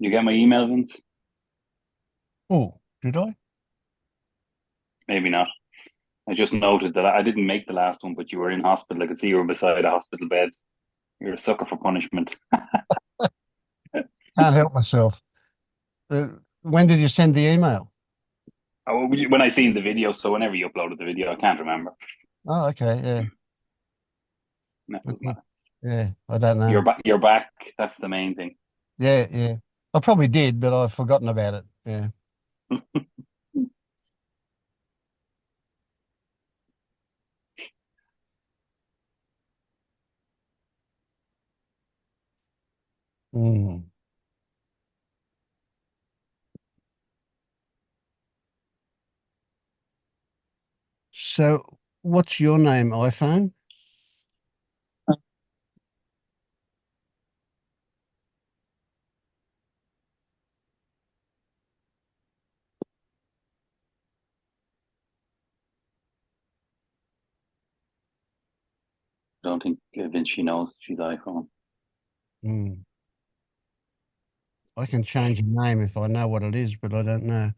You get my email, Vince? Oh, did I? Maybe not. I just noted that I didn't make the last one, but you were in hospital. I could see you were beside a hospital bed. You're a sucker for punishment. Can't help myself. When did you send the email? When I seen the video, so whenever you uploaded the video, I can't remember. Oh, okay. Yeah. That Good, doesn't good. matter. Yeah. I don't You're know. back. You're back. That's the main thing. Yeah. Yeah. I probably did, but I've forgotten about it. Yeah. Mm. So, what's your name, iPhone? I don't think Vinci knows she's iPhone. Mm. I can change your name if I know what it is, but I don't know.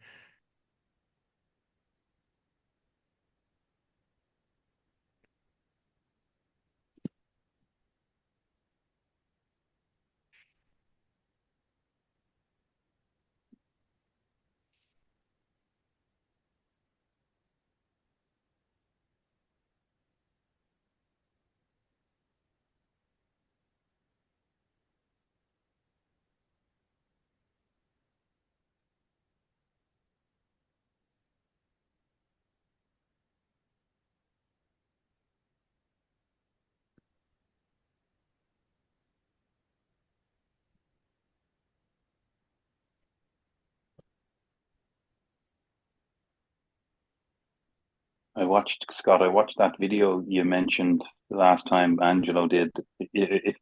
I watched Scott. I watched that video you mentioned the last time Angelo did. If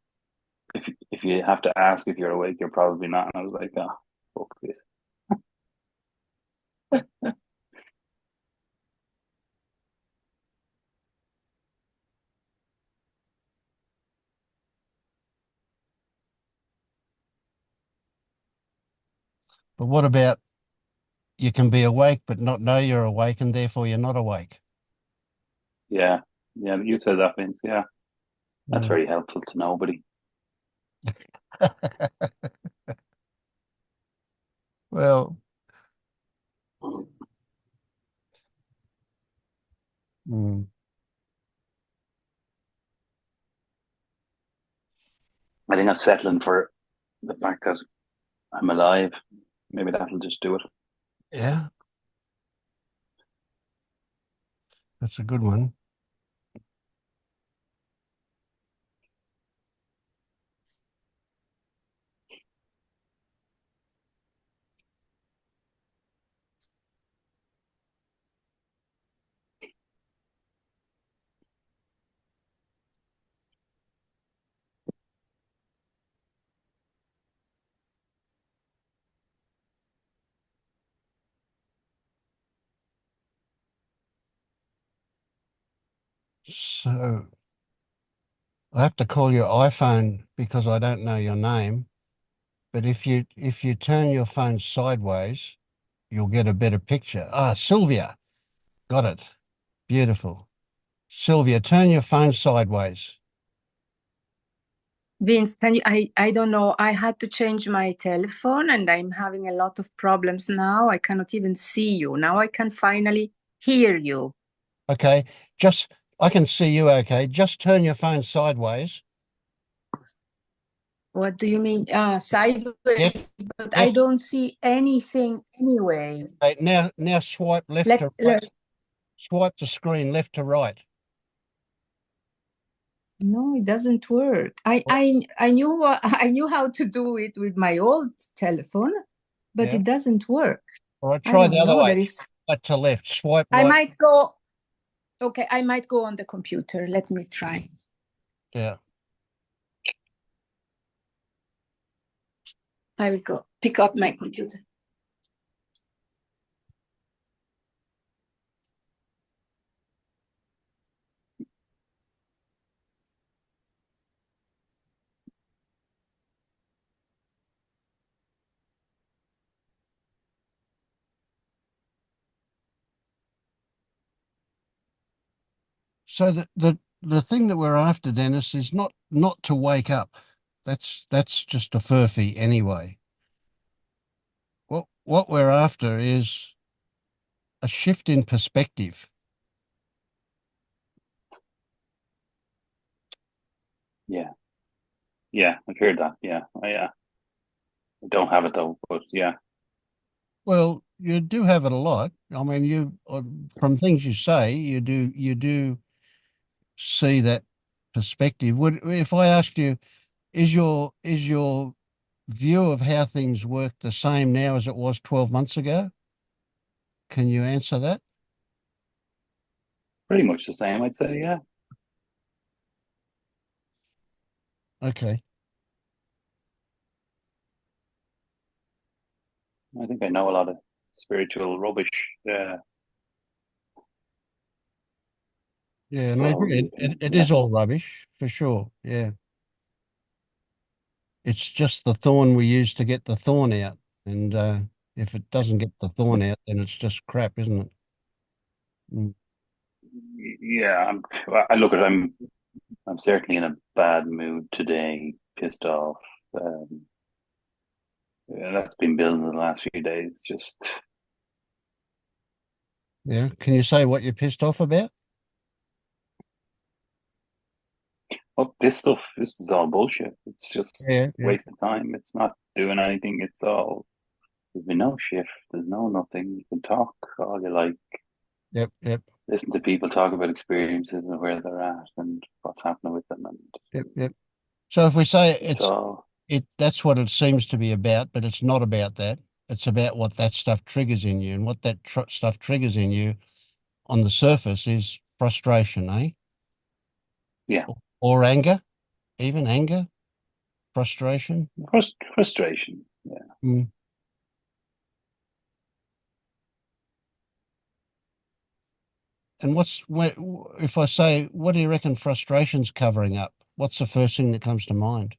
if you have to ask if you're awake, you're probably not. And I was like, ah, fuck this. But what about you can be awake but not know you're awake and therefore you're not awake? Yeah, yeah. You said that, Vince. Yeah, that's Mm. very helpful to nobody. Well, mm, I think I'm settling for the fact that I'm alive. Maybe that'll just do it. yeah, that's a good one. So I have to call your iPhone because I don't know your name. But if you turn your phone sideways, you'll get a better picture. Ah, Sylvia, got it. Beautiful. Sylvia, turn your phone sideways. Vince, can you? I don't know. I had to change my telephone and I'm having a lot of problems now. I cannot even see you. Now I can finally hear you. Okay, just I can see you okay. Just turn your phone sideways. What do you mean? Left, Sideways, but I left. don't see anything anyway. Okay, now swipe left to right. Let Swipe the screen left to right. No, it doesn't work. I knew what I knew how to do it with my old telephone, but Yeah. it doesn't work. All right, I try the don't other know. way. There is Right to left. Swipe I right. might go Okay, I might go on the computer. Let me try. Yeah. I will go pick up my computer. So the thing that we're after, Dennis, is not to wake up. That's just a furphy anyway. What we're after is a shift in perspective. Yeah. Yeah, I've heard that. Yeah. I don't have it though, but yeah. Well, you do have it a lot. I mean, from things you say, you do see that perspective. Would if I asked you, is your view of how things work the same now as it was 12 months ago? Can you answer that? Pretty much the same, I'd say, yeah. Okay. I think I know a lot of spiritual rubbish. Yeah, and I So agree. you It yeah. is all rubbish for sure. Yeah. It's just the thorn we use to get the thorn out. And if it doesn't get the thorn out, then it's just crap, isn't it? Mm. Yeah, I look at I'm certainly in a bad mood today, pissed off. Um, yeah, that's been building the last few days. Just Yeah. Can you say what you're pissed off about? oh, this stuff, this is all bullshit. It's just Yeah, yeah. waste of time. It's not doing anything. It's all there's been no shift. There's no nothing. You can talk all you like. Yep, yep, Listen to people talk about experiences and where they're at and what's happening with them, and yep, yep. So if we say it's all that's what it seems to be about, but it's not about that. It's about what that stuff triggers in you, and what that stuff triggers in you on the surface is frustration, eh? yeah, Or anger, even anger, frustration. frustration. Yeah. Mm. And if I say, what do you reckon frustration's covering up? What's the first thing that comes to mind?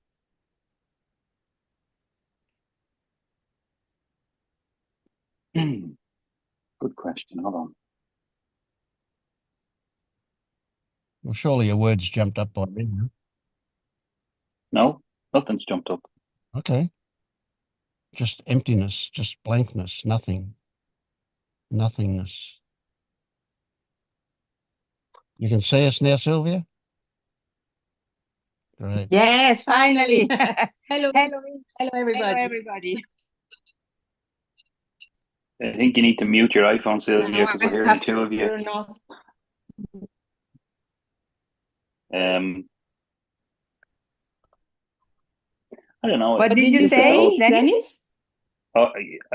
Good question. Hold on. Well, surely your words jumped up by me. No, nothing's jumped up. Okay. Just emptiness, just blankness, nothing, nothingness. You can see us now, Sylvia? Great. Yes, finally. Hello, Hello, hello, everybody. I think you need to mute your iPhone, Sylvia, Now because I we're hearing have two to of you. turn off. I don't know. What did you say, Dennis? Oh,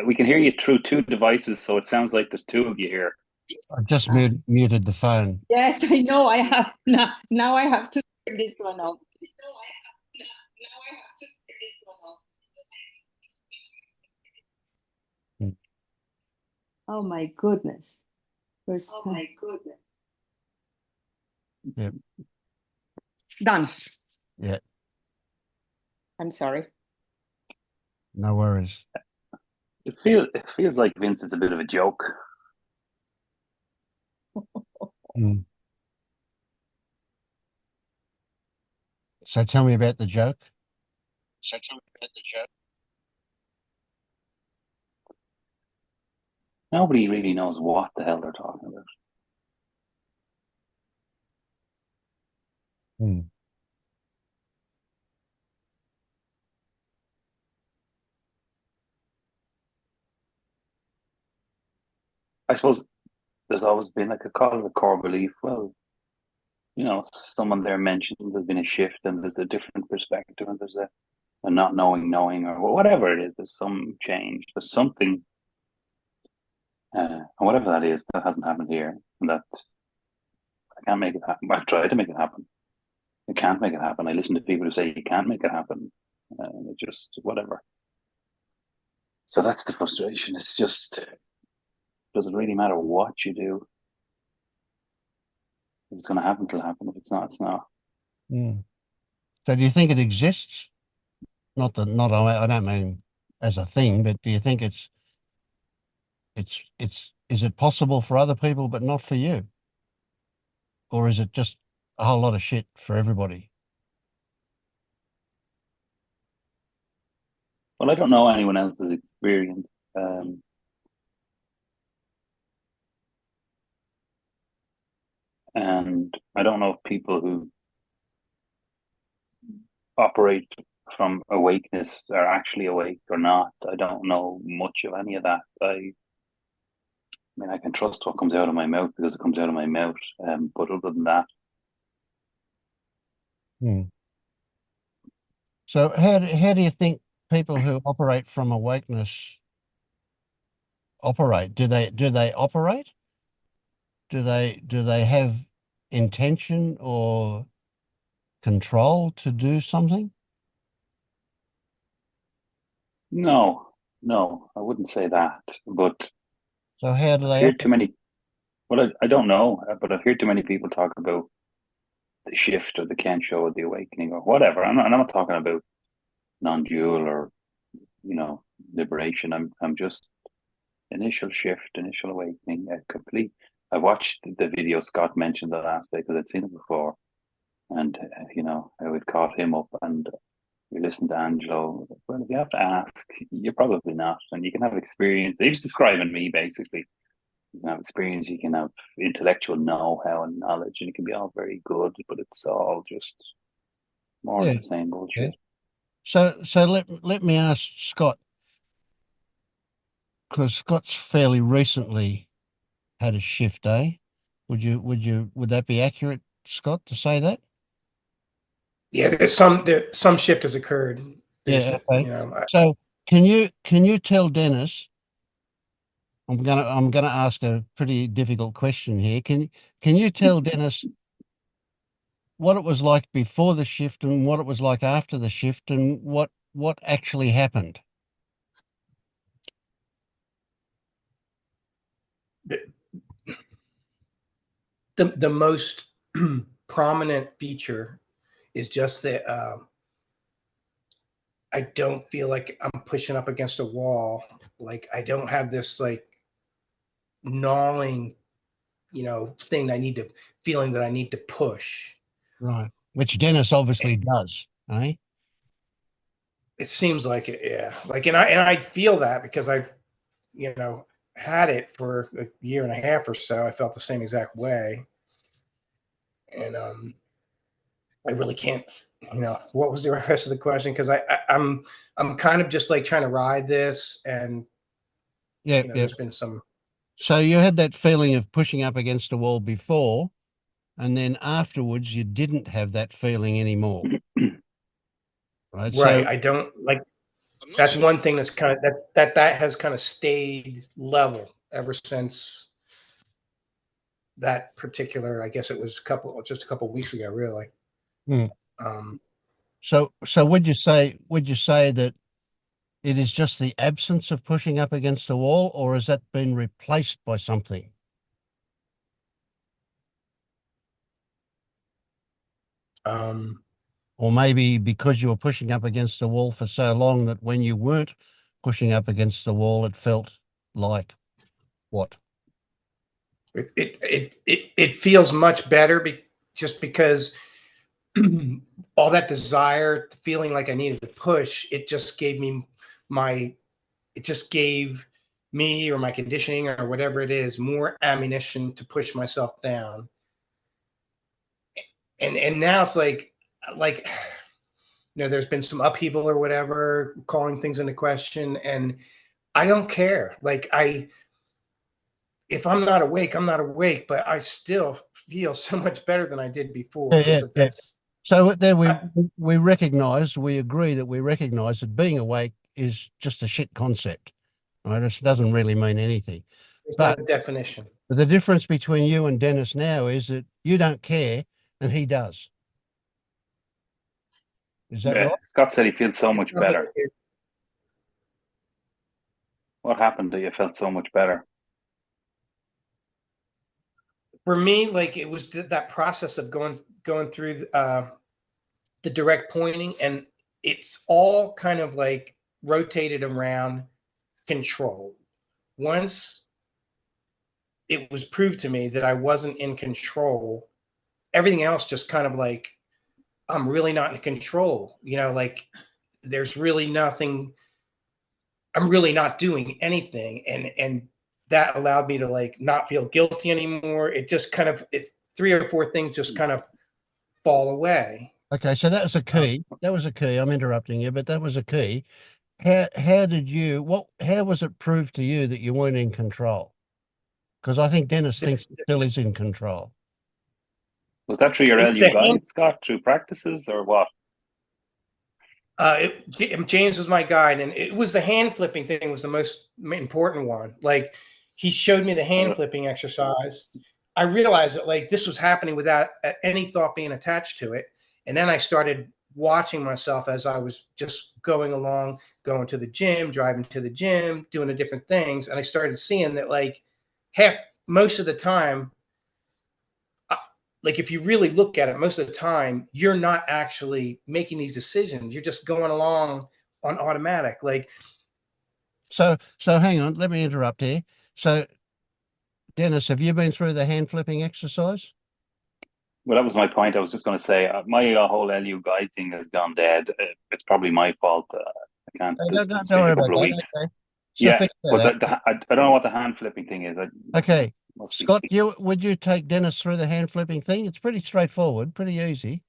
we can hear you through two devices, so it sounds like there's two of you here. I just muted the phone. Yes, I know. I have now. I have to turn this one off. Mm. Oh my goodness! First time. My goodness! Yep. Done. Yeah, I'm sorry. no worries. It feels like Vince is a bit of a joke. Mm. So tell me about the joke. Nobody really knows what the hell they're talking about. Mm. I suppose there's always been like a call of a core belief. Well, someone there mentioned there's been a shift and there's a different perspective and there's a not knowing or whatever it is. There's some change. There's something, and whatever that is, that hasn't happened here, and that I can't make it happen. I've tried to make it happen. I can't make it happen. I listen to people who say you can't make it happen, and it's just whatever. So that's the frustration. It's just doesn't really matter what you do. If it's going to happen, it'll happen. If it's not, it's not. Mm. So do you think it exists? I don't mean as a thing, but do you think is it possible for other people but not for you? or is it just a whole lot of shit for everybody? Well, I don't know anyone else's experience. And I don't know if people who operate from awakeness are actually awake or not. I don't know much of any of that. I mean, I can trust what comes out of my mouth because it comes out of my mouth. But other than that, Hmm. So how do you think people who operate from awakeness operate? Do they operate? Do they have intention or control to do something? no, no, I wouldn't say that. But So how do I've they heard too operate? many. Well, I don't know, but I've heard too many people talk about the shift or the Ken show or the awakening or whatever. I'm not talking about non-dual or liberation. I'm just initial shift, initial awakening, a complete. I watched the video Scott mentioned the last day because I'd seen it before, and I would caught him up, and we listened to Angelo. Well, if you have to ask, you're probably not, and you can have experience. He was describing me basically. You can have experience, you can have intellectual know-how and knowledge, and it can be all very good, but it's all just more of Yeah, the same yeah. bullshit. So let me ask Scott, because Scott's fairly recently had a shift, eh? Would that be accurate, Scott, to say that? Yeah, some shift has occurred. There's, Yeah, okay. I, So can you tell Dennis, I'm gonna ask a pretty difficult question here. Can you tell Dennis what it was like before the shift and what it was like after the shift and what actually happened? the most prominent feature is just that I don't feel like I'm pushing up against a wall. Like I don't have this like gnawing, thing that I need to feeling that I need to push. Right. Which Dennis obviously does, eh? It seems like it, yeah. Like and I feel that because I've had it for a year and a half or so. I felt the same exact way, and I really can't. What was the rest of the question? Because I'm kind of just like trying to ride this, and Yeah, yeah. there's been some. So you had that feeling of pushing up against a wall before, and then afterwards you didn't have that feeling anymore, right? Right. So I don't like. That's one thing that's kind of that has kind of stayed level ever since that particular. I guess it was just a couple weeks ago, really. hmm. Um, So would you say that it is just the absence of pushing up against the wall, or has that been replaced by something? um, Or maybe because you were pushing up against the wall for so long that when you weren't pushing up against the wall, it felt like what? it feels much better just because all that desire, feeling like I needed to push, my, it just gave me or my conditioning or whatever it is more ammunition to push myself down. And now it's like there's been some upheaval or whatever, calling things into question, and I don't care. Like if I'm not awake, I'm not awake, but I still feel so much better than I did before. Yeah, yeah, It's yeah. that's So there we I, we agree that we recognize that being awake is just a shit concept, right? It doesn't really mean anything. there's no But definition. the difference between you and Dennis now is that you don't care and he does. Is that right? Yeah, Scott said he feels so It much sounds like better. What happened that you felt so much better? for me, like it was that process of going through the direct pointing, and it's all kind of like rotated around control. Once it was proved to me that I wasn't in control, everything else just kind of like, I'm really not in control. You know, like there's really nothing, I'm really not doing anything. And that allowed me to like not feel guilty anymore. It just kind of, it's 3 or 4 things just kind of fall away. Okay, so that was a key. That was a key. I'm interrupting you, but that was a key. How did you, how was it proved to you that you weren't in control? Because I think Dennis thinks he still is in control. Was that through your LU guide, Scott, through practices or what? James was my guide, and it was the hand flipping thing was the most important one. Like he showed me the hand flipping exercise. I realized that like this was happening without any thought being attached to it. And then I started watching myself as I was just going along, going to the gym, driving to the gym, doing the different things. And I started seeing that like most of the time, like if you really look at it, most of the time, you're not actually making these decisions. You're just going along on automatic. Like, so hang on, let me interrupt here. So Dennis, have you been through the hand flipping exercise? Well, that was my point. I was just going to say my whole LU guide thing has gone dead. It's probably my fault. I can't. Don't It's been worry a about couple of that. weeks. Okay. So Yeah, fix but that. I don't know what the hand flipping thing is. Okay, Must be. Scott, would you take Dennis through the hand flipping thing? It's pretty straightforward, pretty easy.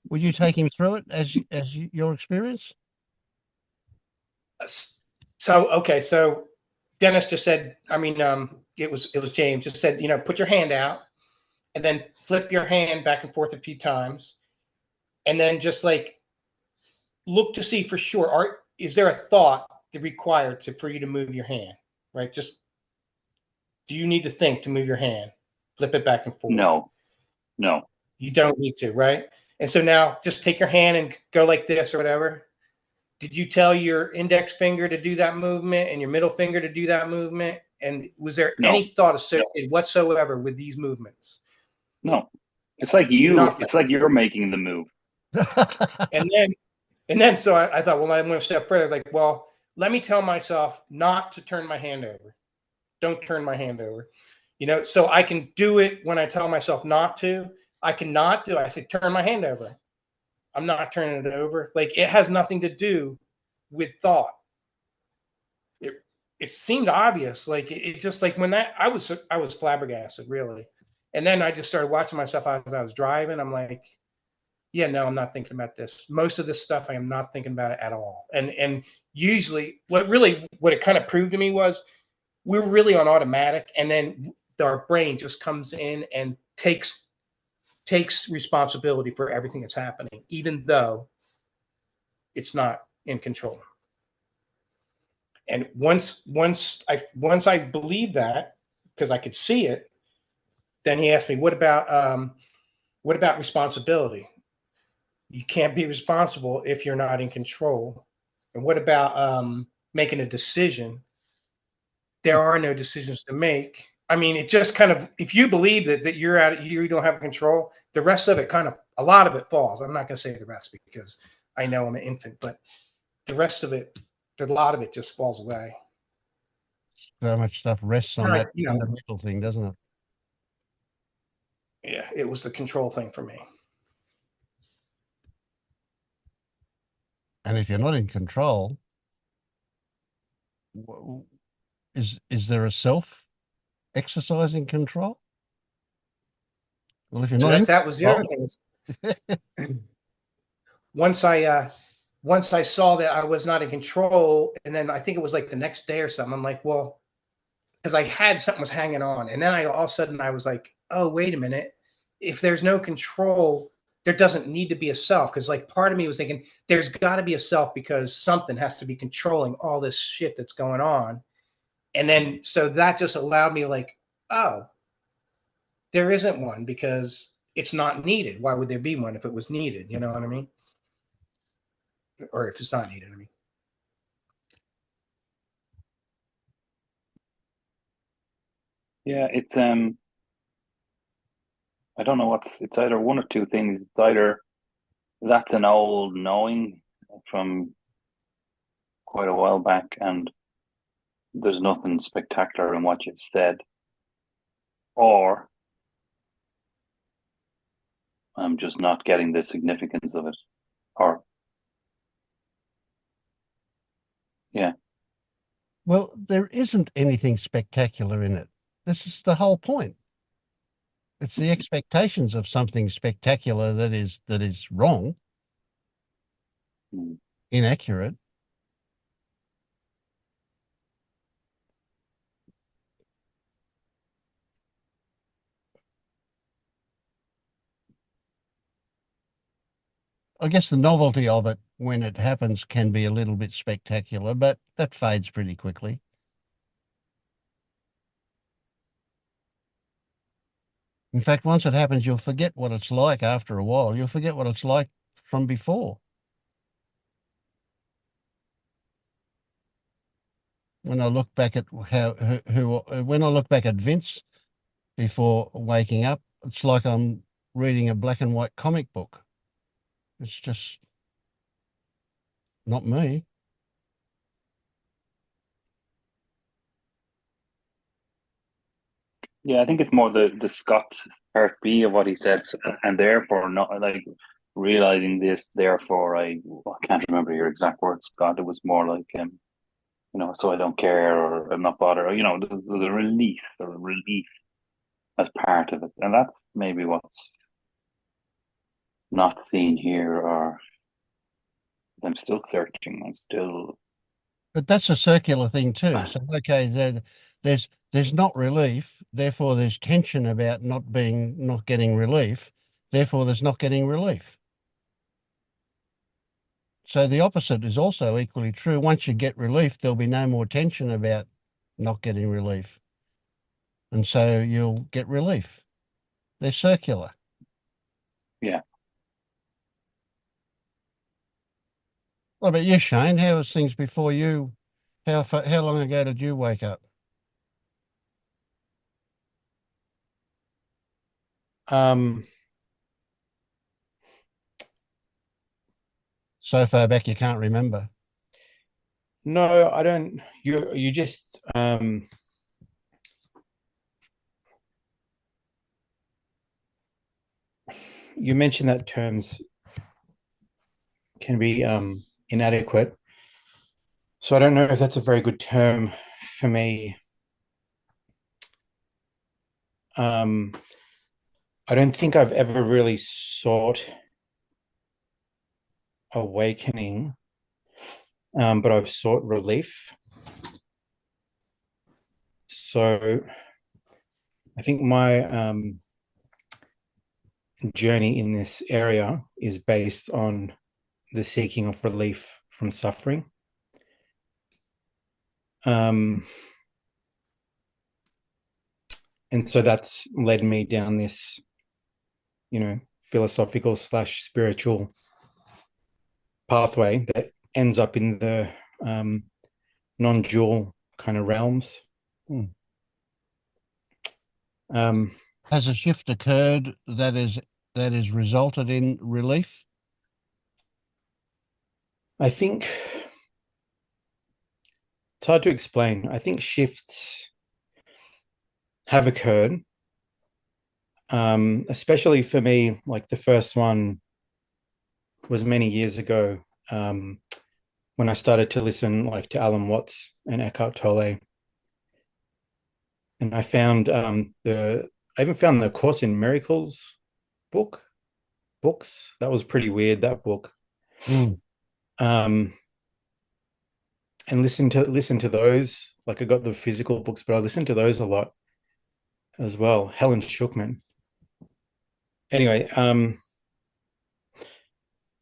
Would you take him through it as your experience? so okay, so Dennis just said. I mean, it was James just said. You know, put your hand out, and then flip your hand back and forth a few times, and then just like look to see for sure. Is there a thought required for you to move your hand? Right, just do you need to think to move your hand? Flip it back and forth. No. You don't need to, right? And so now just take your hand and go like this or whatever. Did you tell your index finger to do that movement and your middle finger to do that movement? And was there any thought associated whatsoever with these movements? No. It's like Nothing. It's like you're making the move. And then so I thought, well, I'm going to step further. I was like, well, let me tell myself not to turn my hand over. Don't turn my hand over. You know, so I can do it when I tell myself not to. I cannot do it. I say, turn my hand over. I'm not turning it over. Like it has nothing to do with thought. It seemed obvious. Like it just like when that I was flabbergasted, really. And then I just started watching myself as I was driving. I'm like, yeah, no, I'm not thinking about this. Most of this stuff, I am not thinking about it at all. And usually, what it kind of proved to me was we're really on automatic, and then our brain just comes in and takes responsibility for everything that's happening, even though it's not in control. And once I believed that, because I could see it, then he asked me, what about responsibility? You can't be responsible if you're not in control. And what about making a decision? There are no decisions to make. I mean, it just kind of, if you believe that you don't have control, the rest of it a lot of it falls. I'm not going to say the rest because I know I'm an infant, but the rest of it, a lot of it just falls away. So much stuff rests on that fundamental thing, doesn't it? Yeah, it was the control thing for me. And if you're not in control, is there a self exercising control? Well, if you're not, that was the other thing. Once I saw that I was not in control, and then I think it was like the next day or something, I'm like, well, because I had something was hanging on, and then all of a sudden I was like, oh, wait a minute, if there's no control, there doesn't need to be a self, because like part of me was thinking there's got to be a self because something has to be controlling all this shit that's going on, and then so that just allowed me like, oh, there isn't one because it's not needed. Why would there be one if it was needed? You know what I mean? Or if it's not needed, I mean. Yeah, it's I don't know it's either one or two things. It's either that's an old knowing from quite a while back and there's nothing spectacular in what you've said, or I'm just not getting the significance of it. Or, yeah. Well, there isn't anything spectacular in it. This is the whole point. It's the expectations of something spectacular that is wrong, Mm. inaccurate. I guess the novelty of it when it happens can be a little bit spectacular, but that fades pretty quickly. In fact, once it happens, you'll forget what it's like after a while. You'll forget what it's like from before. When I look back at when I look back at Vince before waking up, it's like I'm reading a black and white comic book. It's just not me. Yeah, I think it's more the Scott's part B of what he says, and therefore not like realizing this. Therefore, I can't remember your exact words, Scott. It was more like so I don't care or I'm not bothered. Or, there's a release or a relief as part of it, and that's maybe what's not seen here. Or I'm still searching. I'm still. But that's a circular thing too. So okay, there's not relief, therefore there's tension about not getting relief, therefore there's not getting relief. So the opposite is also equally true. Once you get relief, there'll be no more tension about not getting relief. And so you'll get relief. They're circular. Yeah. What about you, Shane? How was things before you? How long ago did you wake up? So far back you can't remember. No, I don't. You just you mentioned that terms can be inadequate. So I don't know if that's a very good term for me. I don't think I've ever really sought awakening, but I've sought relief. So I think my journey in this area is based on the seeking of relief from suffering. And so that's led me down this, philosophical / spiritual pathway that ends up in the non-dual kind of realms. Has a shift occurred that is resulted in relief? I think it's hard to explain. I think shifts have occurred, especially for me. Like the first one was many years ago, when I started to listen like to Alan Watts and Eckhart Tolle. And I found I even found the Course in Miracles books. That was pretty weird, that book. And listen to those. Like I got the physical books, but I listened to those a lot as well. Helen Schuckman. Anyway,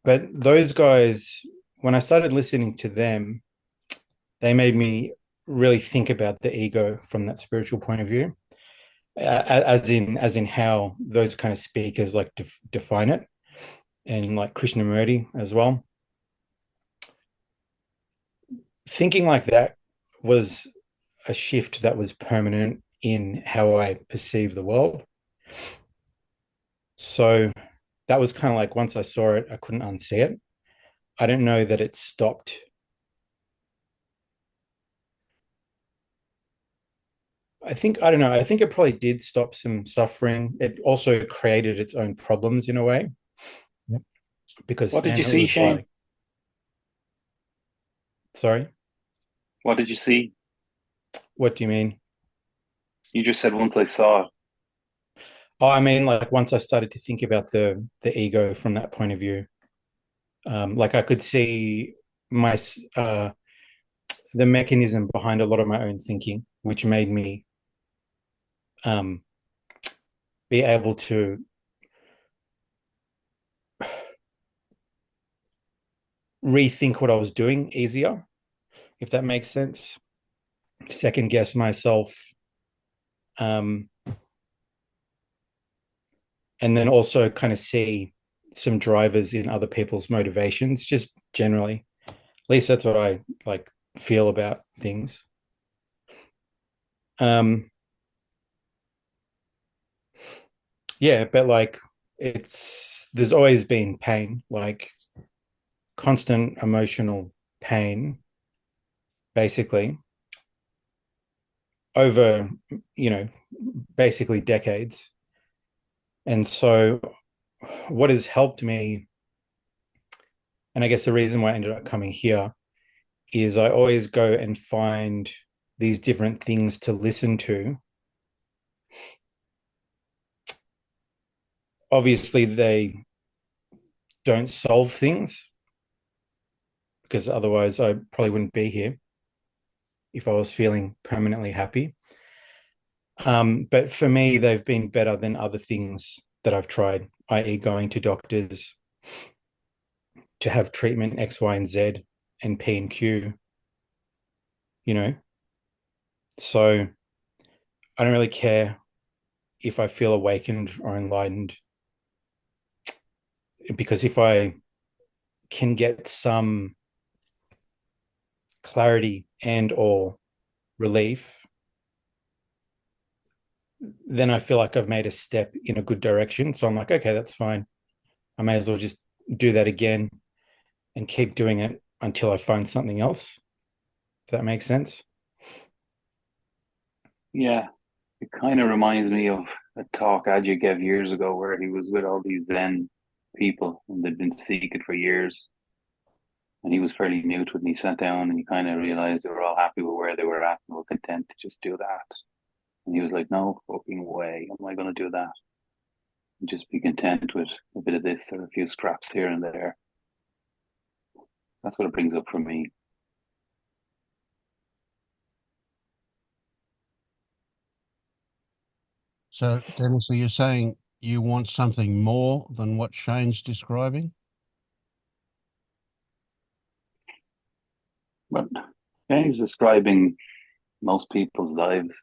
but those guys, when I started listening to them, they made me really think about the ego from that spiritual point of view, as in how those kind of speakers like define it, and like Krishnamurti as well. Thinking like that was a shift that was permanent in how I perceive the world. So that was kind of like, once I saw it, I couldn't unsee it. I don't know that it stopped. I don't know. I think it probably did stop some suffering. It also created its own problems in a way. Yep. Because What did then you it see, was Shane? like, sorry, What did you see? what do you mean? You just said once I saw it. Oh, I mean, like once I started to think about the ego from that point of view, like I could see my the mechanism behind a lot of my own thinking, which made me um, be able to rethink what I was doing easier, if that makes sense. Second guess myself, um, and then also kind of see some drivers in other people's motivations, just generally. At least that's what I like feel about things. Um, yeah, but like there's always been pain, like constant emotional pain, basically over, you know, basically decades. And so what has helped me, and I guess the reason why I ended up coming here is I always go and find these different things to listen to. Obviously, they don't solve things because otherwise I probably wouldn't be here if I was feeling permanently happy. But for me, they've been better than other things that I've tried, i.e., going to doctors to have treatment X, Y, and Z and P and Q, you know. So I don't really care if I feel awakened or enlightened, because if I can get some clarity and or relief, then I feel like I've made a step in a good direction. So I'm like, okay, that's fine. I may as well just do that again and keep doing it until I find something else. If that makes sense. Yeah, it kind of reminds me of a talk Ajay gave years ago where he was with all these Zen people and they'd been seeking for years. And he was fairly new to it and he sat down and he kind of realized they were all happy with where they were at and were content to just do that. And he was like, no fucking way am I going to do that. And just be content with a bit of this or a few scraps here and there. That's what it brings up for me. So, Dennis, are you saying you want something more than what Shane's describing? But James describing most people's lives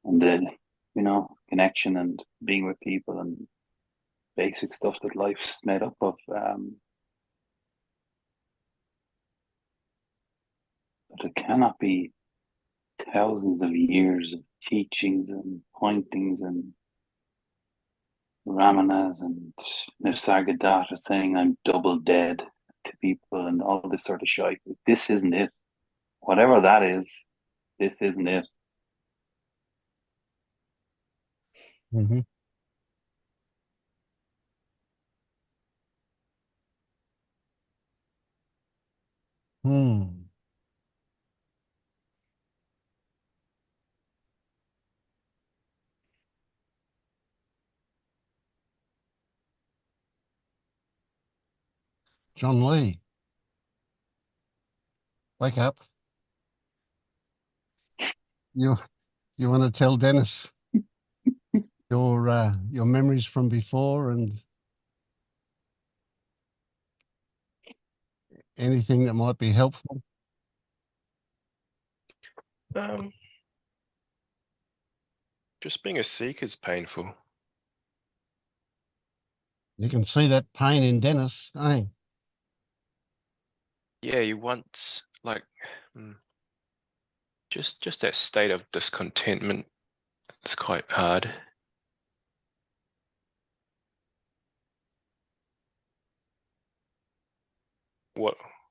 and the, connection and being with people and basic stuff that life's made up of. But it cannot be thousands of years of teachings and pointings and ramanas and Nisargadatta saying I'm double dead to people and all this sort of shit. This isn't it. Whatever that is, this isn't it. Mm-hmm. Hmm. John Lee, wake up. You you want to tell Dennis your memories from before and anything that might be helpful? Um, just being a Sikh is painful. You can see that pain in Dennis, eh? Yeah, you want like just that state of discontentment. It's quite hard.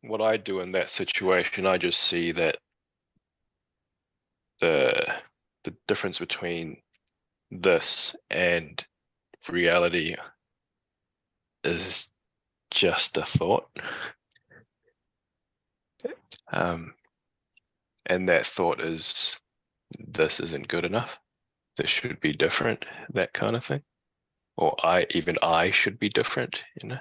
What I do in that situation, I just see that the the difference between this and reality is just a thought. And that thought is, this isn't good enough. This should be different, that kind of thing. Or I should be different, you know?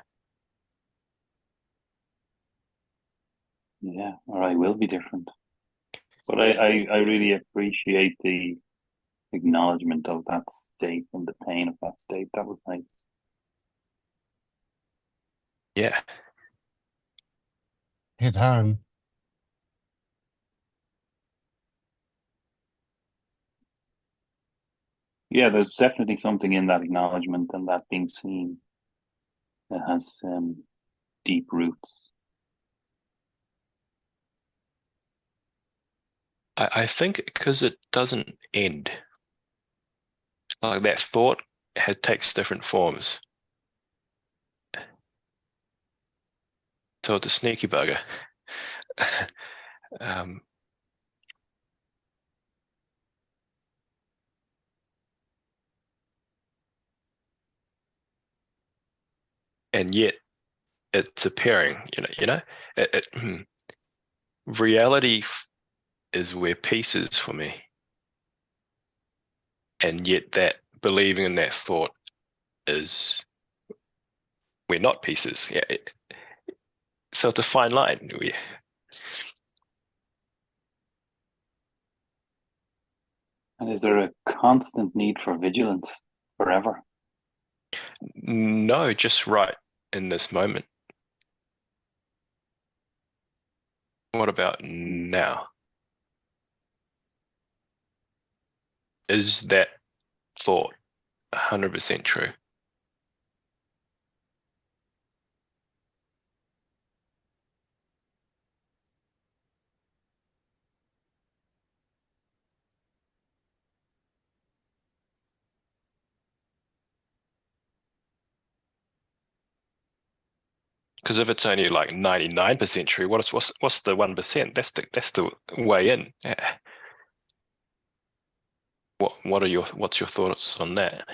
Yeah, or I will be different. But I really appreciate the acknowledgement of that state and the pain of that state. That was nice. Yeah. Hit home. Yeah, there's definitely something in that acknowledgement and that being seen that has deep roots. I think because it doesn't end. Like that thought takes different forms. So it's a sneaky bugger. And yet it's appearing, reality is where peace is for me. And yet that believing in that thought is where not peace is. Yeah. So it's a fine line. And is there a constant need for vigilance forever? No, just right in this moment. What about now? Is that thought 100% true? Because if it's only like 99% true, what's the 1%? That's the way in. Yeah. What's your thoughts on that?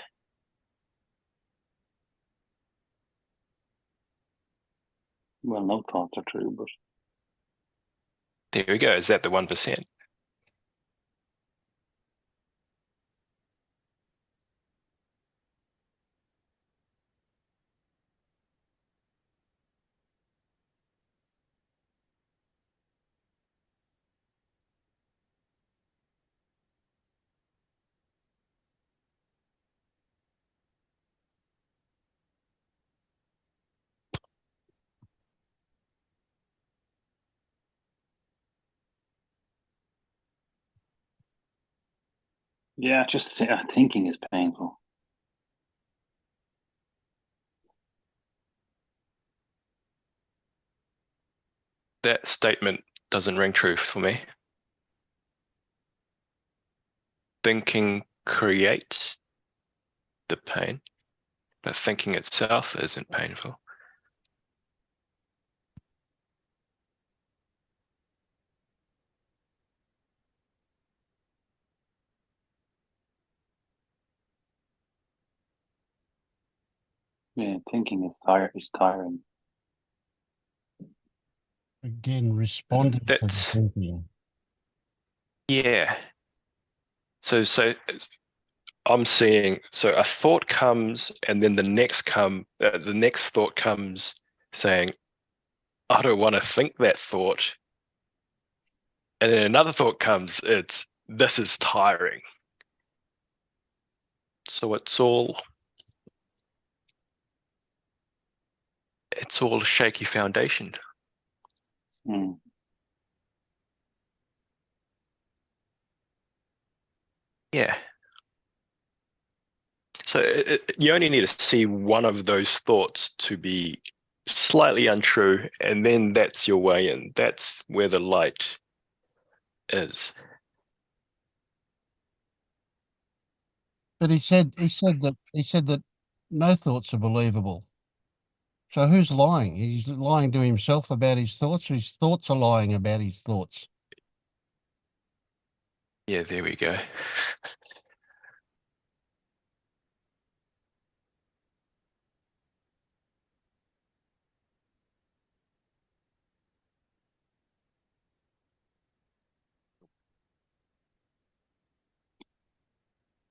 Well, no thoughts are true, but There we go. Is that the 1%? yeah, just thinking is painful. That statement doesn't ring true for me. Thinking creates the pain, but thinking itself isn't painful. Yeah, thinking is tiring. Again, responding to the That's thinking. yeah. So I'm seeing, so a thought comes and then the next thought comes saying, I don't want to think that thought. And then another thought comes, this is tiring. So it's all shaky foundation. Mm. Yeah. So you only need to see one of those thoughts to be slightly untrue, and then that's your way in. That's where the light is. But he said that no thoughts are believable. So who's lying? He's lying to himself about his thoughts, or his thoughts are lying about his thoughts. Yeah, there we go.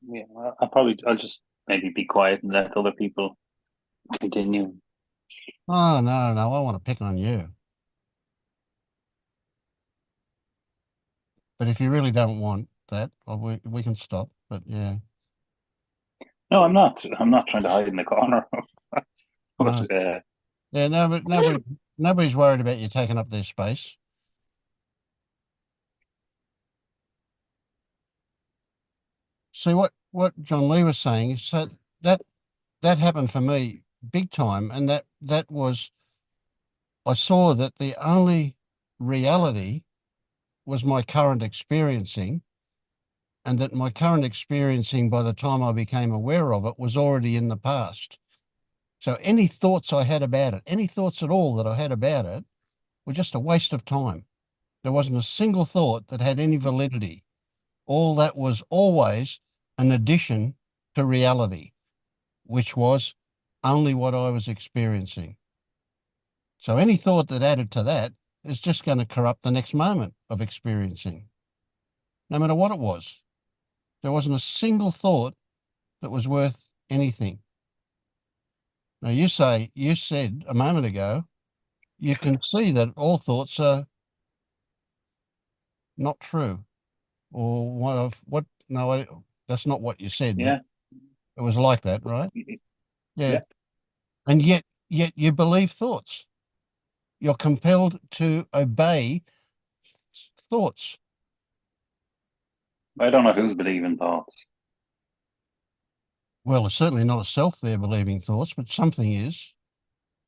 Yeah, well, I'll just maybe be quiet and let other people continue. Oh, no, I want to pick on you. But if you really don't want that, we can stop. But yeah, No, I'm not. I'm not trying to hide in the corner. no. But Yeah, no, but nobody's worried about you taking up their space. See what John Lee was saying is that that happened for me big time, and that was I saw that the only reality was my current experiencing, and that my current experiencing by the time I became aware of it was already in the past. So any thoughts I had about it, any thoughts at all that I had about it, were just a waste of time. There wasn't a single thought that had any validity. All that was always an addition to reality, which was only what I was experiencing. So any thought that added to that is just going to corrupt the next moment of experiencing, no matter what it was. There wasn't a single thought that was worth anything. Now you said a moment ago, you can see that all thoughts are not true, or that's not what you said, but yeah, it was like that, right? Yeah. yeah. And yet you believe thoughts. You're compelled to obey thoughts. I don't know who's believing thoughts. Well, it's certainly not a self there believing thoughts, but something is.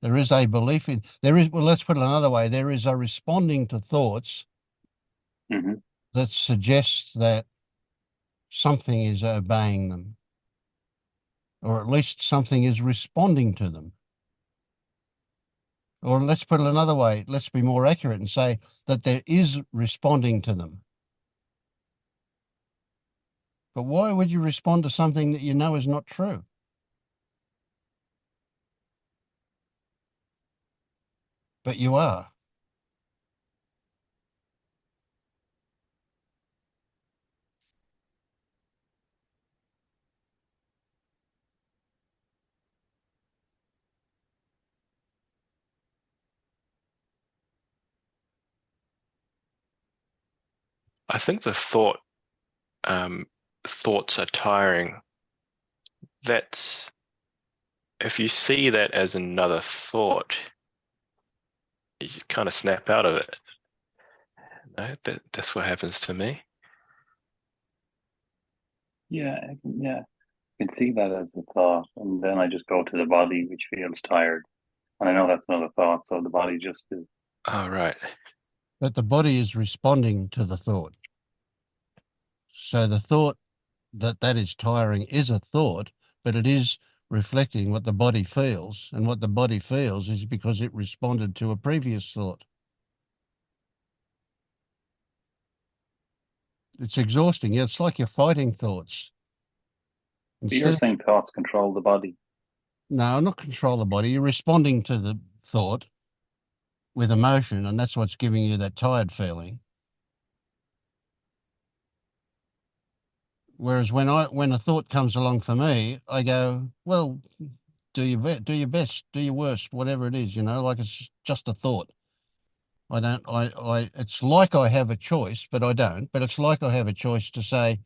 There is a belief in, there is, well, let's put it another way. There is a responding to thoughts Hmm. that suggests that something is obeying them, or at least something is responding to them. Or let's put it another way. Let's be more accurate and say that there is responding to them. But why would you respond to something that you know is not true? But you are. I think the thoughts are tiring. That's if you see that as another thought, you kind of snap out of it. No, that's what happens to me. Yeah, yeah. I can see that as a thought, and then I just go to the body, which feels tired, and I know that's not a thought, so the body just is. Oh, right. But the body is responding to the thought. So the thought that is tiring is a thought, but it is reflecting what the body feels. And what the body feels is because it responded to a previous thought. It's exhausting. It's like you're fighting thoughts. But you're Instead of, saying thoughts control the body. no, not control the body. You're responding to the thought with emotion, and that's what's giving you that tired feeling. Whereas when a thought comes along for me, I go, well, do your best, do your worst, whatever it is, like it's just a thought. I don't, it's like I have a choice, but I don't, but it's like I have a choice to say,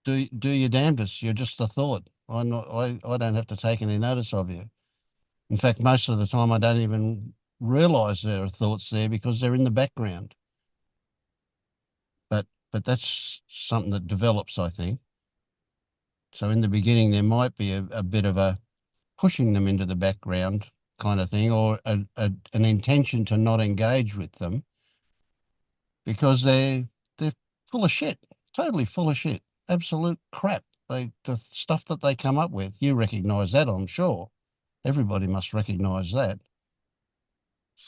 do your damnedest. You're just a thought. I don't have to take any notice of you. In fact, most of the time I don't even realize there are thoughts there because they're in the background. But that's something that develops, I think. So in the beginning, there might be a bit of a pushing them into the background kind of thing, or an intention to not engage with them because they're full of shit, totally full of shit, absolute crap. The stuff that they come up with, you recognise that, I'm sure. Everybody must recognise that.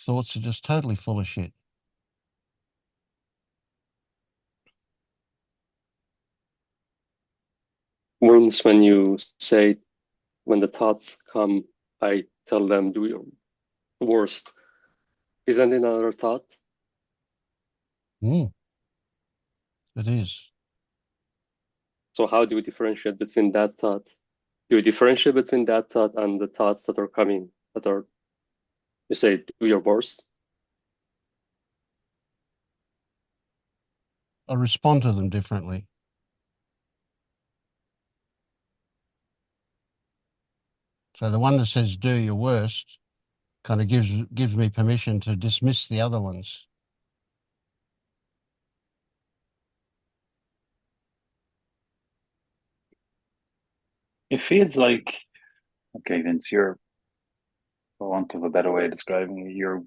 Thoughts are just totally full of shit. wounds when you say, when the thoughts come, I tell them, do your worst. Isn't it another thought? Mm, it is. So how do we differentiate between that thought? Do we differentiate between that thought and the thoughts that are coming, that are, you say, do your worst? I respond to them differently. So the one that says do your worst kind of gives me permission to dismiss the other ones. It feels like, okay, Vince, you're, for want of a better way of describing it, you're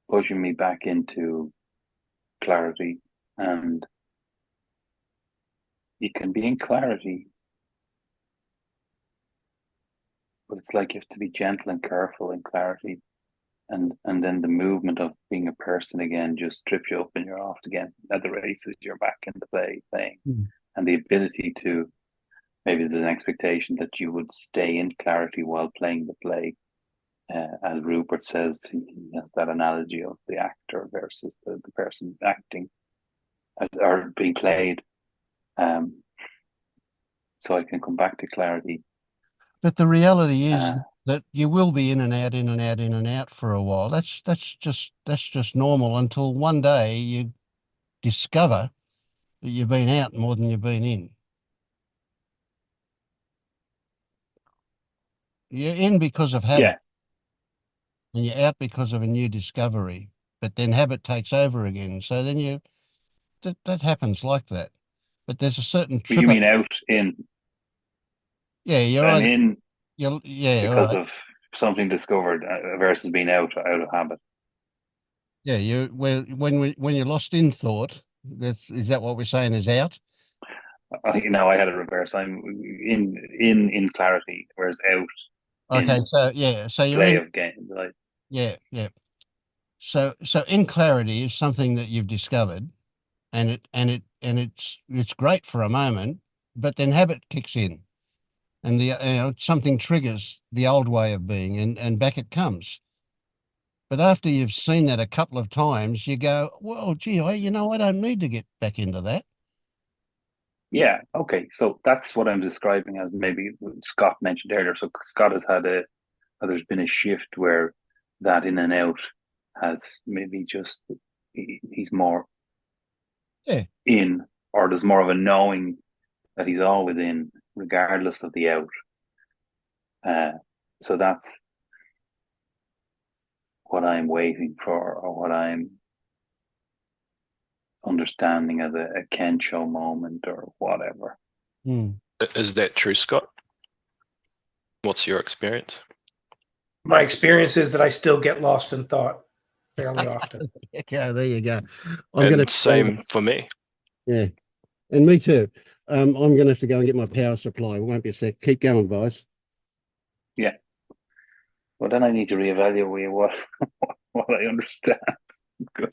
pushing me back into clarity, and you can be in clarity, but it's like you have to be gentle and careful in clarity, and then the movement of being a person again just strips you up and you're off again. At the races, you're back in the play playing, and the ability to, maybe there's an expectation that you would stay in clarity while playing the play. As Rupert says, he has that analogy of the actor versus the person acting or being played. So I can come back to clarity. But the reality is that you will be in and out, in and out, in and out for a while. That's just normal until one day you discover that you've been out more than you've been in. You're in because of habit, and you're out because of a new discovery. But then habit takes over again. So then that happens like that. But there's a certain But you mean out in? Yeah, you're I'm either in because right. of something discovered versus being out of habit. Yeah, when you're lost in thought, is that what we're saying is out? I had a reverse. I'm in clarity, whereas out. Okay, in so you're play in. of game, like Yeah. So in clarity is something that you've discovered, and it's great for a moment, but then habit kicks in, and something triggers the old way of being, and back it comes. But after you've seen that a couple of times, you go, well, gee, I don't need to get back into that. yeah, okay. So that's what I'm describing as maybe Scott mentioned earlier. So Scott has had there's been a shift where that in and out has maybe just he's more in, or there's more of a knowing that he's always in, regardless of the out. So that's what I'm waiting for, or what I'm understanding as a Kensho moment or whatever. Is that true, Scott? What's your experience? My experience is that I still get lost in thought fairly often. Okay, there you go. Same for me. Yeah, and me too. I'm going to have to go and get my power supply. It won't be a sec. Keep going, guys. Yeah. Well, then I need to reevaluate what I understand. Good.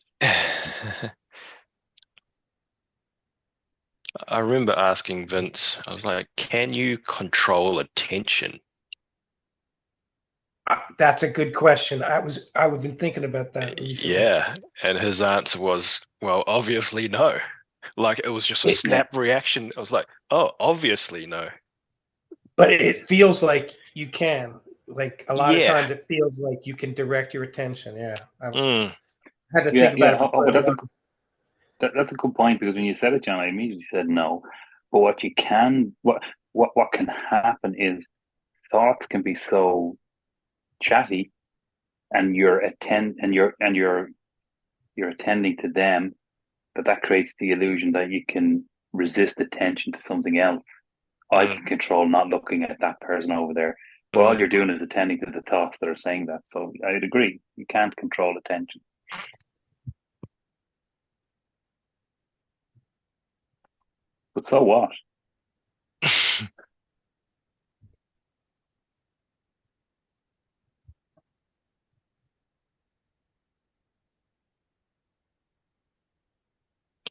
I remember asking Vince, I was like, can you control attention? That's a good question. I've been thinking about that recently. Yeah, and his answer was, well, obviously no. Like it was just a snap reaction. I was like, oh, obviously no. But it feels like you can. Like a lot of times, it feels like you can direct your attention. Yeah, I had to think about it. But that's a good point, because when you said it, John, I immediately said no. But what can happen is thoughts can be so chatty, and you're attending to them, but that creates the illusion that you can resist attention to something else. I can control not looking at that person over there, but all you're doing is attending to the thoughts that are saying that. So I'd agree, you can't control attention. But so what?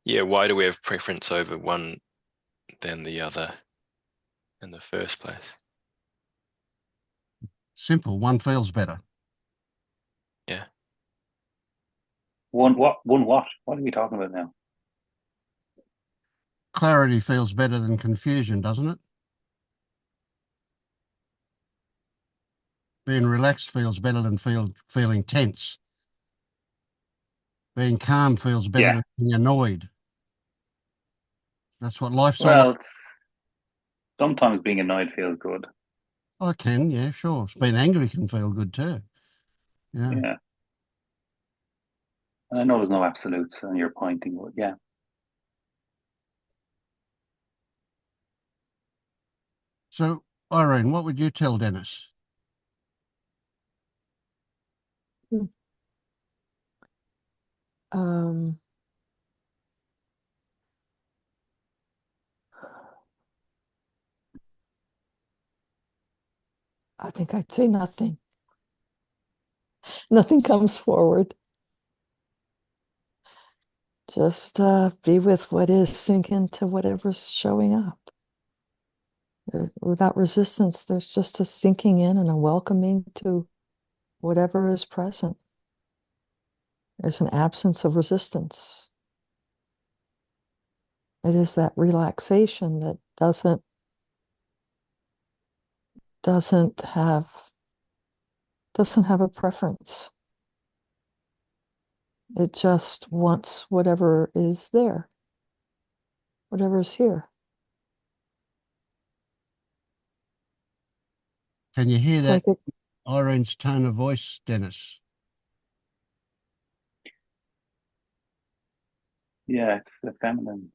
Yeah, why do we have preference over one than the other? in the first place? Simple. One feels better. Yeah. One what? One what? What are we talking about now? Clarity feels better than confusion, doesn't it? Being relaxed feels better than feeling tense. Being calm feels better Yeah. than being annoyed. That's what life's all about. Well, sometimes being annoyed feels good. I can, yeah, sure. Being angry can feel good too. Yeah. Yeah. And I know there's no absolutes on your pointing, but yeah. So, Irene, what would you tell Dennis? Um, I think I'd say nothing. Nothing comes forward. Just be with what is, sink into whatever's showing up. Without resistance, there's just a sinking in and a welcoming to whatever is present. There's an absence of resistance. It is that relaxation that doesn't have a preference. It just wants whatever is there, whatever's here. Can you hear that Psychic. Irene's tone of voice, Dennis? Yeah, it's the feminine,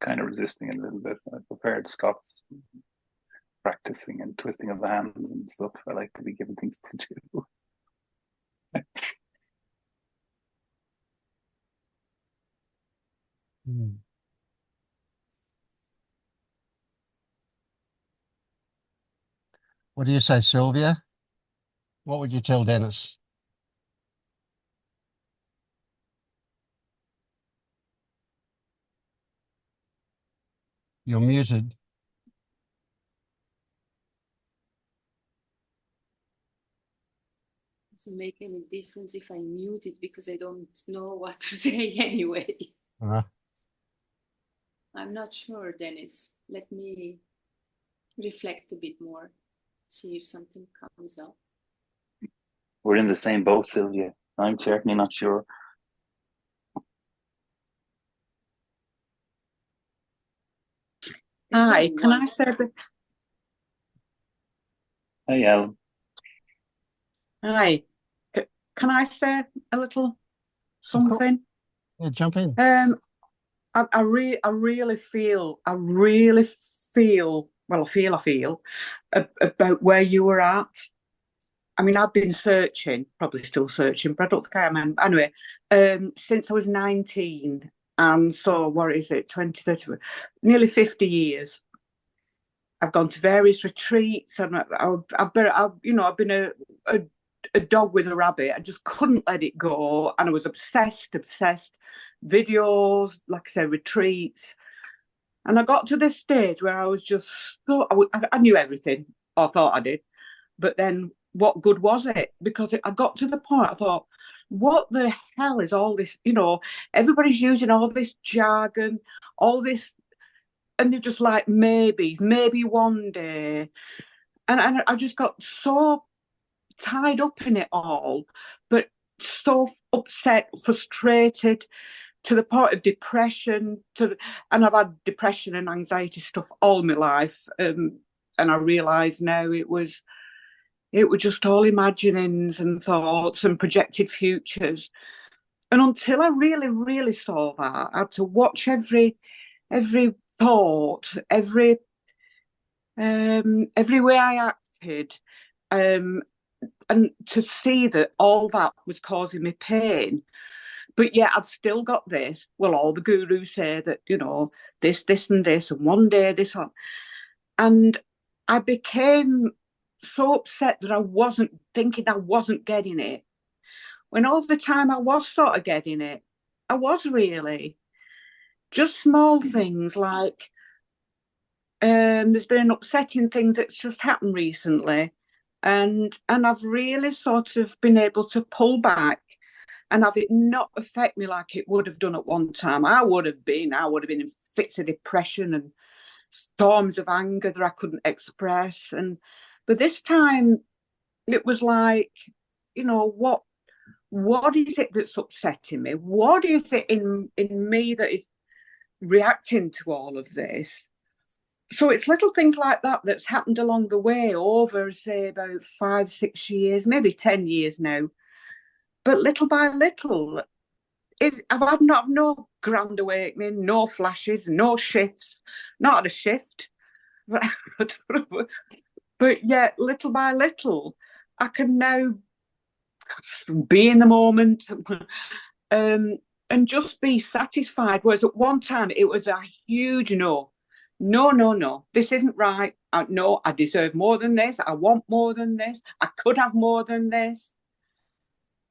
kind of resisting it a little bit. I prepared Scott's practicing and twisting of the hands and stuff. I like to be given things to do. What do you say, Sylvia? What would you tell Dennis? You're muted. Doesn't make any difference if I mute it because I don't know what to say anyway. I'm not sure, Dennis. Let me reflect a bit more, see if something comes up. We're in the same boat, Sylvia. I'm certainly not sure. Hi, can I say that? Hey, Alan. Hi, can I say a little something? Yeah, jump in. I really feel about where you were at. I mean, I've been searching, probably still searching, but I don't think I am. Anyway, since I was 19, and so what is it, 20, 30, nearly 50 years. I've gone to various retreats, and I've been a dog with a rabbit. I just couldn't let it go, and I was obsessed. Videos, like I said, retreats, and I got to this stage where I was just so I knew everything, or thought I did, but then what good was it? Because I got to the point I thought, what the hell is all this? Everybody's using all this jargon, all this. And they're just like maybes, maybe one day. And I just got so tied up in it all, but so upset, frustrated, to the point of depression. And I've had depression and anxiety stuff all my life. And I realise now it was just all imaginings and thoughts and projected futures. And until I really, really saw that, I had to watch every thought, every way I acted, and to see that all that was causing me pain. But yet I'd still got this. Well, all the gurus say that, this and this, and one day this on. And I became so upset that I wasn't getting it. When all the time I was sort of getting it, I was really. just small things like there's been an upsetting thing that's just happened recently, and I've really sort of been able to pull back and have it not affect me like it would have done at one time. I would have been in fits of depression and storms of anger that I couldn't express. But this time it was like, what is it that's upsetting me? What is it in me that is reacting to all of this? So it's little things like that that's happened along the way over, say, about 5, 6 years, maybe 10 years now. But little by little, I've had no grand awakening, no flashes, no shifts, not had a shift. But yet, little by little, I can now be in the moment and just be satisfied. Whereas at one time, it was a huge no. No, this isn't right. No, I deserve more than this. I want more than this. I could have more than this.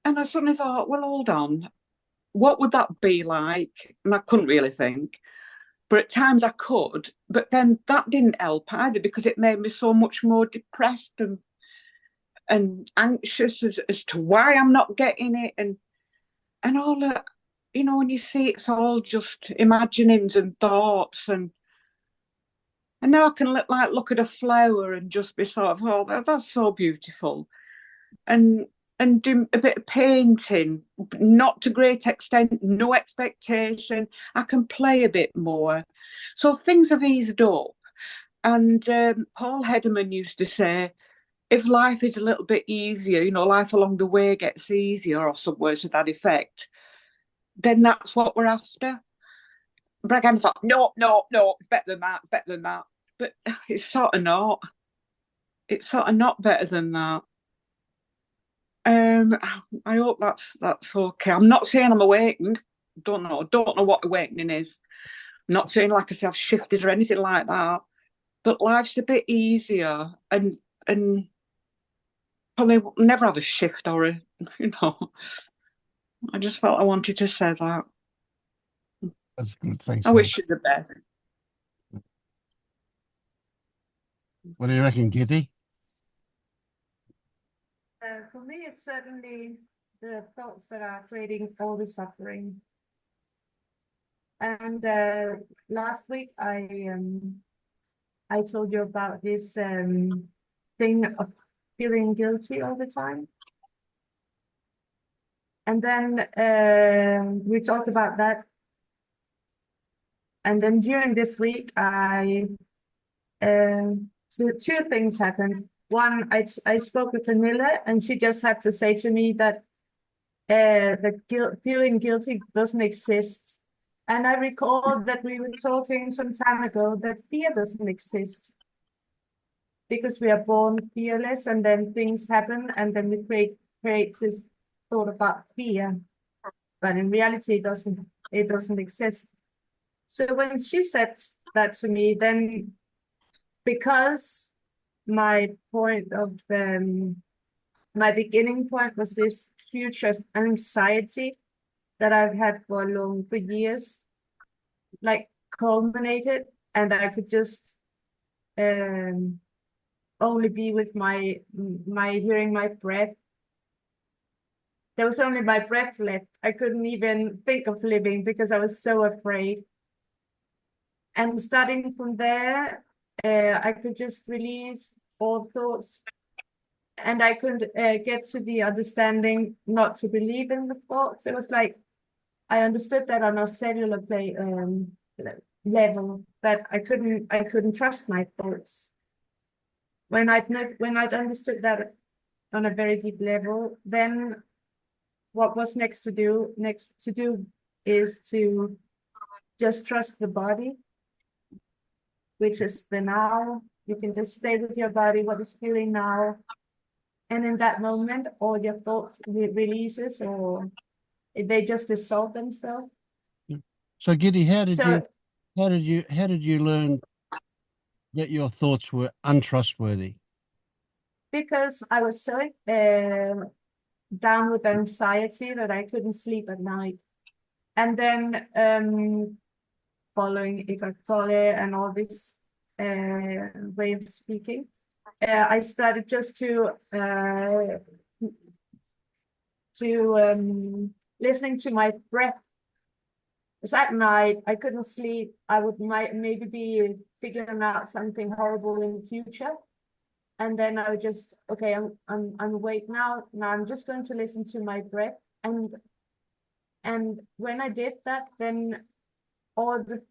And I suddenly thought, well, hold on. What would that be like? And I couldn't really think. But at times I could. But then that didn't help either, because it made me so much more depressed and anxious as to why I'm not getting it. And all that, when you see it's all just imaginings and thoughts. And now I can look at a flower and just be sort of, oh, that's so beautiful. And do a bit of painting, not to great extent, no expectation. I can play a bit more. So things have eased up. And Paul Hederman used to say, if life is a little bit easier, life along the way gets easier, or some words to that effect, then that's what we're after. But again, I thought, no, it's better than that, it's better than that. But it's sort of not. It's sort of not better than that. I hope that's okay. I'm not saying I'm awakened. Don't know what awakening is. I'm not saying, like I said, I've shifted or anything like that. But life's a bit easier, and probably never have a shift or a, I just felt I wanted to say that. That's good. Thanks. I wish you the best. What do you reckon, Kitty? For me, it's certainly the thoughts that are creating all the suffering. And last week, I told you about this thing of feeling guilty all the time. And then we talked about that. And then during this week, two things happened. One, I spoke with Camilla, and she just had to say to me that feeling guilty doesn't exist. And I recall that we were talking some time ago that fear doesn't exist, because we are born fearless, and then things happen, and then we create this thought about fear. But in reality, it doesn't exist. So when she said that to me, then because my point of my beginning point was this huge anxiety that I've had for years, like culminated, and I could just only be with my hearing my breath. There was only my breath left. I couldn't even think of living because I was so afraid. And starting from there, I could just release all thoughts, and I could get to the understanding not to believe in the thoughts. It was like I understood that on a cellular level, that I couldn't trust my thoughts. When I'd understood that on a very deep level, then what was next to do is to just trust the body, which is the now. You can just stay with your body, what is feeling now. And in that moment, all your thoughts releases, or they just dissolve themselves. So Giddy, how did you learn that your thoughts were untrustworthy? Because I was so down with anxiety that I couldn't sleep at night. And then following Eckhart Tolle and all this way of speaking. I started just to listening to my breath. Because at night I couldn't sleep. I would maybe be figuring out something horrible in the future, and then I would just, okay, I'm awake now. Now I'm just going to listen to my breath, and when I did that, then all the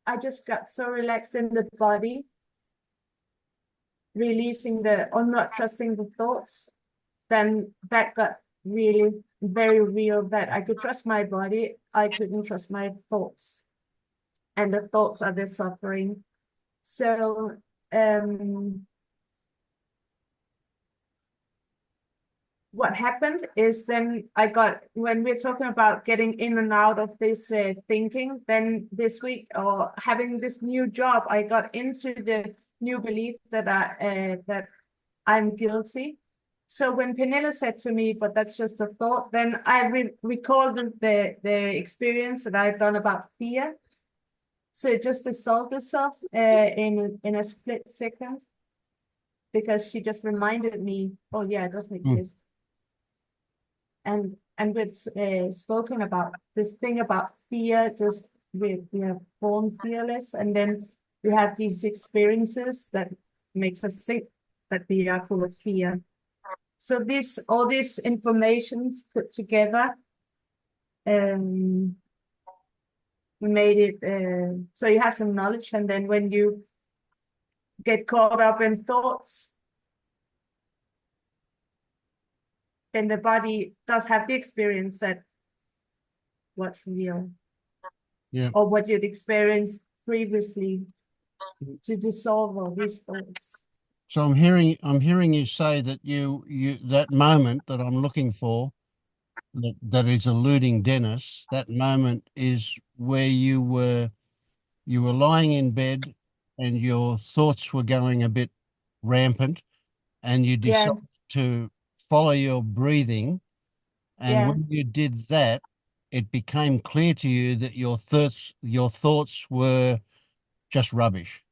I just got so relaxed in the body, releasing or not trusting the thoughts. Then that got really very real, that I could trust my body, I couldn't trust my thoughts, and the thoughts are the suffering. So what happened is, then when we're talking about getting in and out of this thinking, then this week, or having this new job, I got into the new belief that I'm guilty. So when Pernille said to me, but that's just a thought, then I recalled the experience that I've done about fear. So it just dissolved itself in a split second, because she just reminded me, oh yeah, it doesn't exist. And we've spoken about this thing about fear, just we are born fearless, and then we have these experiences that makes us think that we are full of fear. So all these informations put together made it so you have some knowledge, and then when you get caught up in thoughts, then the body does have the experience that what's real, or what you'd experienced previously, to dissolve all these thoughts. So I'm hearing you say that that moment that I'm looking for, that is eluding Dennis, that moment is where you were lying in bed and your thoughts were going a bit rampant, and you decided to follow your breathing. And when you did that, it became clear to you that your thoughts were just rubbish.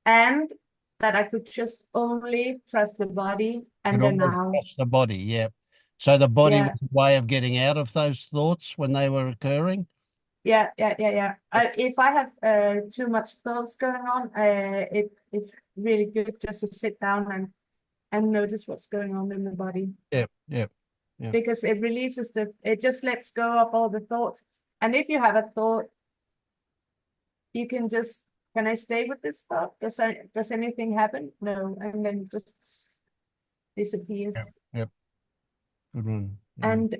And that I could just only trust the body, and then now trust the body. Yeah. So the body was a way of getting out of those thoughts when they were occurring. If I have too much thoughts going on, it's really good just to sit down and notice what's going on in the body. Yeah. Because it releases it just lets go of all the thoughts. And if you have a thought, you can just, can I stay with this thought? Does anything happen? No, and then just disappears. Yep. Good one. Yeah. And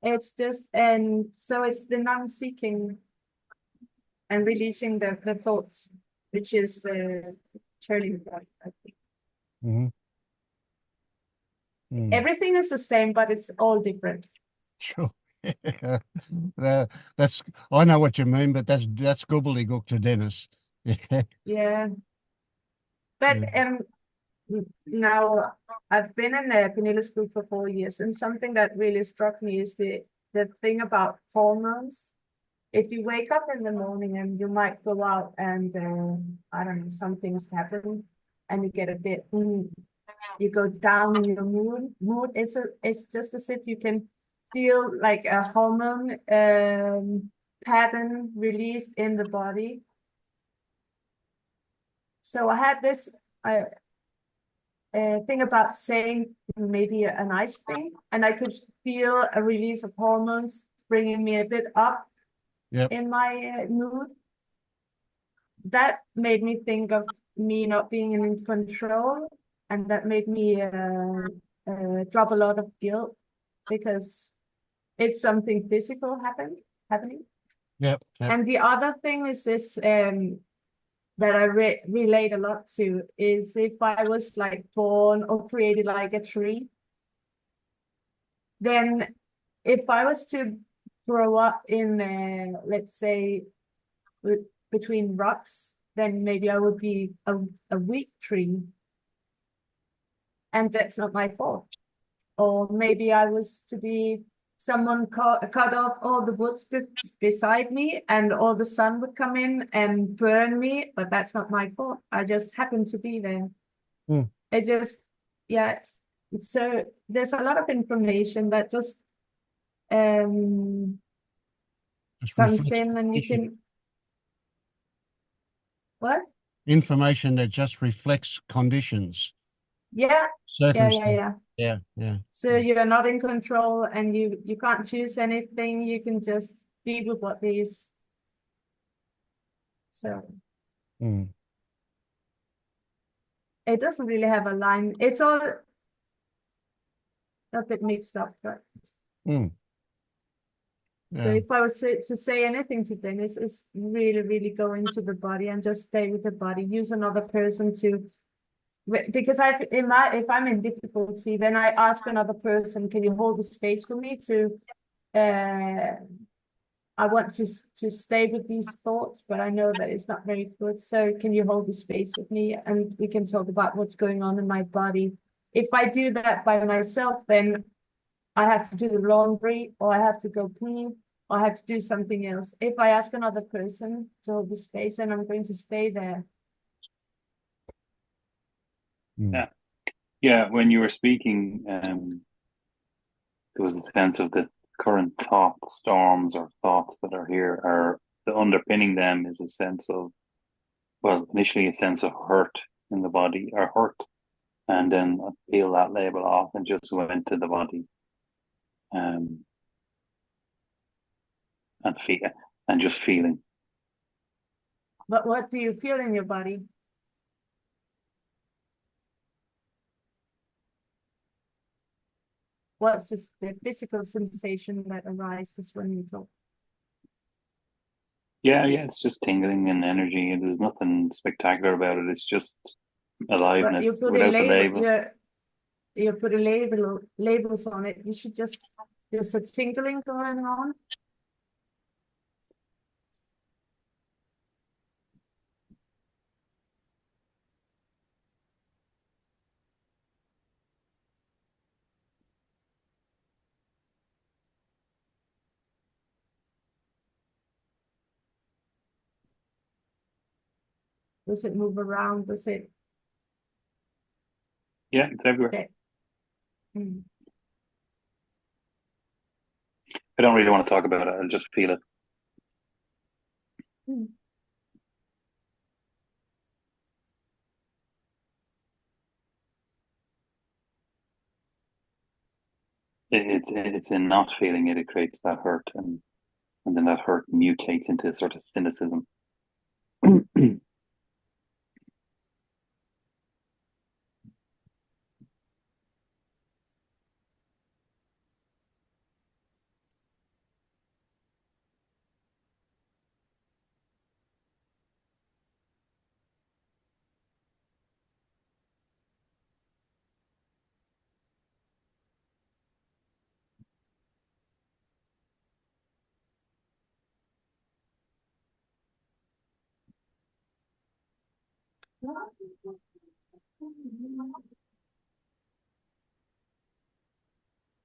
it's just, and so it's the non-seeking and releasing the thoughts, which is the turning point, I think. Everything is the same, but it's all different. Sure. That's, I know what you mean, but that's gobbledygook to Dennis. Yeah. But now I've been in the Pernille's group for 4 years, and something that really struck me is the thing about hormones. If you wake up in the morning and you might go out and I don't know, some things happen, and you get a bit, you go down in your mood. It's just as if you can feel like a hormone pattern released in the body. So I had this thing about saying maybe a nice thing, and I could feel a release of hormones bringing me a bit up in my mood. That made me think of me not being in control, and that made me drop a lot of guilt, because it's something physical happening. Yep. And the other thing is this that I relate a lot to, is if I was like born or created like a tree, then if I was to grow up in, let's say, between rocks, then maybe I would be a weak tree, and that's not my fault. Or maybe I was to be someone cut off all the woods beside me and all the sun would come in and burn me, but that's not my fault. I just happened to be there. Mm. It just, yeah. So there's a lot of information that just comes in, and you can, what? Information that just reflects conditions, Yeah, circumstances. yeah. Yeah. So you're not in control, and you can't choose anything. You can just be with what is. So Mm. it doesn't really have a line. It's all a bit mixed up, but Mm. so Yeah. if I was to say anything to Dennis, it's really, really go into the body and just stay with the body. Use another person to, because if I'm in difficulty, then I ask another person, can you hold the space for me to, I want to stay with these thoughts, but I know that it's not very good. So can you hold the space with me, and we can talk about what's going on in my body. If I do that by myself, then I have to do the laundry, or I have to go pee, or I have to do something else. If I ask another person to hold the space, then I'm going to stay there. Mm. Yeah. When you were speaking, there was a sense of the current thought storms or thoughts that are here, are the underpinning them is a sense of, well, initially a sense of hurt in the body, or hurt, and then I peel that label off and just went to the body, and feel, and just feeling. But what do you feel in your body? What's the physical sensation that arises when you talk? Yeah, it's just tingling and energy. There's nothing spectacular about it. It's just But aliveness you put a without the label, label. you put a labels on it. You should just, there's a tingling going on. Does it move around? Does it? Yeah, it's everywhere. Okay. Mm. I don't really want to talk about it. I'll just feel it. Mm. It's in not feeling it. It creates that hurt, and then that hurt mutates into sort of cynicism.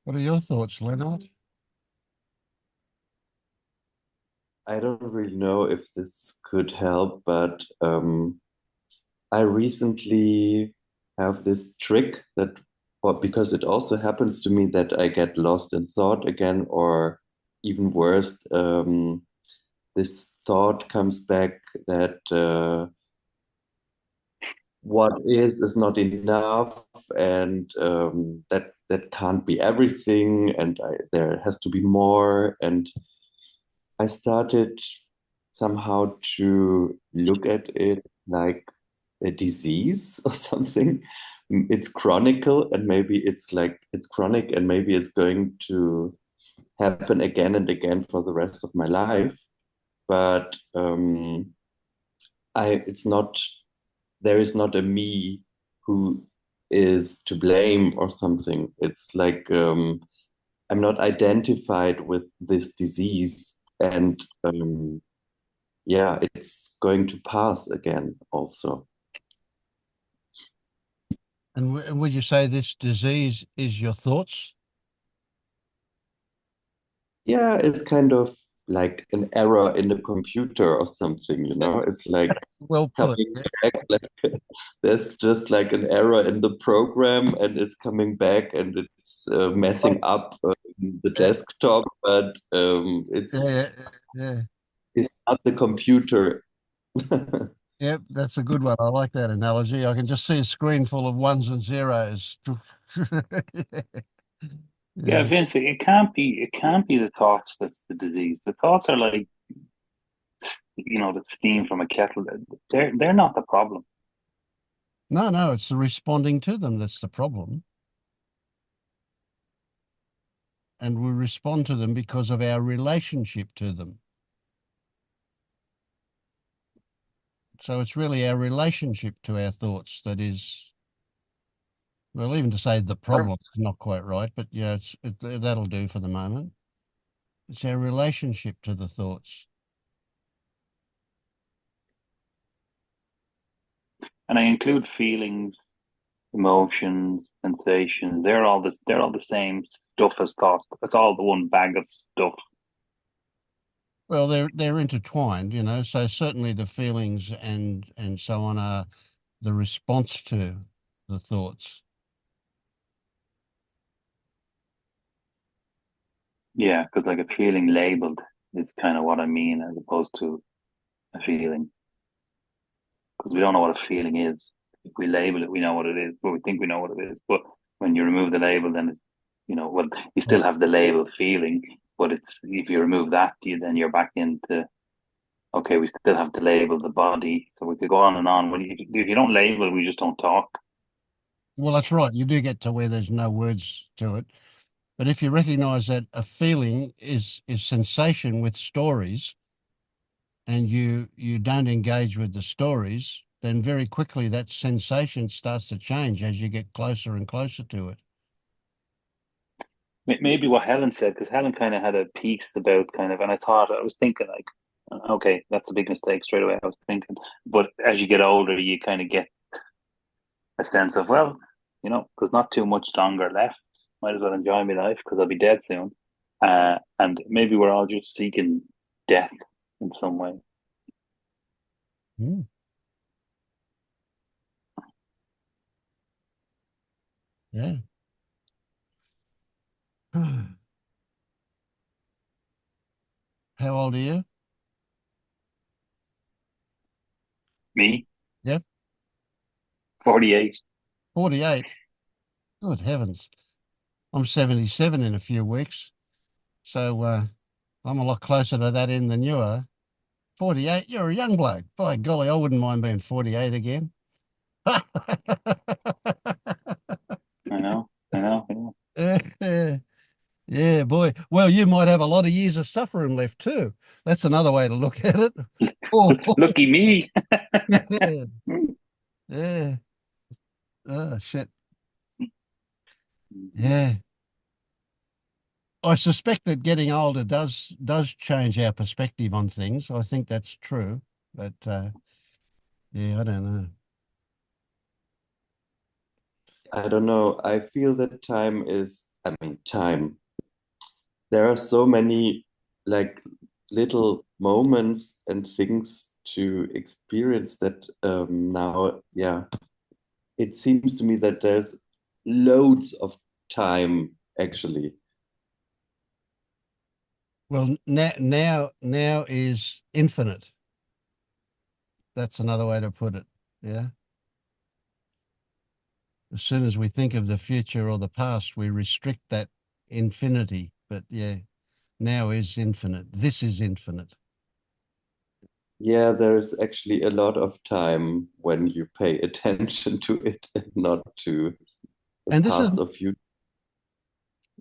What are your thoughts, Leonard? I don't really know if this could help, but I recently have this trick that, well, because it also happens to me that I get lost in thought again, or even worse, this thought comes back that what is not enough, and that can't be everything, and there has to be more. And I started somehow to look at it like a disease or something. It's chronicle, and maybe it's chronic, and maybe it's going to happen again and again for the rest of my life. But it's not, there is not a me who is to blame or something. It's like I'm not identified with this disease, and yeah, it's going to pass again also. And would you say this disease is your thoughts? Yeah, it's kind of like an error in the computer or something, you know? It's like Well put. coming back, like there's just like an error in the program and it's coming back and it's messing up the desktop, but Yeah, yeah. it's not the computer. Yep, that's a good one. I like that analogy. I can just see a screen full of ones and zeros. Yeah, Yeah. Vince, it can't be the thoughts that's the disease. The thoughts are like, the steam from a kettle. They're not the problem. No, no, it's the responding to them that's the problem. And we respond to them because of our relationship to them. So it's really our relationship to our thoughts that is, well, even to say the problem is not quite right, but yeah, that'll do for the moment. It's our relationship to the thoughts. And I include feelings, emotions, sensations. They're all the same stuff as thoughts. It's all the one bag of stuff. Well, they're intertwined, you know, so certainly the feelings and so on are the response to the thoughts. Yeah, because like a feeling labeled is kind of what I mean, as opposed to a feeling. Because we don't know what a feeling is. If we label it, we know what it is, but we think we know what it is. But when you remove the label, then it's, well, you still have the label feeling, but it's if you remove that, then you're back into, okay, we still have to label the body. So we could go on and on. When if you don't label, we just don't talk. Well, that's right. You do get to where there's no words to it. But if you recognize that a feeling is sensation with stories, and you don't engage with the stories, then very quickly that sensation starts to change as you get closer and closer to it. Maybe what Helen said, because Helen kind of had a piece about kind of, and I was thinking like, okay, that's a big mistake straight away. I was thinking, but as you get older, you kind of get a sense of, well, there's not too much longer left. Might as well enjoy my life because I'll be dead soon. And maybe we're all just seeking death in some way. Mm. Yeah. How old are you? Me, Yep. 48. 48. Good heavens. I'm 77 in a few weeks. So I'm a lot closer to that end than you are. 48, you're a young bloke. By golly, I wouldn't mind being 48 again. I know. Yeah, boy. Well, you might have a lot of years of suffering left too. That's another way to look at it. Oh, Lucky me. yeah. Yeah. Oh, shit. Yeah. I suspect that getting older does change our perspective on things. I think that's true. But yeah, I don't know. I don't know. I feel that time. There are so many like little moments and things to experience that now, yeah, it seems to me that there's loads of time actually. Well, now is infinite. That's another way to put it. Yeah. As soon as we think of the future or the past, we restrict that infinity. But yeah, now is infinite. This is infinite. Yeah, there's actually a lot of time when you pay attention to it and not to the And past or future.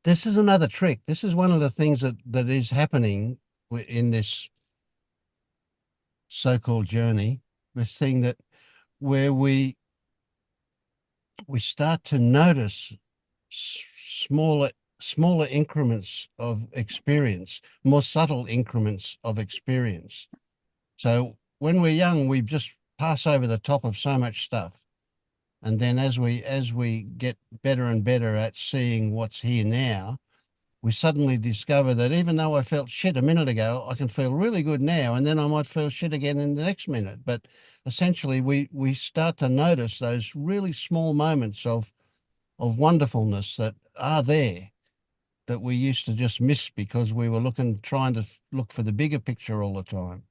this is another trick. This is one of the things that is happening in this so-called journey. This thing that where we start to notice smaller increments of experience, more subtle increments of experience. So when we're young, we just pass over the top of so much stuff. And then as we get better and better at seeing what's here now, we suddenly discover that even though I felt shit a minute ago, I can feel really good now, and then I might feel shit again in the next minute. But essentially, we start to notice those really small moments of wonderfulness that are there that we used to just miss because we were trying to look for the bigger picture all the time.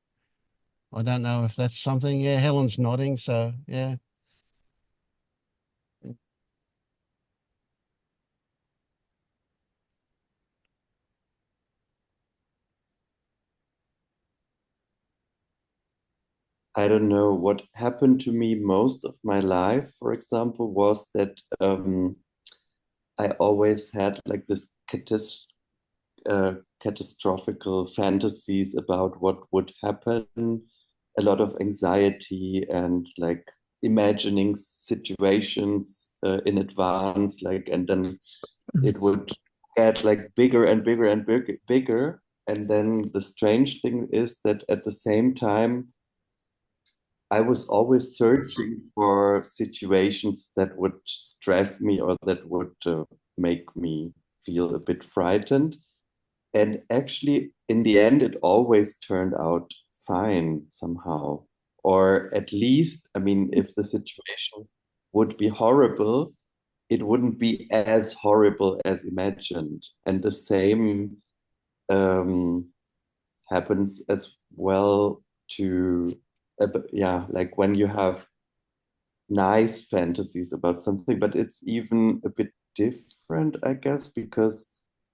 I don't know if that's something. Yeah, Helen's nodding, so yeah. I don't know what happened to me most of my life, for example, was that I always had like this catastrophical fantasies about what would happen, a lot of anxiety and like imagining situations in advance, like, and then it would get like bigger and bigger and bigger. And then the strange thing is that at the same time, I was always searching for situations that would stress me or that would make me feel a bit frightened. And actually, in the end, it always turned out fine somehow. Or at least, I mean, if the situation would be horrible, it wouldn't be as horrible as imagined. And the same um, happens as well to, yeah, like when you have nice fantasies about something, but it's even a bit different, I guess, because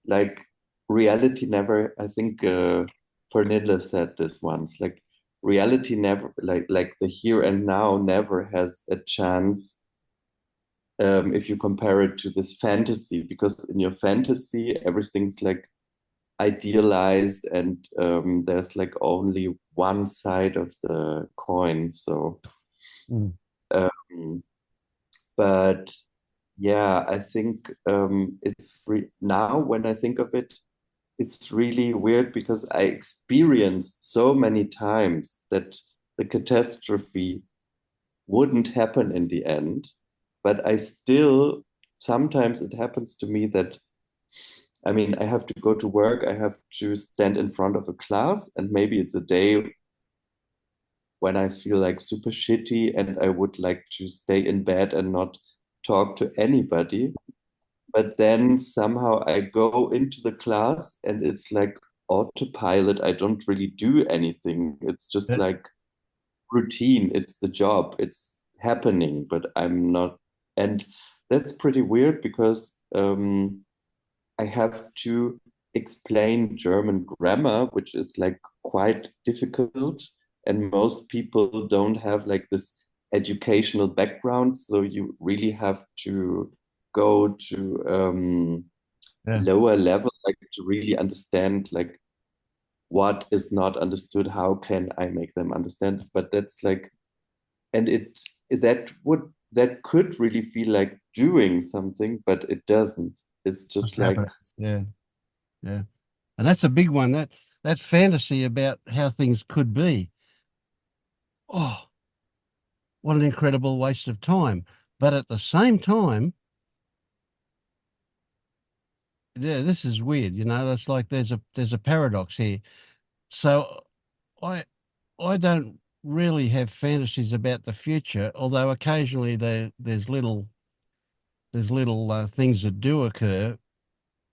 like reality never, I think Pernilla said this once, like reality never, like the here and now never has a chance if you compare it to this fantasy, because in your fantasy, everything's like idealized and there's like only one side of the coin. So, um, but yeah, I think it's now when I think of it, it's really weird because I experienced so many times that the catastrophe wouldn't happen in the end, but I still sometimes it happens to me that I mean, I have to go to work, I have to stand in front of a class, and maybe it's a day when I feel like super shitty and I would like to stay in bed and not talk to anybody. But then somehow I go into the class and it's like autopilot. I don't really do anything. It's just Yeah. like routine. It's the job. It's happening, but I'm not. And that's pretty weird because I have to explain German grammar, which is like quite difficult. And most people don't have like this educational background. So you really have to go to Yeah. lower level, like to really understand like what is not understood, how can I make them understand? But that's like, and that could really feel like doing something, but it doesn't. It's just Just like happens. Yeah. Yeah. And that's a big one, that fantasy about how things could be. Oh, what an incredible waste of time. But at the same time, yeah, this is weird, you know, it's like there's a paradox here. So I don't really have fantasies about the future, although occasionally there's little things that do occur,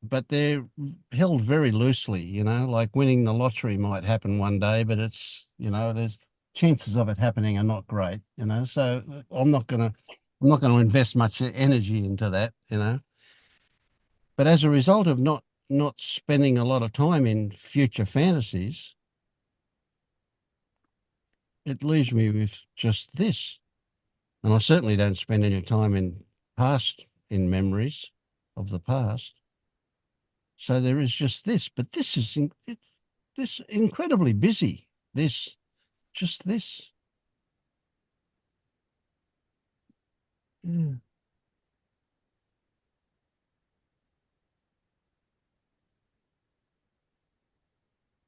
but they're held very loosely, you know, like winning the lottery might happen one day, but it's, you know, there's chances of it happening are not great, you know, so I'm not going to invest much energy into that, you know. But as a result of not spending a lot of time in future fantasies, it leaves me with just this. And I certainly don't spend any time in memories of the past. So there is just this, but this is this incredibly busy. Just this. Yeah.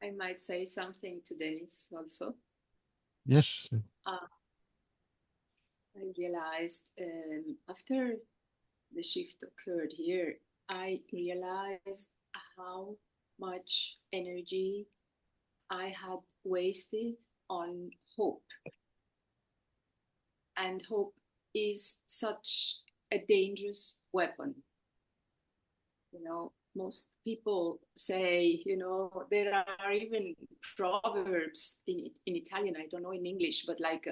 I might say something to Dennis also. Yes. I realized after the shift occurred here, I realized how much energy I had wasted on hope. And hope is such a dangerous weapon. You know, most people say, you know, there are even proverbs in Italian, I don't know in English, but like,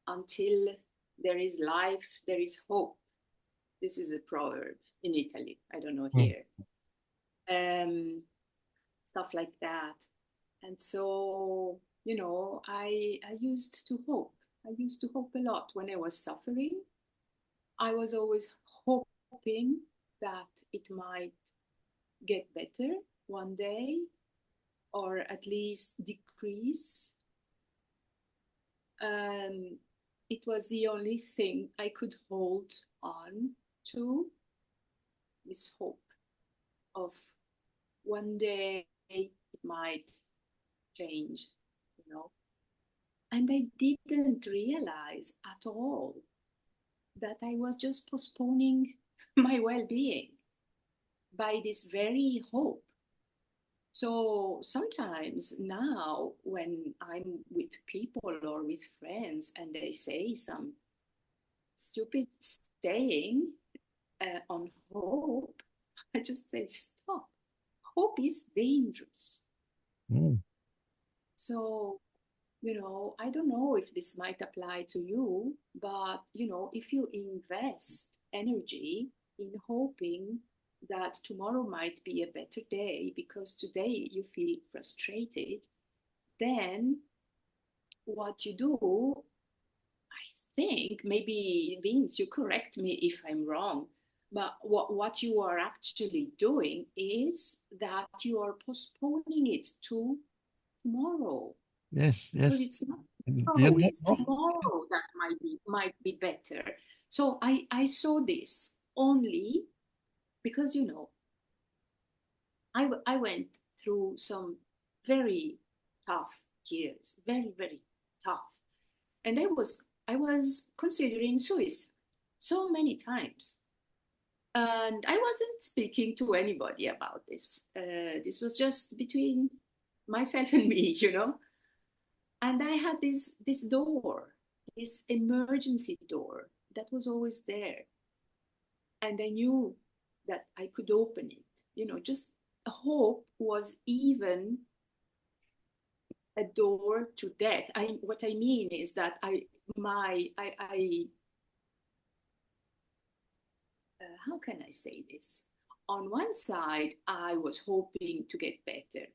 until there is life, there is hope. This is a proverb in Italy. I don't know here. Stuff like that. And so, you know, I used to hope. I used to hope a lot when I was suffering. I was always hoping that it might get better one day, or at least decrease. It was the only thing I could hold on to, this hope of one day it might change, you know. And I didn't realize at all that I was just postponing my well-being by this very hope. So sometimes now when I'm with people or with friends and they say some stupid saying on hope, I just say, stop. Hope is dangerous. So, you know, I don't know if this might apply to you, but, you know, if you invest energy in hoping that tomorrow might be a better day because today you feel frustrated, then what you do, I think, maybe Vince, you correct me if I'm wrong, but what you are actually doing is that you are postponing it to tomorrow. Yes, Because yes. it's not You're tomorrow, not it's wrong. tomorrow that might be better. So I saw this only because, you know, I went through some very tough years, very, very tough. And I was considering suicide so many times. And I wasn't speaking to anybody about this. This was just between myself and me, you know. And I had this door, this emergency door that was always there. And I knew that I could open it. You know, just hope was even a door to death. What I mean is that how can I say this? On one side, I was hoping to get better,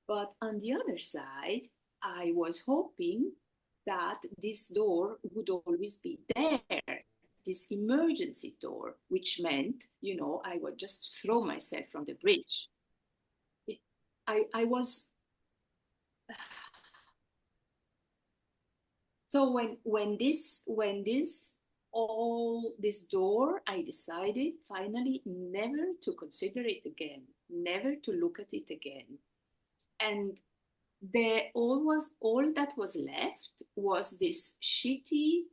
but on the other side, I was hoping that this door would always be there, this emergency door, which meant, you know, I would just throw myself from the bridge. I was. So when this all this door, I decided finally never to consider it again, never to look at it again. And all that was left was this shitty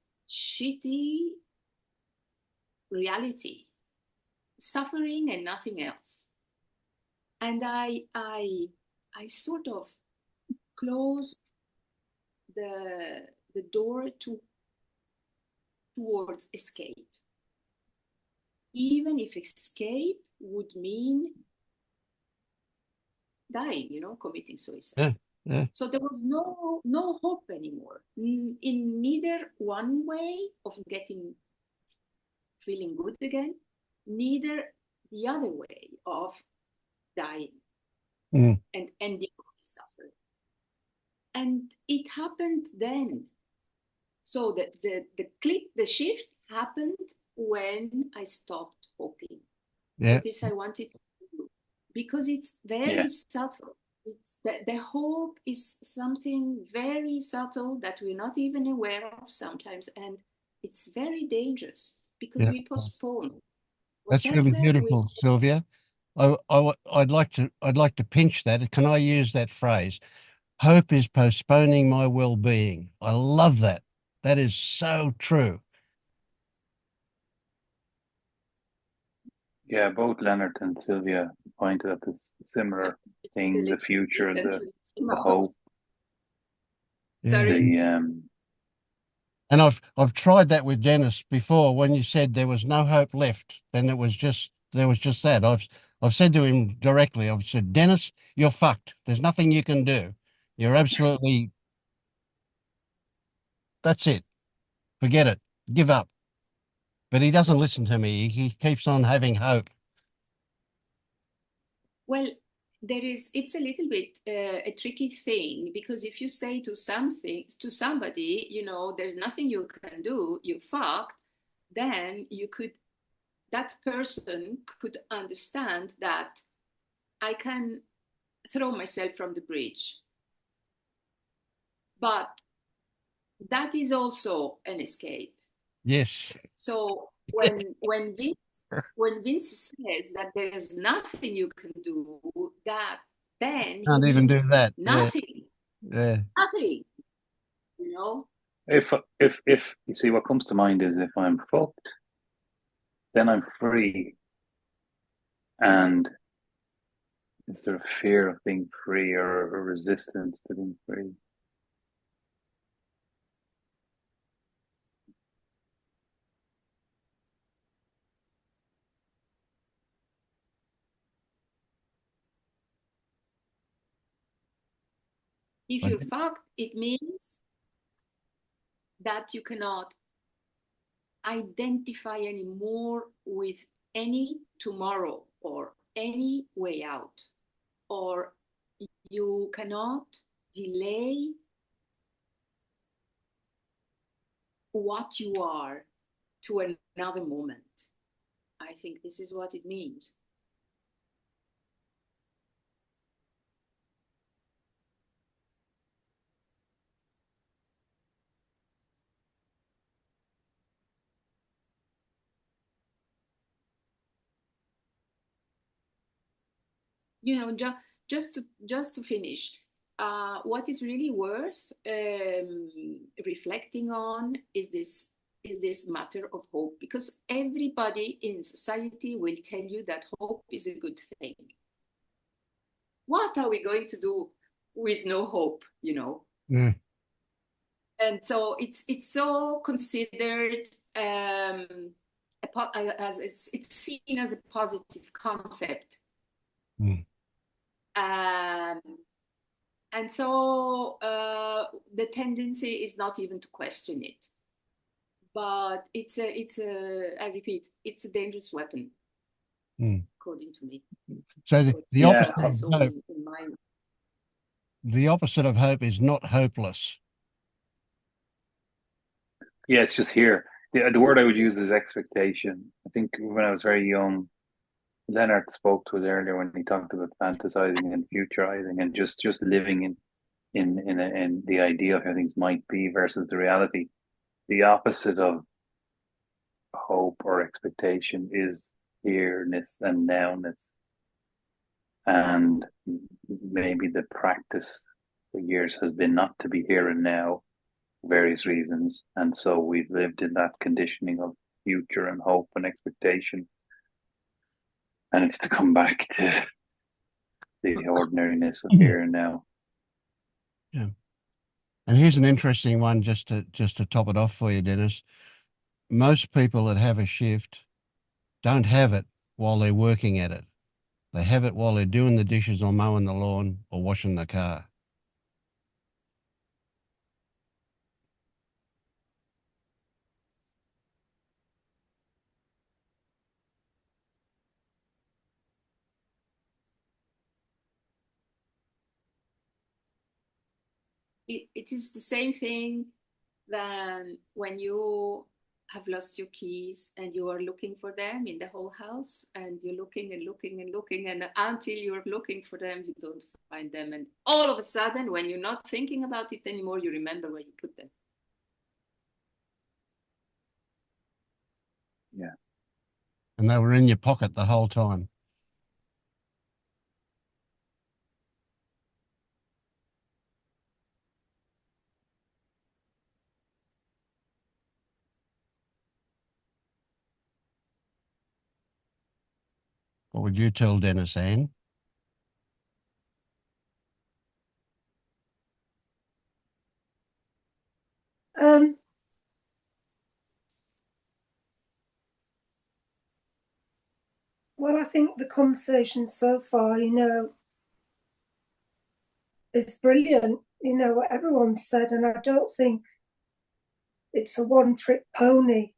reality, suffering and nothing else. And I sort of closed the door towards escape, even if escape would mean dying, you know, committing suicide. Yeah, yeah. So there was no hope anymore in neither one way of feeling good again, neither the other way of dying and ending the suffering. And it happened then. So the shift happened when I stopped hoping. Yeah. So this I wanted to do because it's very subtle. It's the hope is something very subtle that we're not even aware of sometimes, and it's very dangerous because we postpone. That's really beautiful, Sylvia. I'd like to pinch that. Can I use that phrase? Hope is postponing my well-being. I love that. That is so true. Yeah, both Leonard and Sylvia pointed at this similar thing, the future and the hope. Sorry. The And I've tried that with Dennis before. When you said there was no hope left, then there was just that. I've said to him directly. I've said, Dennis, you're fucked. There's nothing you can do. You're absolutely. That's it. Forget it. Give up. But he doesn't listen to me. He keeps on having hope. Well, it's a little bit a tricky thing, because if you say to somebody, you know, there's nothing you can do, you fucked, then that person could understand that I can throw myself from the bridge. But that is also an escape. Yes. So when Vince says that there is nothing you can do, that then Can't even do that. nothing. Yeah. Nothing. You know? if you see, what comes to mind is, if I'm fucked, then I'm free. And is there a fear of being free, or a resistance to being free? If you're fucked, it means that you cannot identify anymore with any tomorrow or any way out, or you cannot delay what you are to another moment. I think this is what it means. You know, just to finish, what is really worth reflecting on is this matter of hope, because everybody in society will tell you that hope is a good thing. What are we going to do with no hope, you know? Yeah. And so it's so considered as it's seen as a positive concept. Mm. And so the tendency is not even to question it. But I repeat, it's a dangerous weapon, according to me. So the opposite of hope, in the opposite of hope is not hopeless. Yeah, it's just here. The word I would use is expectation. I think when I was very young, Leonard spoke to it earlier when he talked about fantasizing and futurizing and just living in the idea of how things might be versus the reality. The opposite of hope or expectation is here-ness and now-ness. And maybe the practice for years has been not to be here and now, for various reasons. And so we've lived in that conditioning of future and hope and expectation. And it's to come back to the ordinariness of here and now. Yeah. And here's an interesting one just to top it off for you, Dennis. Most people that have a shift don't have it while they're working at it. They have it while they're doing the dishes or mowing the lawn or washing the car. it is the same thing than when you have lost your keys and you are looking for them in the whole house, and you're looking and looking and looking, and until you're looking for them, you don't find them. And all of a sudden, when you're not thinking about it anymore, you remember where you put them. Yeah. And they were in your pocket the whole time. What would you tell Dennis, Anne? Well, I think the conversation so far, is brilliant. What everyone's said, and I don't think it's a one-trick pony.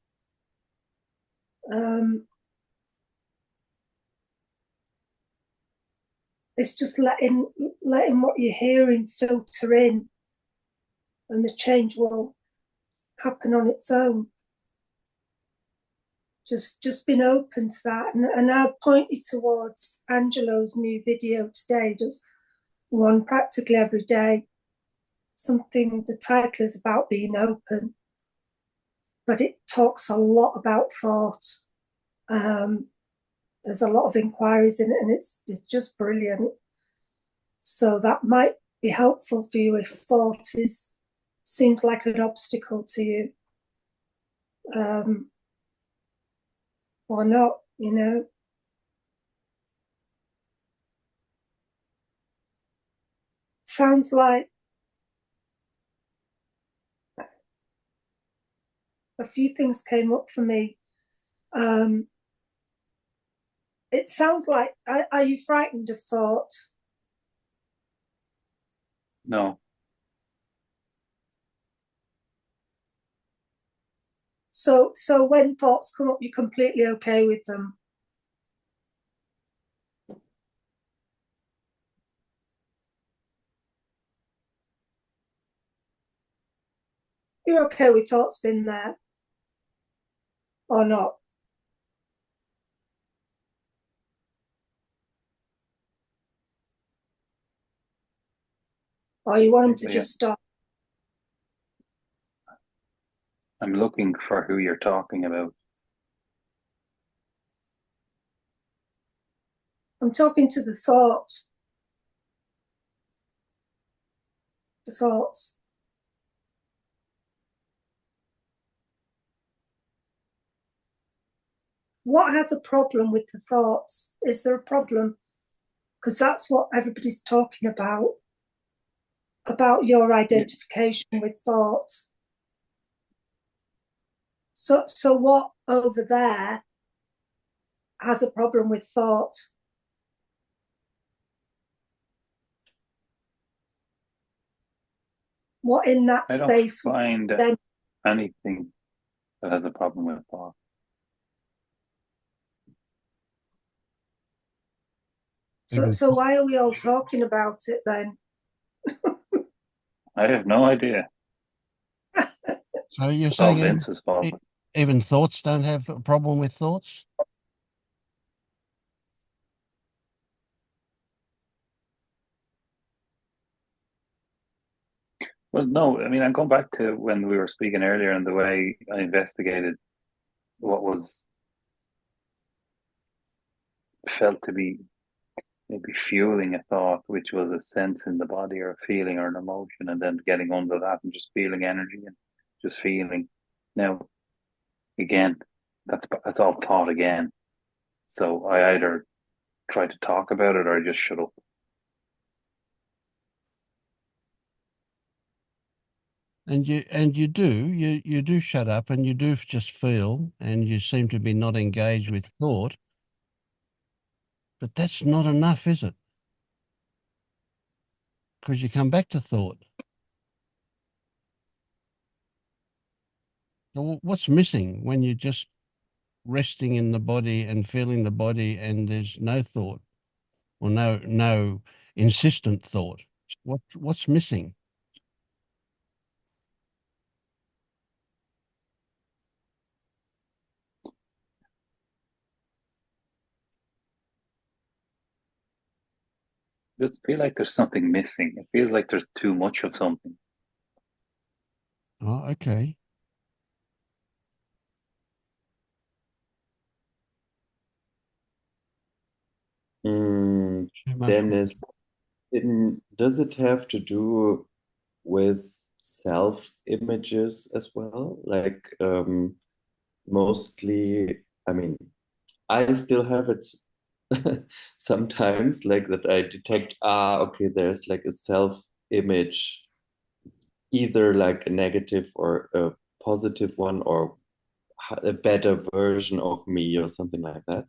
It's just letting what you're hearing filter in, and the change will happen on its own. Just being open to that, and I'll point you towards Angelo's new video today. Does one practically every day. The title is about being open, but it talks a lot about thought. There's a lot of inquiries in it, and it's just brilliant. So that might be helpful for you if thought seems like an obstacle to you. Or not, Sounds like a few things came up for me. It sounds like, are you frightened of thought? No. So when thoughts come up, you're completely okay with them? You're okay with thoughts being there? Or not? Or you want them to just stop? I'm looking for who you're talking about. I'm talking to the thought. The thoughts. What has a problem with the thoughts? Is there a problem? Because that's what everybody's talking about your identification with thought. So what over there has a problem with thought? What in that space? I don't find anything that has a problem with thought. So why are we all talking about it then? I have no idea. So you're It's all saying Vince's fault. even thoughts don't have a problem with thoughts? Well, no, I mean, I'm going back to when we were speaking earlier and the way I investigated what was felt to be maybe fueling a thought, which was a sense in the body or a feeling or an emotion, and then getting under that and just feeling energy and just feeling. Now, again, that's all thought again. So I either try to talk about it or I just shut up. And you do shut up and you do just feel, and you seem to be not engaged with thought. But that's not enough, is it? Because you come back to thought. So what's missing when you're just resting in the body and feeling the body and there's no thought or no insistent thought? What's missing? I just feel like there's something missing. It feels like there's too much of something. Oh, okay. Dennis, does it have to do with self-images as well? Like mostly, I mean, I still have it sometimes, like that I detect, okay, there's like a self-image, either like a negative or a positive one, or a better version of me or something like that.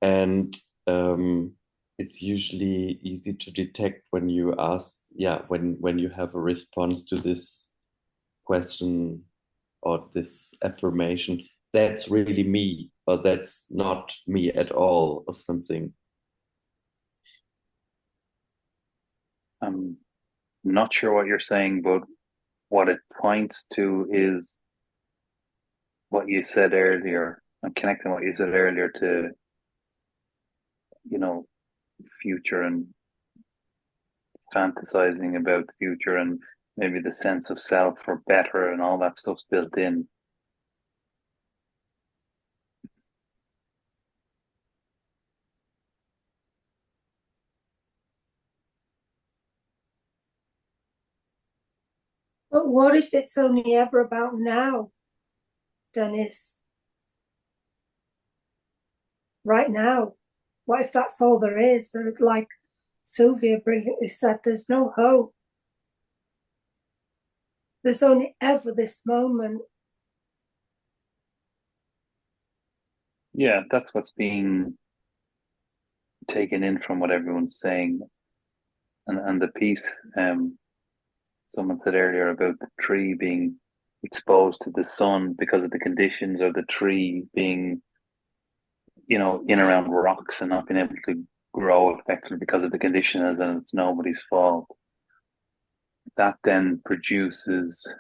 And it's usually easy to detect when you ask, when you have a response to this question or this affirmation, that's really me, or that's not me at all, or something. I'm not sure what you're saying, but what it points to is what you said earlier. I'm connecting what you said earlier to, future and fantasizing about the future, and maybe the sense of self or better and all that stuff's built in. But what if it's only ever about now, Dennis? Right now? What if that's all there is? There's, like Sylvia brilliantly said, there's no hope. There's only ever this moment. Yeah, that's what's being taken in from what everyone's saying. And the piece, someone said earlier about the tree being exposed to the sun because of the conditions, or the tree being, in around rocks and not being able to grow effectively because of the conditions, and it's nobody's fault. That then produces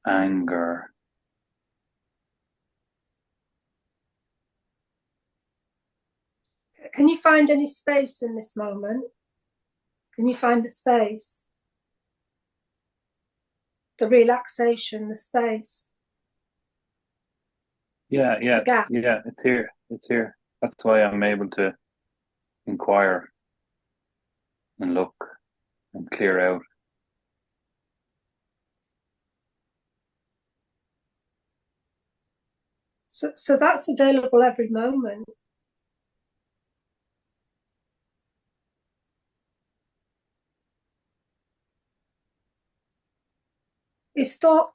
anger. Can you find any space in this moment? Can you find the space? The relaxation, the space? Yeah, it's here. It's here. That's why I'm able to inquire and look and clear out. So that's available every moment. If thought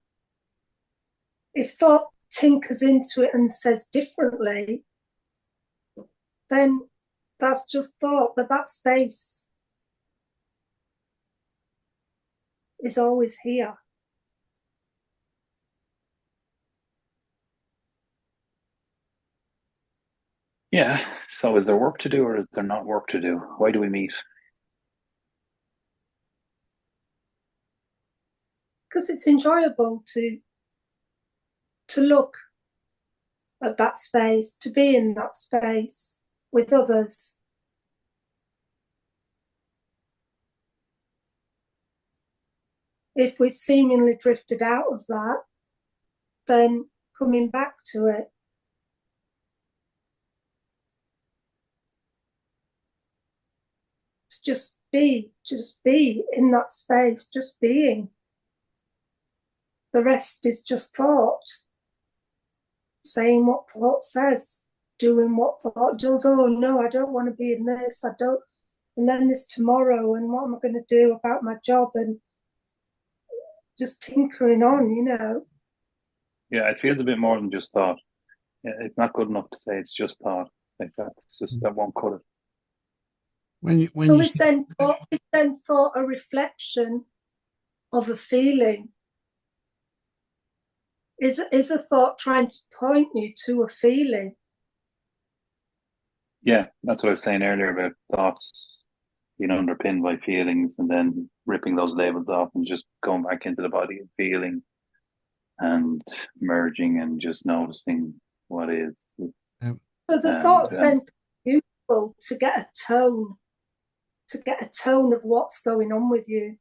tinkers into it and says differently, then that's just thought, but that space is always here. Yeah. So is there work to do, or is there not work to do? Why do we meet? Because it's enjoyable to look at that space, to be in that space with others. If we've seemingly drifted out of that, then coming back to it. To just be in that space, just being. The rest is just thought. Saying what thought says, doing what thought does. Oh no, I don't want to be in this. I don't. And then this tomorrow, and what am I going to do about my job? And just tinkering on. Yeah, it feels a bit more than just thought. Yeah, it's not good enough to say it's just thought. Like that's just, that won't cut it. Is then thought a reflection of a feeling? Is a thought trying to point you to a feeling? Yeah, that's what I was saying earlier about thoughts being underpinned by feelings, and then ripping those labels off and just going back into the body and feeling and merging and just noticing what is. So the thoughts then useful to get a tone of what's going on with you.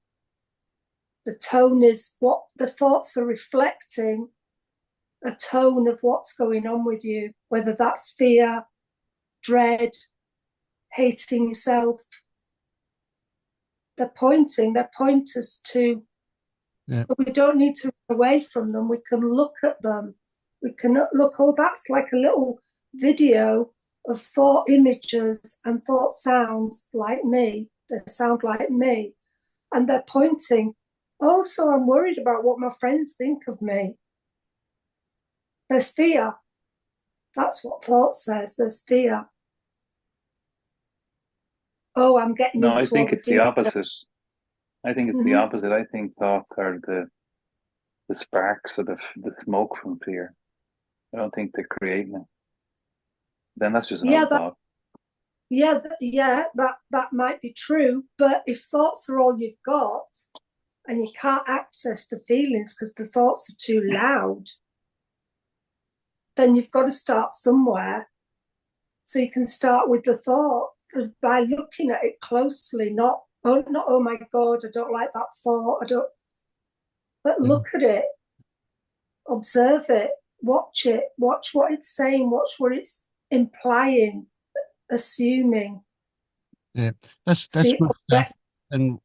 The tone is what the thoughts are reflecting, a tone of what's going on with you, whether that's fear, dread, hating yourself. They're pointers to, but we don't need to run away from them. We can look at them We can look, oh, that's like a little video of thought images and thought sounds like me. They sound like me. And they're pointing, oh, so I'm worried about what my friends think of me. There's fear. That's what thought says. There's fear. Oh, I'm getting No, into I think all it's the opposite. I think it's the Mhm. opposite. I think thoughts are the sparks of the smoke from fear. I don't think they're creating it. Then that's just an Yeah, old thought. that might be true. But if thoughts are all you've got and you can't access the feelings because the thoughts are too loud, then you've got to start somewhere. So you can start with the thought by looking at it closely, not oh my God, I don't like that thought. But look at it, observe it, watch what it's saying, watch what it's implying, assuming. Yeah, that's See, good stuff. And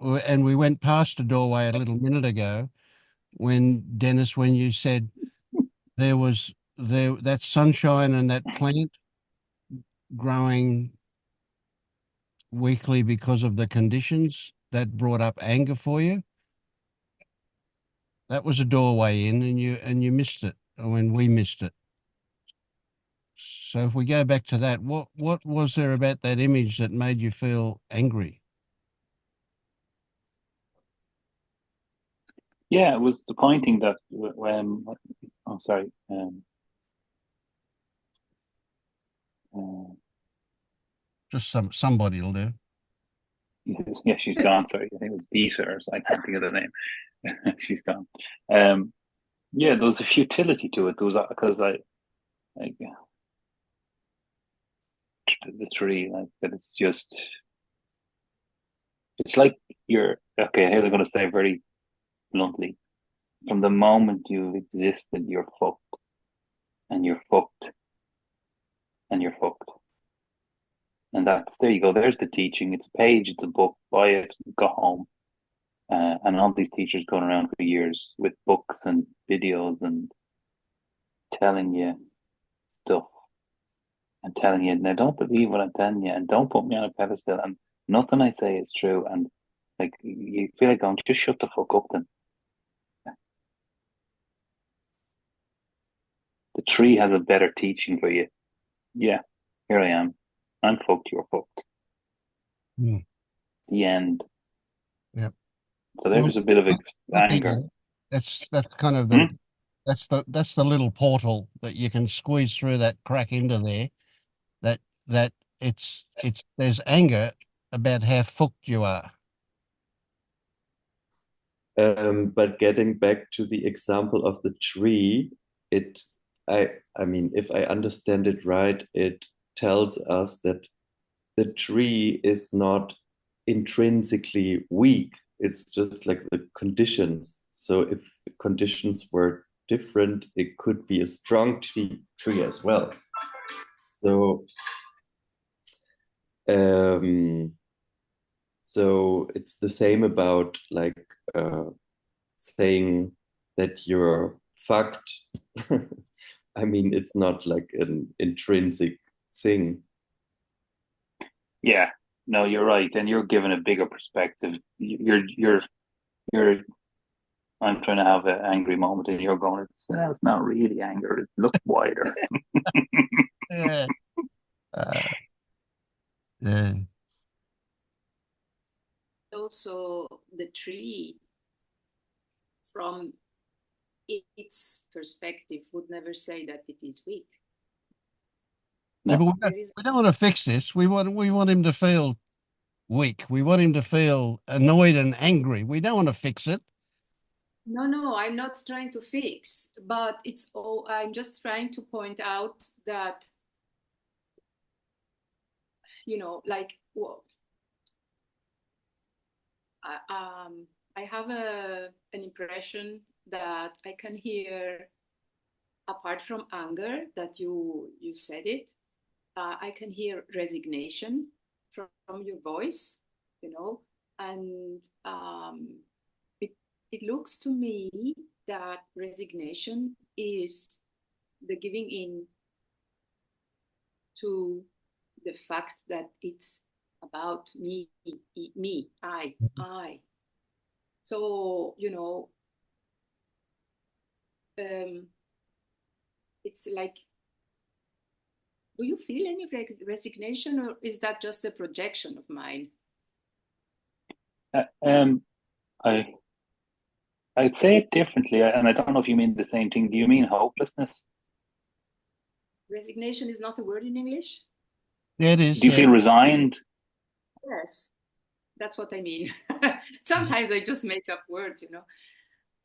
we went past the doorway a little minute ago when Dennis, when you said there was that sunshine and that plant growing weakly because of the conditions that brought up anger for you. That was a doorway in, and you missed it when we missed it. So if we go back to that, what was there about that image that made you feel angry? Yeah, it was the pointing that when I'm sorry. Just somebody will do. Yeah, she's gone. Sorry, I think it was Dita, or I can't think of the name. She's gone. Yeah, there was a futility to it. There was because like the tree, like that. It's like you're okay. Here I'm going to say very bluntly: from the moment you've existed, you're fucked, and you're fucked, and you're fucked. And that's there you go. There's the teaching. It's a page. It's a book. Buy it. Go home. And all these teachers going around for years with books and videos and telling you stuff and telling you, now don't believe what I'm telling you and don't put me on a pedestal and nothing I say is true. And like, you feel like going, just shut the fuck up then. The tree has a better teaching for you. Yeah, here I am. I'm fucked, you're fucked. Hmm. The end. Yeah. So there's a bit of anger. That's kind of that's the little portal that you can squeeze through that crack into there. That it's there's anger about how fucked you are. But getting back to the example of the tree, I mean, if I understand it right, it tells us that the tree is not intrinsically weak. It's just like the conditions. So if the conditions were different, it could be a strong tree as well. So so it's the same about like saying that you're fucked. I mean, it's not like an intrinsic thing. Yeah, no, you're right. And you're given a bigger perspective. You're I'm trying to have an angry moment and you're going, it's not really anger. It looks wider. Yeah. Yeah. Also, the tree, from its perspective, would never say that it is weak. No. Yeah, but we don't want to fix this. We want him to feel weak. We want him to feel annoyed and angry. We don't want to fix it. No, I'm not trying to fix, but I'm just trying to point out that, like, well, I have an impression that I can hear, apart from anger, that you said it, I can hear resignation from your voice, and it looks to me that resignation is the giving in to the fact that it's about me, I. So, you know, it's like, do you feel any resignation, or is that just a projection of mine? I'd say it differently, and I don't know if you mean the same thing. Do you mean hopelessness? Resignation is not a word in English? Yeah, it is. Do you feel resigned? Yes, that's what I mean. Sometimes I just make up words, you know.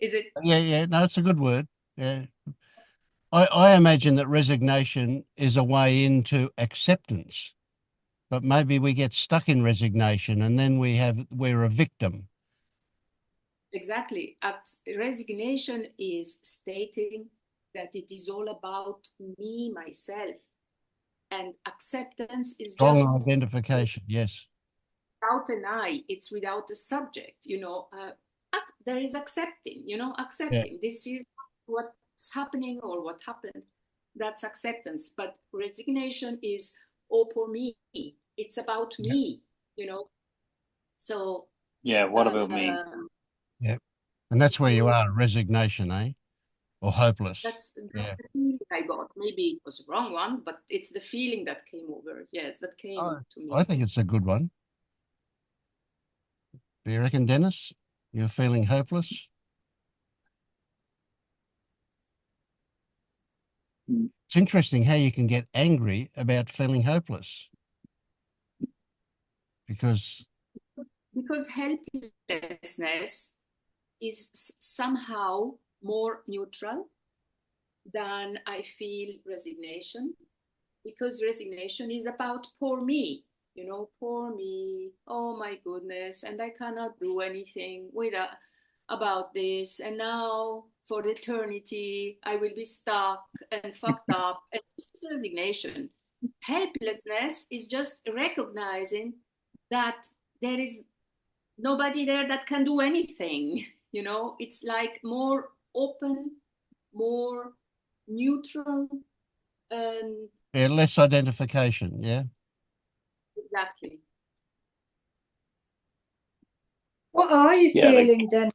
Is it? Yeah, no, it's a good word. Yeah. I imagine that resignation is a way into acceptance, but maybe we get stuck in resignation and then we're a victim. Exactly. Resignation is stating that it is all about me, myself. And acceptance is Strong just identification, yes. without an I, it's without a subject, you know. There is accepting, you know, accepting. This is what's happening or what happened. That's acceptance. But resignation is all for me. It's about me, you know. So yeah, what about me? Yeah. And that's where you are, resignation, eh? Or hopeless. That's the feeling I got. Maybe it was the wrong one, but it's the feeling that came over. Yes, that came to me. I think it's a good one. Do you reckon, Dennis? You're feeling hopeless? It's interesting how you can get angry about feeling hopeless. Because helplessness is somehow more neutral than I feel resignation, because resignation is about poor me, you know, poor me, oh my goodness, and I cannot do anything about this, and now for eternity I will be stuck and fucked up. And this is resignation. Helplessness is just recognizing that there is nobody there that can do anything, you know. It's like more open, more neutral, and less identification, yeah. exactly. What are you feeling, Dennis?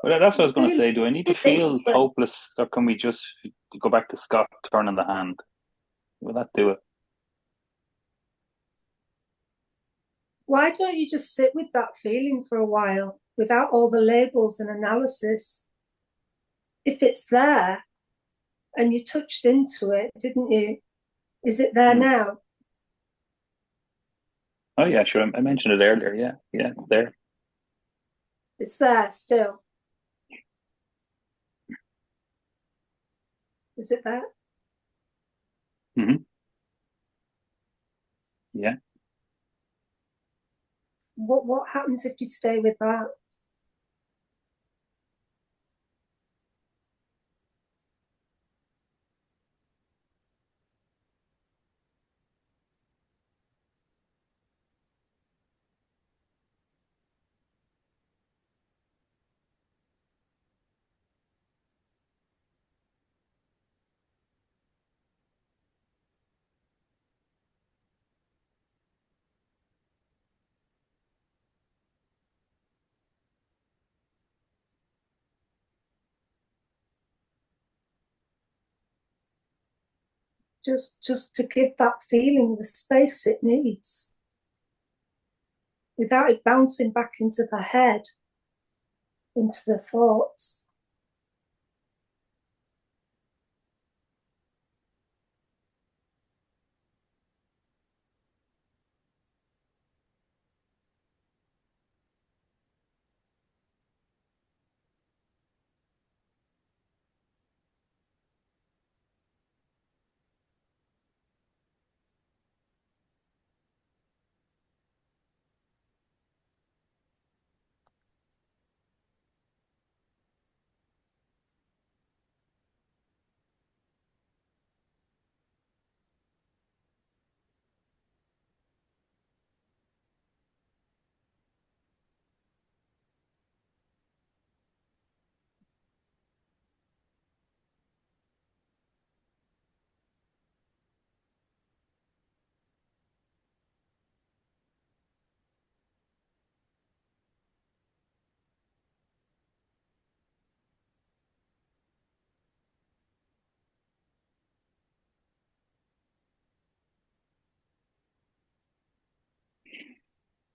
Well, that's what I was going to say. Do I need to feel hopeless, or can we just go back to Scott turning the hand? Will that do it? Why don't you just sit with that feeling for a while without all the labels and analysis? If it's there and you touched into it, didn't you? Is it there now? Oh, yeah, sure. I mentioned it earlier. Yeah, there. It's there still. Is it there? Mm-hmm. Yeah. What happens if you stay with that? Just to give that feeling the space it needs without it bouncing back into the head, into the thoughts.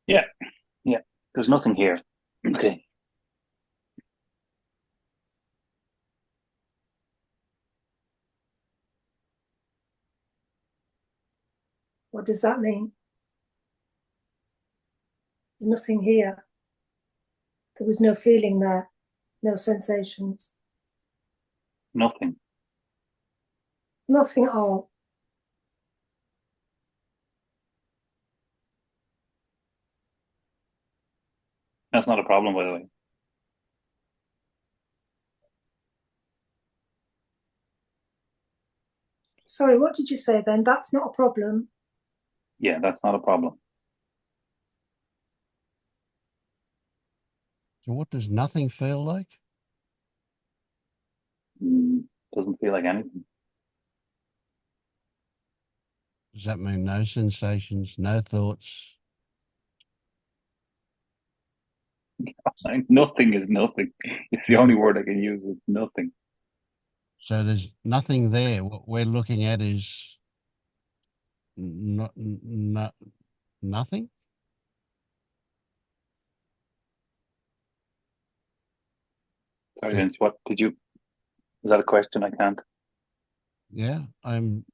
Yeah, yeah. There's nothing here. Okay. What does that mean? There's nothing here. There was no feeling there, no sensations. Nothing. Nothing at all. That's not a problem, by the way. Sorry, what did you say then? That's not a problem. Yeah, that's not a problem. So what does nothing feel like? Doesn't feel like anything. Does that mean no sensations, no thoughts? Like, nothing is nothing. It's the only word I can use. It's nothing. So there's nothing there. What we're looking at is not nothing. Sorry, Vince. What did you? Is that a question? I can't. Yeah, I'm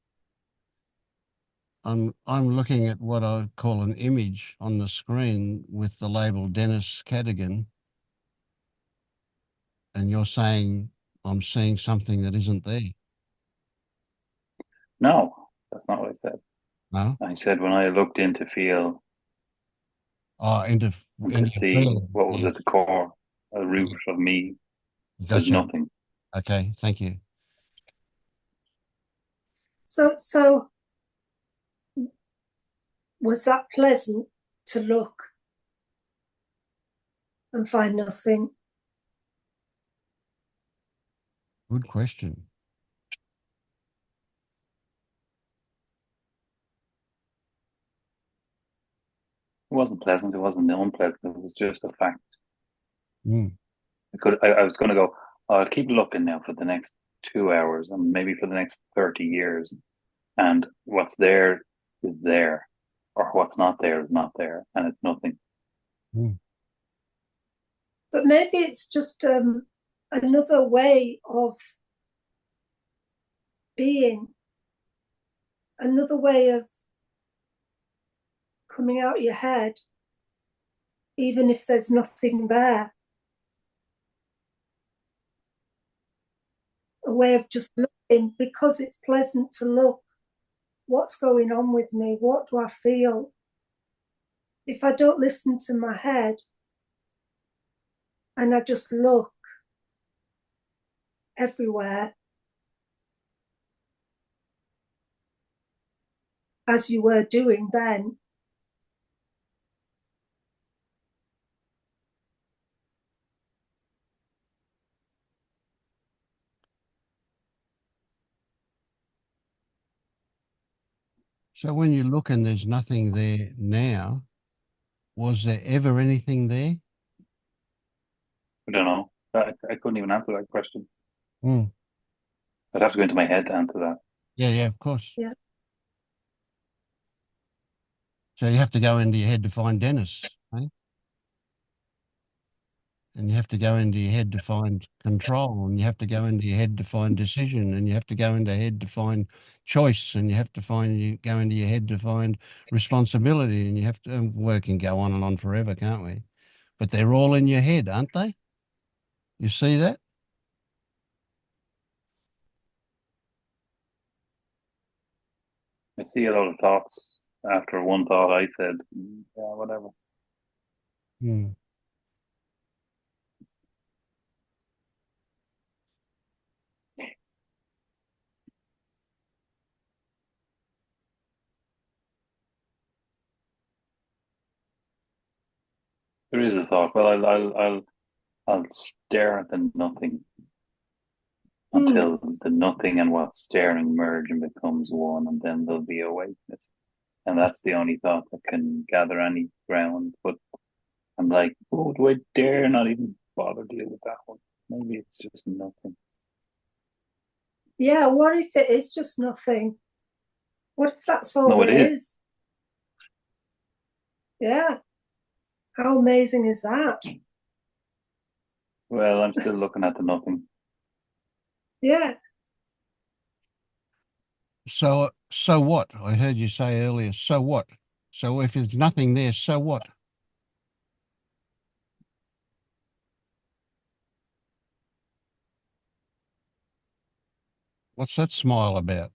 looking at what I call an image on the screen with the label Dennis Cadogan, and you're saying I'm seeing something that isn't there. No, that's not what I said. No. I said when I looked in to feel Into to see feeling. what was Yeah. at the core, a root of me. There's Gotcha. nothing. Okay, thank you. So was that pleasant to look and find nothing? Good question. It wasn't pleasant. It wasn't unpleasant. It was just a fact. Mm. I was going to go. I'll keep looking now for the next 2 hours and maybe for the next 30 years. And what's there is there, or what's not there is not there, and it's nothing. Mm. But maybe it's just another way of being, another way of coming out your head, even if there's nothing there. A way of just looking because it's pleasant to look. What's going on with me? What do I feel? If I don't listen to my head and I just look everywhere, as you were doing then, So when you look and there's nothing there now, was there ever anything there? I don't know. I couldn't even answer that question. Mm. I'd have to go into my head to answer that. Yeah, of course. Yeah. So you have to go into your head to find Dennis, eh? And you have to go into your head to find control, and you have to go into your head to find decision, and you have to go into your head to find choice, and you have to go into your head to find responsibility, and you have to work and go on and on forever, can't we? But they're all in your head, aren't they? You see that? I see a lot of thoughts after one thought I said, yeah, whatever. Hmm. There is a thought. Well, I'll stare at the nothing until the nothing and what's staring merge and becomes one, and then there'll be awakeness. And that's the only thought that can gather any ground. But I'm like, oh, do I dare not even bother deal with that one? Maybe it's just nothing. Yeah, what if it is just nothing? What if that's all No, it there is. is? Yeah. How amazing is that? Well, I'm still looking at the nothing. Yeah. So what? I heard you say earlier, so what? So if there's nothing there, so what? What's that smile about?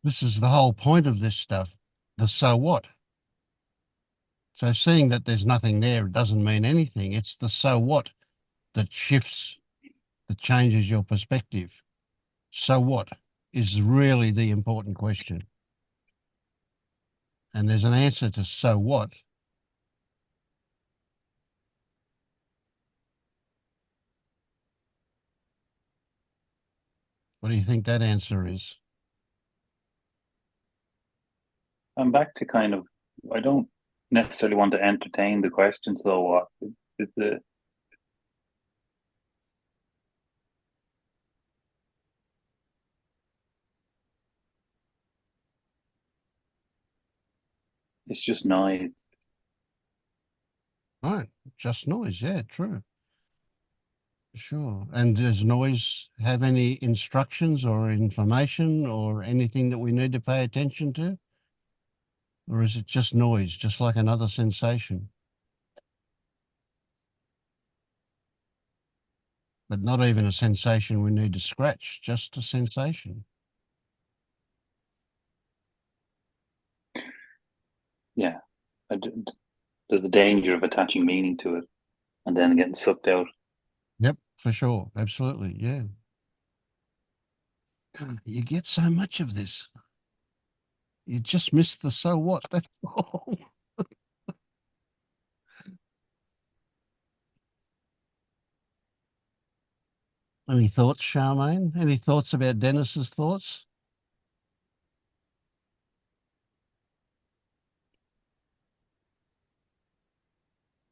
This is the whole point of this stuff, the so what. So seeing that there's nothing there doesn't mean anything. It's the so what that shifts, that changes your perspective. So what is really the important question. And there's an answer to so what. What do you think that answer is? I'm back to kind of, I don't necessarily want to entertain the question, so what? It's it's just noise. Right, just noise, yeah, true. Sure. And does noise have any instructions or information or anything that we need to pay attention to? Or is it just noise, just like another sensation? But not even a sensation we need to scratch, just a sensation. Yeah. There's a danger of attaching meaning to it and then getting sucked out. Yep, for sure. Absolutely. Yeah. You get so much of this. You just miss the so what. That's all. Any thoughts, Charmaine? Any thoughts about Dennis's thoughts?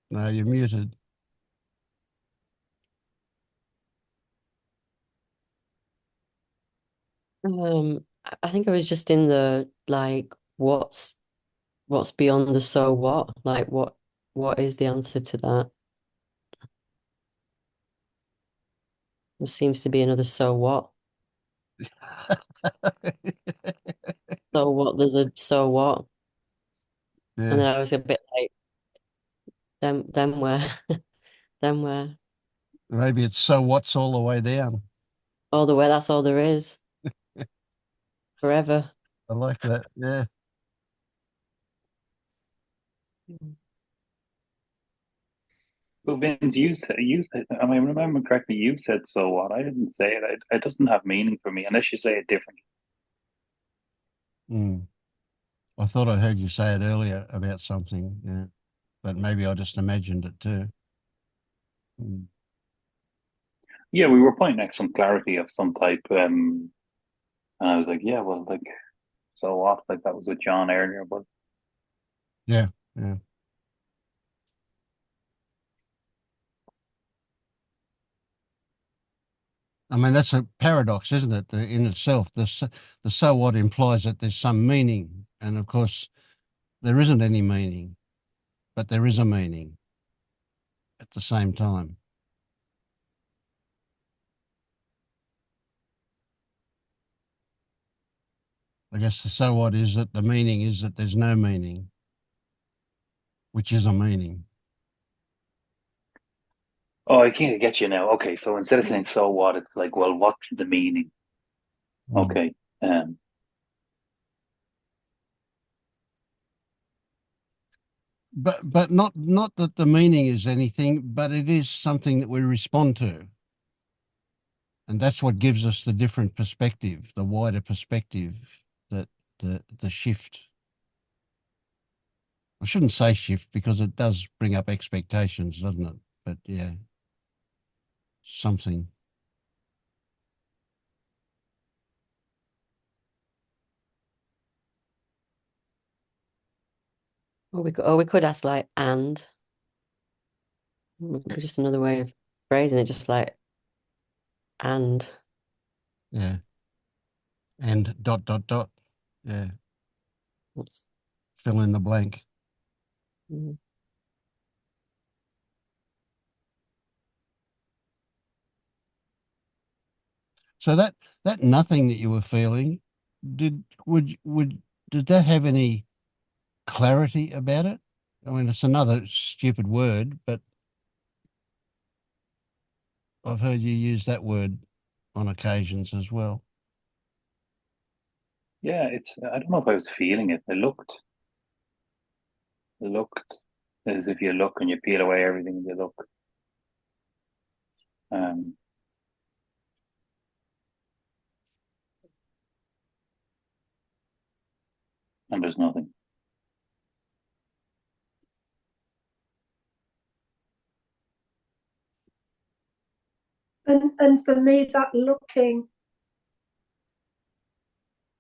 No, you're muted. I think I was just in the like what's beyond the so what? Like what is the answer to that? There seems to be another so what. So what? There's a so what? And then Yeah, I was a bit like, then where? Then where? maybe it's so what's all the way down. All the way, that's all there is. Forever. I like that. Yeah. Well, Vince, I mean, remember correctly, you said so what? I didn't say it. It doesn't have meaning for me unless you say it differently. Mm. I thought I heard you say it earlier about something, yeah, but maybe I just imagined it too. Mm. Yeah, we were pointing out some clarity of some type. And I was like, yeah, well, like, so what? Like that was with John earlier, but Yeah, yeah. I mean, that's a paradox, isn't it? In itself, the so what implies that there's some meaning, and of course, there isn't any meaning, but there is a meaning at the same time. I guess the so what is that the meaning is that there's no meaning, which is a meaning. oh, I can't get you now. Okay, so instead of saying so what, it's like, well, what's the meaning? Mm. Okay, But not that the meaning is anything, but it is something that we respond to. And that's what gives us the different perspective, the wider perspective, that the shift. I shouldn't say shift because it does bring up expectations, doesn't it? But yeah, something. Or we could ask like and. Just another way of phrasing it, just like and. Yeah. And ... Yeah. What's Fill in the blank. mm. So that nothing that you were feeling, did that have any clarity about it? I mean, it's another stupid word, but I've heard you use that word on occasions as well. Yeah, I don't know if I was feeling it. It looked as if you look and you peel away everything you look. Um, and there's nothing. And for me, that looking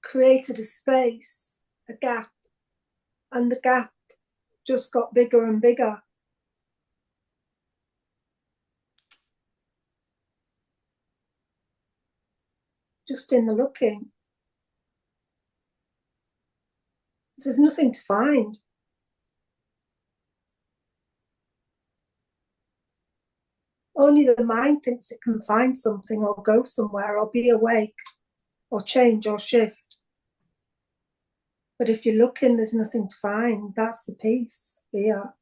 created a space, a gap, and the gap just got bigger and bigger. Just in the looking. There's nothing to find. Only the mind thinks it can find something or go somewhere or be awake or change or shift. But if you're looking, there's nothing to find. That's the peace here.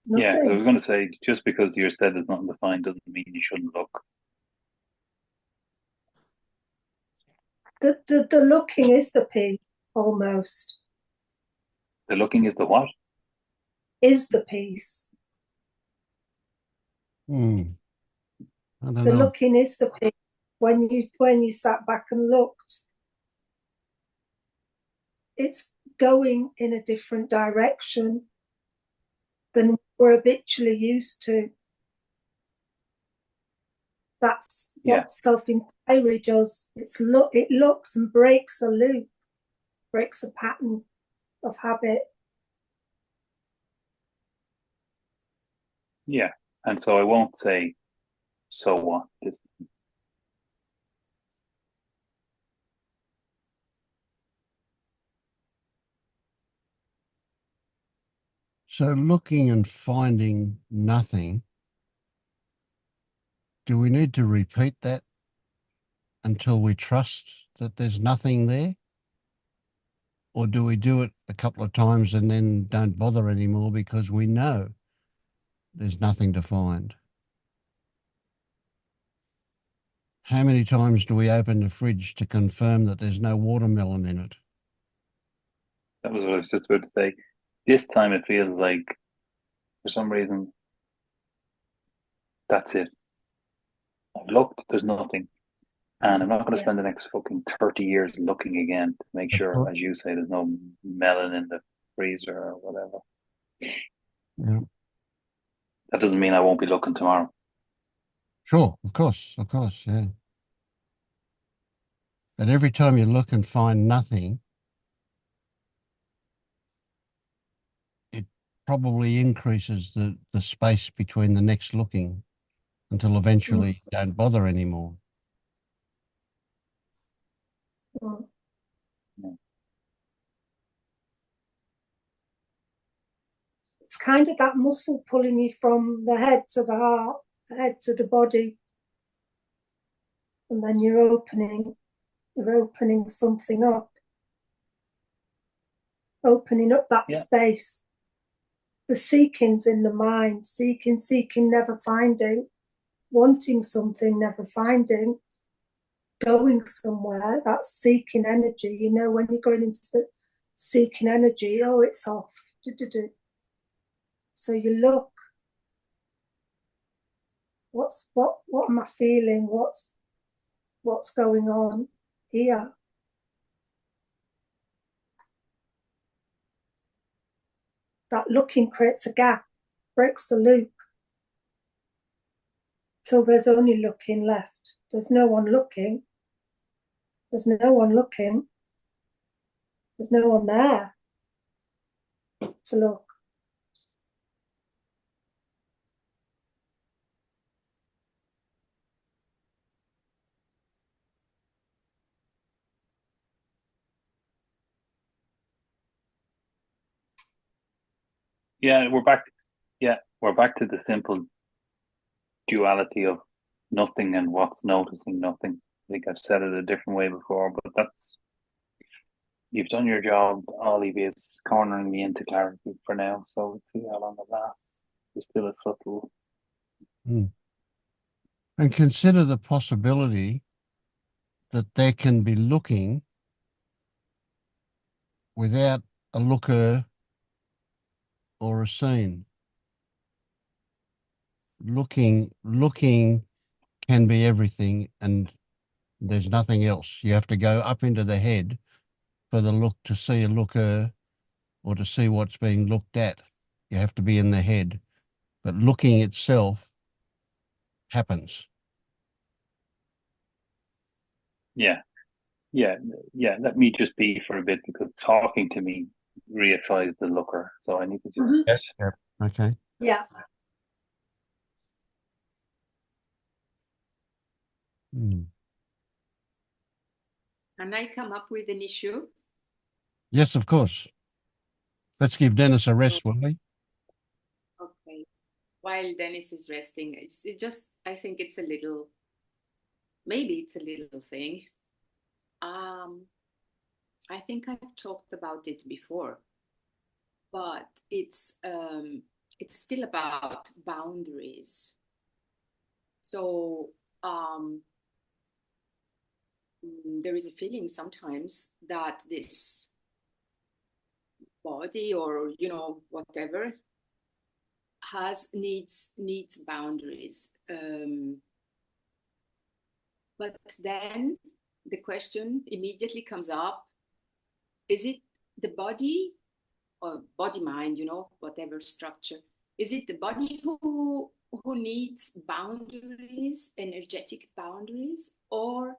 Nothing. Yeah, I was going to say, just because you said there's nothing to find doesn't mean you shouldn't look. The looking is the peace, almost. The looking is the what? Is the peace. I don't The know. looking is the peace. When you sat back and looked, it's going in a different direction than we're habitually used to. That's what self-inquiry does. It looks and breaks a loop, breaks a pattern of habit. Yeah, and so I won't say, so what? So looking and finding nothing, do we need to repeat that until we trust that there's nothing there? Or do we do it a couple of times and then don't bother anymore because we know there's nothing to find? How many times do we open the fridge to confirm that there's no watermelon in it? That was what I was just about to say. This time it feels like, for some reason, that's it. I've looked, there's nothing. And I'm not going to spend the next fucking 30 years looking again to make sure, as you say, there's no melon in the freezer or whatever. Yeah. That doesn't mean I won't be looking tomorrow. Sure, of course, yeah. But every time you look and find nothing, it probably increases the space between the next looking until eventually you don't bother anymore. It's kind of that muscle pulling you from the head to the heart, the head to the body. And then you're opening something up. Opening up that space. The seeking's in the mind, seeking, never finding, wanting something, never finding, going somewhere, that's seeking energy. You know, when you're going into the seeking energy, oh, it's off. So you look, what am I feeling? What's going on here? That looking creates a gap, breaks the loop, till there's only looking left. There's no one looking. There's no one looking. There's no one there to look. Yeah, we're back. Yeah, we're back to the simple duality of nothing and what's noticing nothing. I think I've said it a different way before, but that's you've done your job. Olive is cornering me into clarity for now, so let's see how long it lasts. There's still a subtle. Mm. And consider the possibility that there can be looking without a looker or a scene. Looking can be everything and there's nothing else. You have to go up into the head for the look to see a looker or to see what's being looked at. You have to be in the head. But looking itself happens. Yeah, yeah, yeah. Let me just be for a bit because talking to me reifies the looker. So I need to just. Yes. Yep. Okay. Yeah. Mm. Can I come up with an issue? Yes, of course. Let's give Dennis a rest, So, will we? okay. While Dennis is resting, it just, I think it's a little, maybe it's a little thing. I think I've talked about it before, but it's still about boundaries. So there is a feeling sometimes that this body or whatever needs boundaries. But then the question immediately comes up: is it the body or body mind, whatever structure? Is it the body who needs boundaries, energetic boundaries, or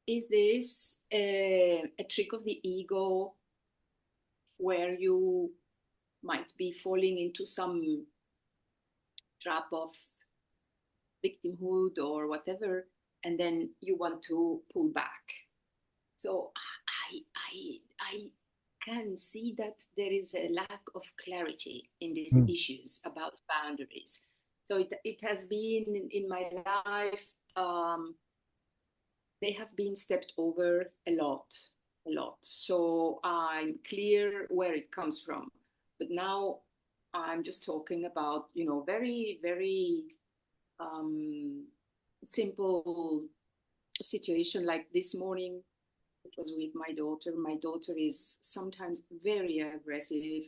is this a trick of the ego where you might be falling into some trap of victimhood or whatever, and then you want to pull back? So I can see that there is a lack of clarity in these issues about boundaries. So it has been in my life, they have been stepped over a lot. So I'm clear where it comes from. But now I'm just talking about, very, very simple situation. Like this morning, it was with my daughter. My daughter is sometimes very aggressive.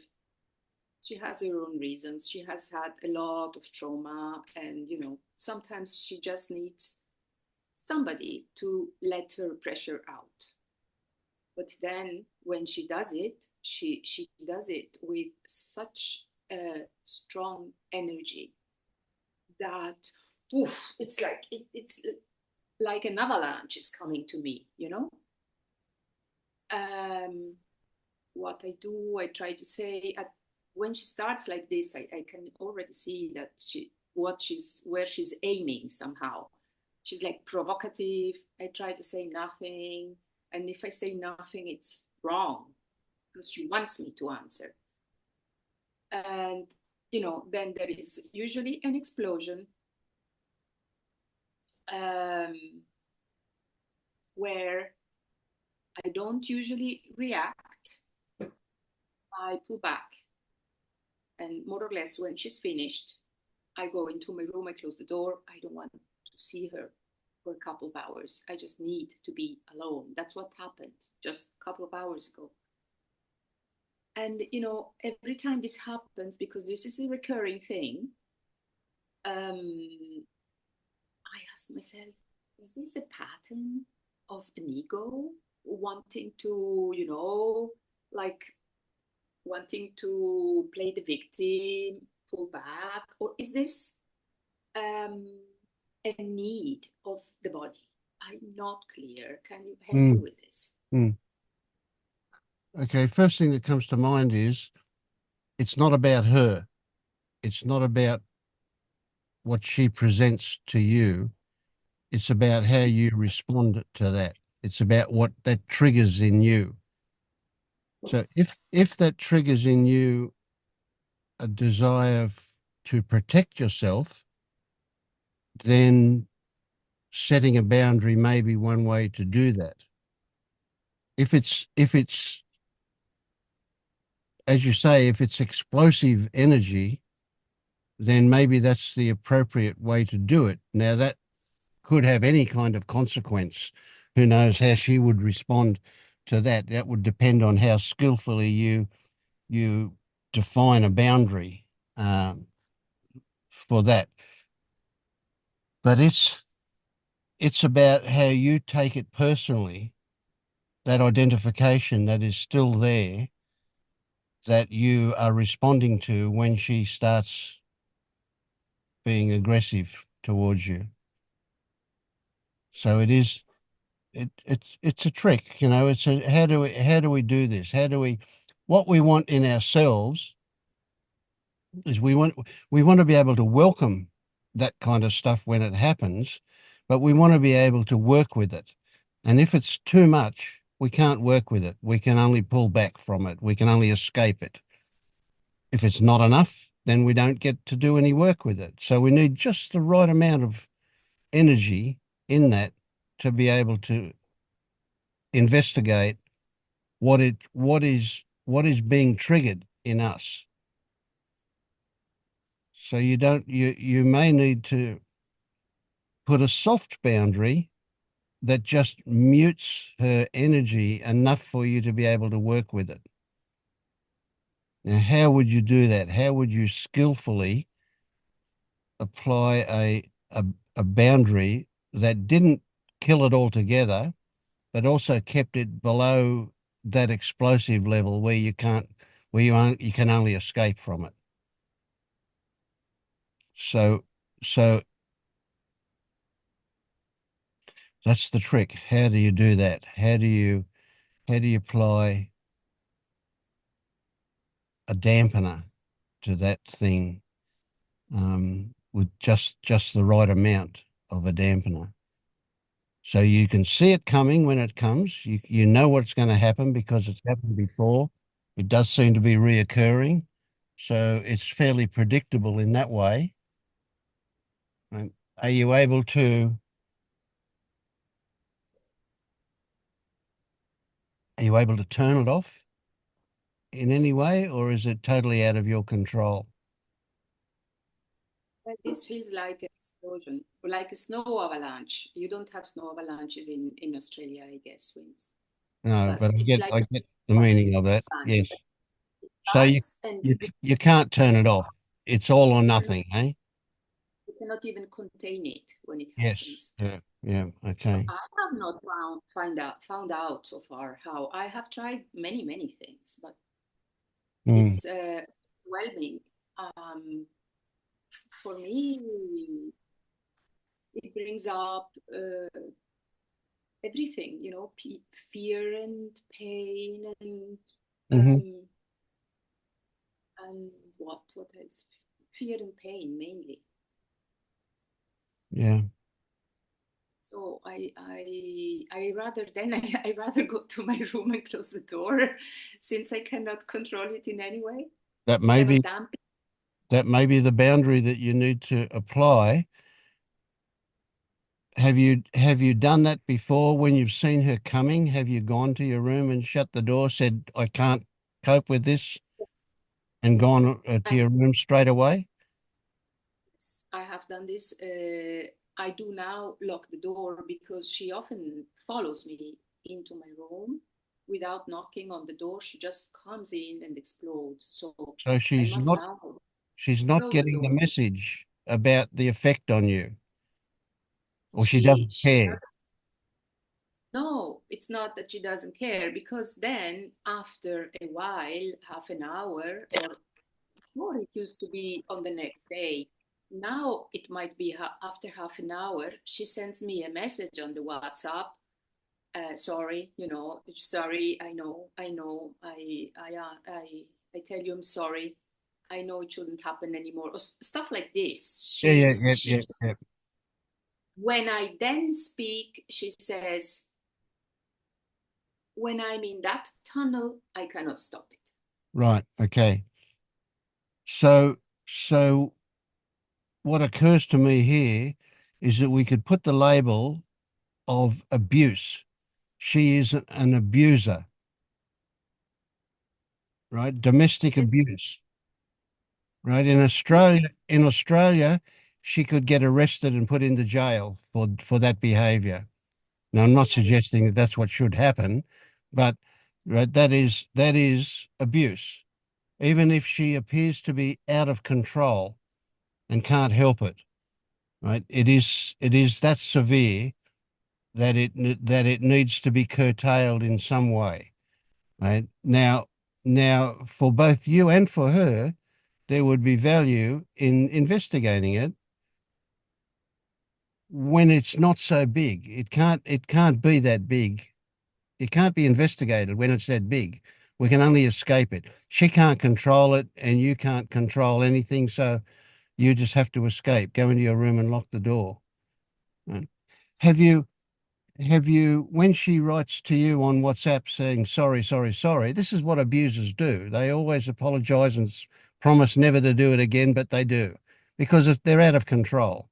She has her own reasons. She has had a lot of trauma, and sometimes she just needs somebody to let her pressure out. But then when she does it, she does it with such a strong energy that it's like an avalanche is coming to me, what I do, I try to say when she starts like this, I can already see that where she's aiming somehow. She's like provocative. I try to say nothing. And if I say nothing, it's wrong because she wants me to answer. And, then there is usually an explosion where I don't usually react. I pull back. And more or less when she's finished, I go into my room, I close the door. I don't want to see her for a couple of hours. I just need to be alone. That's what happened just a couple of hours ago. And, every time this happens, because this is a recurring thing, I ask myself, is this a pattern of an ego wanting to, wanting to play the victim, pull back? Or is this a need of the body? I'm not clear. Can you help me with this? Okay, first thing that comes to mind is it's not about her. It's not about what she presents to you. It's about how you respond to that. It's about what that triggers in you. So if that triggers in you a desire to protect yourself, then setting a boundary may be one way to do that. If it's, as you say, if it's explosive energy, then maybe that's the appropriate way to do it. Now, that could have any kind of consequence. Who knows how she would respond to that? That would depend on how skillfully you define a boundary for that. But it's about how you take it personally, that identification that is still there, that you are responding to when she starts being aggressive towards you. So it's a trick, you know. It's a how do we do this? What we want in ourselves is we want to be able to welcome that kind of stuff when it happens, but we want to be able to work with it. And if it's too much, we can't work with it. We can only pull back from it. We can only escape it. If it's not enough, then we don't get to do any work with it. So we need just the right amount of energy in that to be able to investigate what is being triggered in us. So you may need to put a soft boundary that just mutes her energy enough for you to be able to work with it. Now, how would you do that? How would you skillfully apply a boundary that didn't kill it altogether, but also kept it below that explosive level where you can only escape from it? So that's the trick. How do you do that? How do you apply a dampener to that thing with just the right amount of a dampener? So you can see it coming when it comes. You know what's going to happen because it's happened before. It does seem to be reoccurring. So it's fairly predictable in that way. Right? Are you able to turn it off in any way, or is it totally out of your control? This feels like an explosion, like a snow avalanche. You don't have snow avalanches in Australia, I guess, winds. No, but I it's get like the meaning of that. Yes. So you can't turn it off. It's all or nothing, eh? You cannot even contain it when it Yes. happens. Yeah. Okay. I have not found out so far how. I have tried many things, but it's overwhelming. For me, it brings up everything, you know, fear and pain and what else? Fear and pain mainly. Yeah. So I rather go to my room and close the door, since I cannot control it in any way. That may be the boundary that you need to apply. Have you done that before when you've seen her coming? Have you gone to your room and shut the door, said, I can't cope with this, and gone to your room straight away? I have done this. I do now lock the door because she often follows me into my room without knocking on the door. She just comes in and explodes. So she's not getting the message about the effect on you, or she doesn't care. No, it's not that she doesn't care, because then after a while, half an hour, or more, it used to be on the next day. Now it might be after half an hour, she sends me a message on the WhatsApp. Sorry, I know, I tell you I'm sorry. I know it shouldn't happen anymore. Or stuff like this. Yeah. When I then speak, she says, when I'm in that tunnel, I cannot stop it. Right. Okay. So, so what occurs to me here is that we could put the label of abuse. She is an abuser, right? Domestic abuse, right? In Australia, she could get arrested and put into jail for that behavior. Now, I'm not suggesting that that's what should happen, but right, that is abuse. Even if she appears to be out of control and can't help it, right? It is that severe that it needs to be curtailed in some way, right? Now for both you and for her, there would be value in investigating it when it's not so big. It can't be that big. It can't be investigated when it's that big. We can only escape it. She can't control it and you can't control anything. So you just have to escape, go into your room and lock the door. Right. Have you, when she writes to you on WhatsApp saying, sorry, sorry, sorry, this is what abusers do. They always apologize and promise never to do it again, but they do because they're out of control.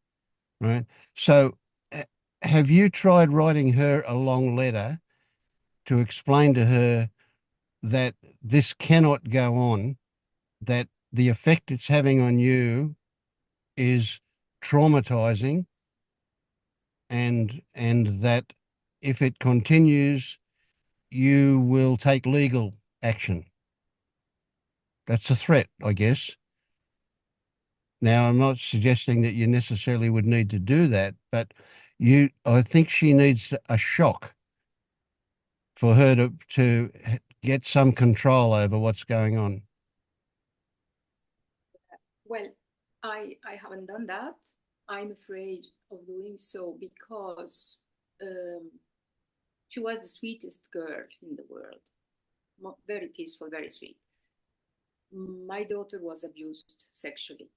Right. So have you tried writing her a long letter to explain to her that this cannot go on, that the effect it's having on you is traumatizing, and that if it continues, you will take legal action? That's a threat, I guess. Now, I'm not suggesting that you necessarily would need to do that, but I think she needs a shock for her to get some control over what's going on. Well, I haven't done that. I'm afraid of doing so because she was the sweetest girl in the world. Very peaceful, very sweet. My daughter was abused sexually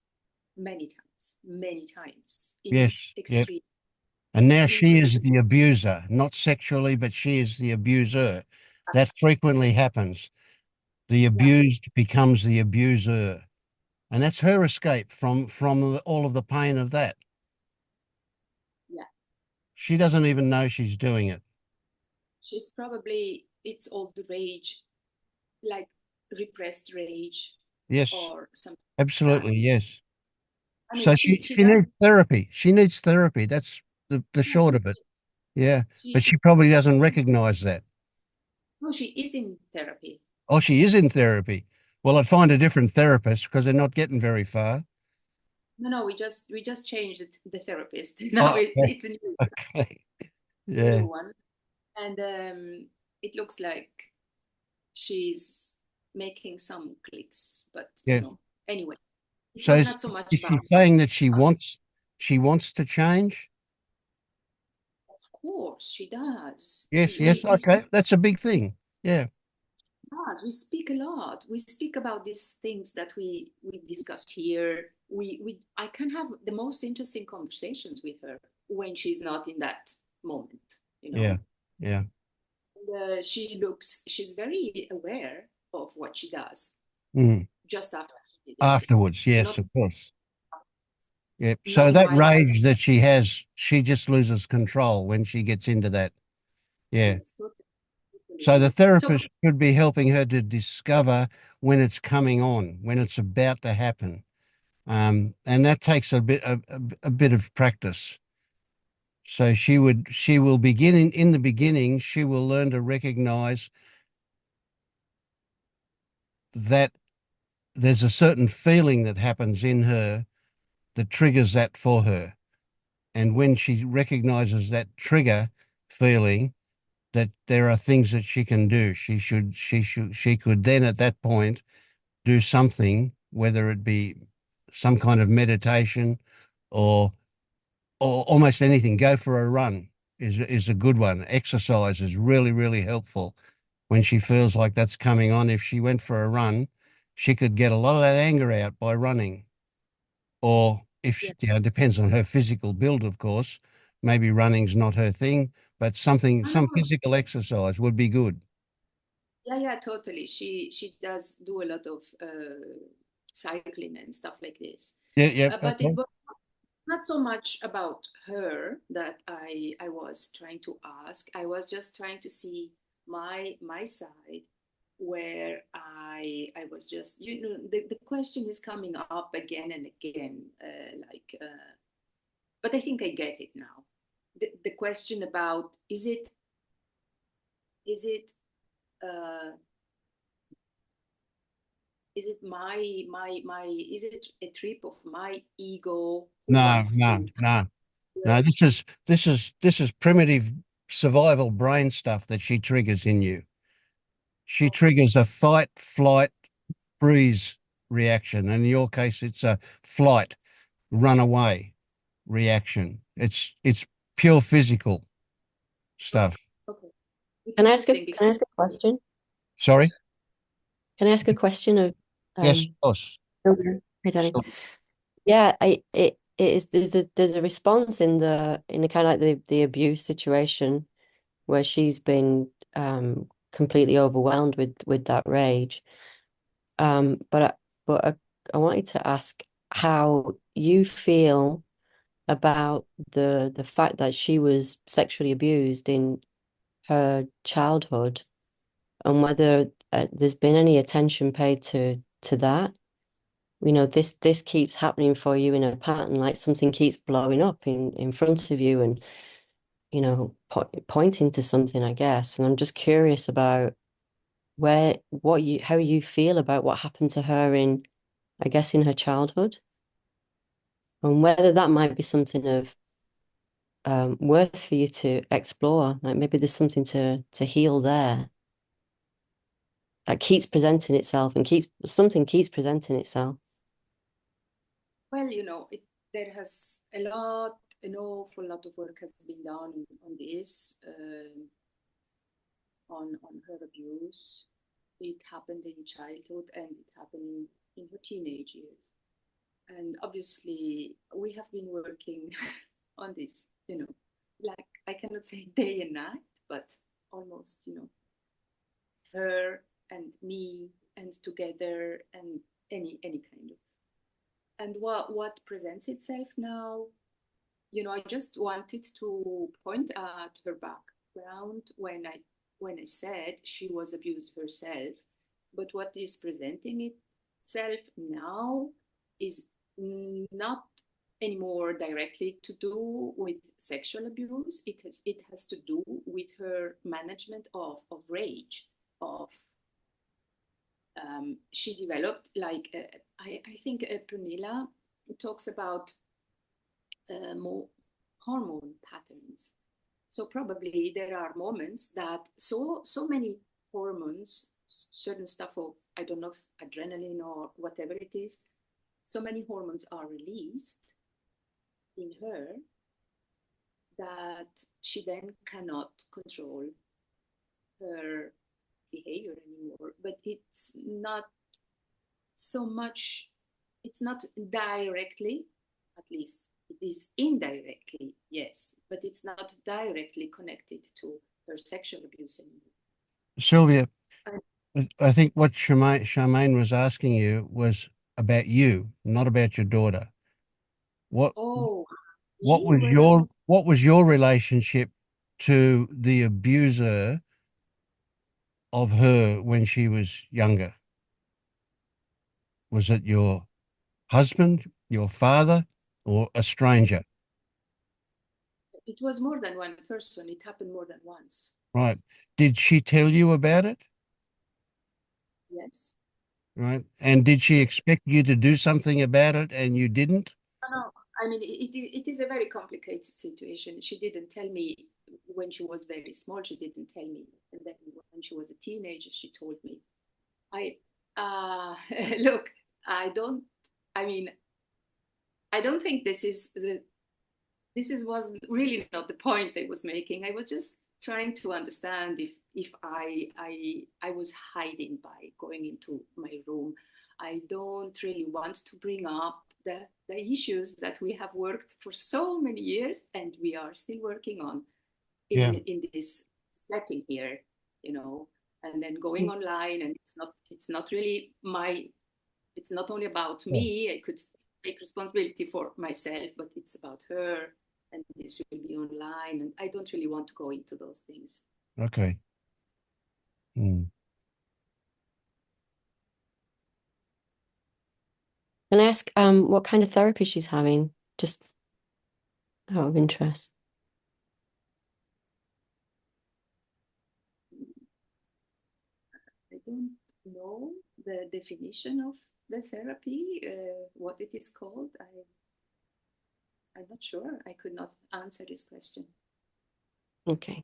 many times. In Yes. extreme. And now she is the abuser, not sexually, but she is the abuser. That frequently happens. The abused becomes the abuser. And that's her escape from all of the pain of that. Yeah. She doesn't even know she's doing it. She's probably, it's all the rage, like repressed rage. Yes. Or something. Absolutely, like yes. I mean, So she needs therapy. She needs therapy. That's the short of it. Yeah. But she probably doesn't recognize that. No, she is in therapy. Oh, she is in therapy. Well, I'd find a different therapist because they're not getting very far. No, we just changed the therapist. Now it's a new, okay. Yeah. new one, and it looks like she's making some clicks, but Yeah. you know, anyway, it So was not so much is she about. saying that she wants to change? Of course, she does. Yes, We okay. speak, That's a big thing. Yeah. we speak a lot. We speak about these things that we discuss here. I can have the most interesting conversations with her when she's not in that moment, you know. Yeah. Yeah. And, she's very aware of what she does just after she did it. Afterwards, yes, Not, of course. Yep. not So in that my rage that she has, she just loses control when she gets into that. Yeah. Yes, totally. So the therapist should be helping her to discover when it's coming on, when it's about to happen. And that takes a bit of practice. So she will begin in the beginning, she will learn to recognize that there's a certain feeling that happens in her that triggers that for her. And when she recognizes that trigger feeling, that there are things that she can do, she could then at that point do something, whether it be some kind of meditation or almost anything. Go for a run is a good one. Exercise is really, really helpful when she feels like that's coming on. If she went for a run, she could get a lot of that anger out by running. Or if she, it depends on her physical build, of course. Maybe running's not her thing, but some physical exercise would be good. Yeah, totally. She does do a lot of cycling and stuff like this. Yeah. But Okay. it was not so much about her that I was trying to ask. I was just trying to see my side, where I was just, the question is coming up again and again, but I think I get it now. The question about, is it is it a trip of my ego who wants to? No. This is primitive survival brain stuff that she triggers in you. She triggers a fight, flight, freeze reaction. And in your case, it's a flight, run away reaction. It's pure physical stuff. Okay. Can I ask a question? Sorry? Can I ask a question of Yes, of course. Hi, Danny. Yeah, it is, there's a response in the kind of like the abuse situation where she's been completely overwhelmed with that rage. But I wanted to ask how you feel about the fact that she was sexually abused in her childhood, and whether there's been any attention paid to that. This keeps happening for you in a pattern, like something keeps blowing up in front of you, and pointing to something, I guess. And I'm just curious about how you feel about what happened to her I guess, in her childhood, and whether that might be something of worth for you to explore. Like maybe there's something to heal there that keeps presenting itself, and something keeps presenting itself. Well, there has an awful lot of work has been done on this, on her abuse. It happened in childhood and it happened in her teenage years. And obviously, we have been working on this, like I cannot say day and night, but almost, her and me and together, and any kind of. And what presents itself now, I just wanted to point at her background when I said she was abused herself. But what is presenting itself now is not anymore directly to do with sexual abuse. It has to do with her management of rage, of she developed, like I think Pernilla talks about more hormone patterns. So probably there are moments that so many hormones, certain stuff of, I don't know, if adrenaline or whatever it is, so many hormones are released in her that she then cannot control her behavior anymore. But it's not so much, it's not directly, at least it is indirectly, yes, but it's not directly connected to her sexual abuse anymore. Sylvia, I think what Charmaine was asking you was about you, not about your daughter. What was your relationship to the abuser of her when she was younger? Was it your husband, your father, or a stranger? It was more than one person. It happened more than once. Right. Did she tell you about it? Yes. Right. And did she expect you to do something about it and you didn't? No, I mean, it is a very complicated situation. She didn't tell me when she was very small. She didn't tell me. And then when she was a teenager, she told me. Look, I don't think this was really not the point I was making. I was just trying to understand if I was hiding by going into my room. I don't really want to bring up the issues that we have worked for so many years and we are still working on in this setting here, and then going online, and it's not really my It's not only about Yeah. me. I could take responsibility for myself, but it's about her, and this will be online, and I don't really want to go into those things. Okay. Mm. Can I ask what kind of therapy she's having? Just out of interest. I don't know the definition of the therapy, what it is called. I'm not sure. I could not answer this question. Okay.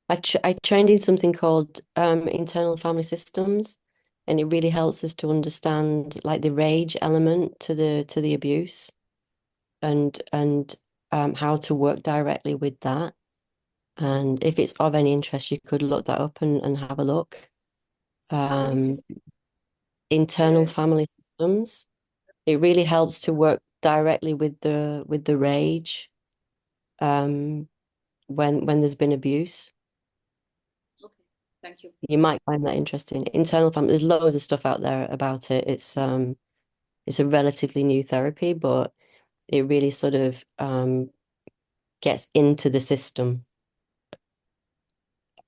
I trained in something called internal family systems, and it really helps us to understand like the rage element to the abuse, and how to work directly with that. And if it's of any interest, you could look that up and have a look. Internal family systems. It really helps to work directly with the rage when there's been abuse. Okay, thank you. You might find that interesting. Internal family, there's loads of stuff out there about it. It's a relatively new therapy, but it really sort of gets into the system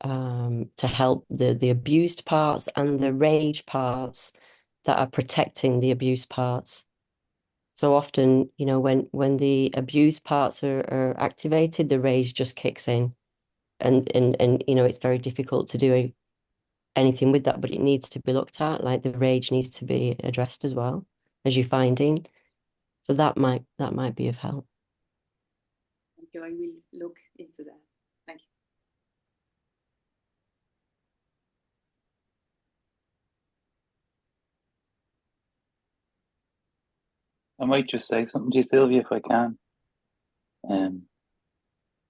to help the abused parts and the rage parts that are protecting the abused parts. So often, you know, when the abused parts are activated, the rage just kicks in, and you know, it's very difficult to do anything with that, but it needs to be looked at. Like the rage needs to be addressed as well, as you're finding. So that might be of help. Thank you. I will look into that. Thank you. I might just say something to you, Sylvia, if I can.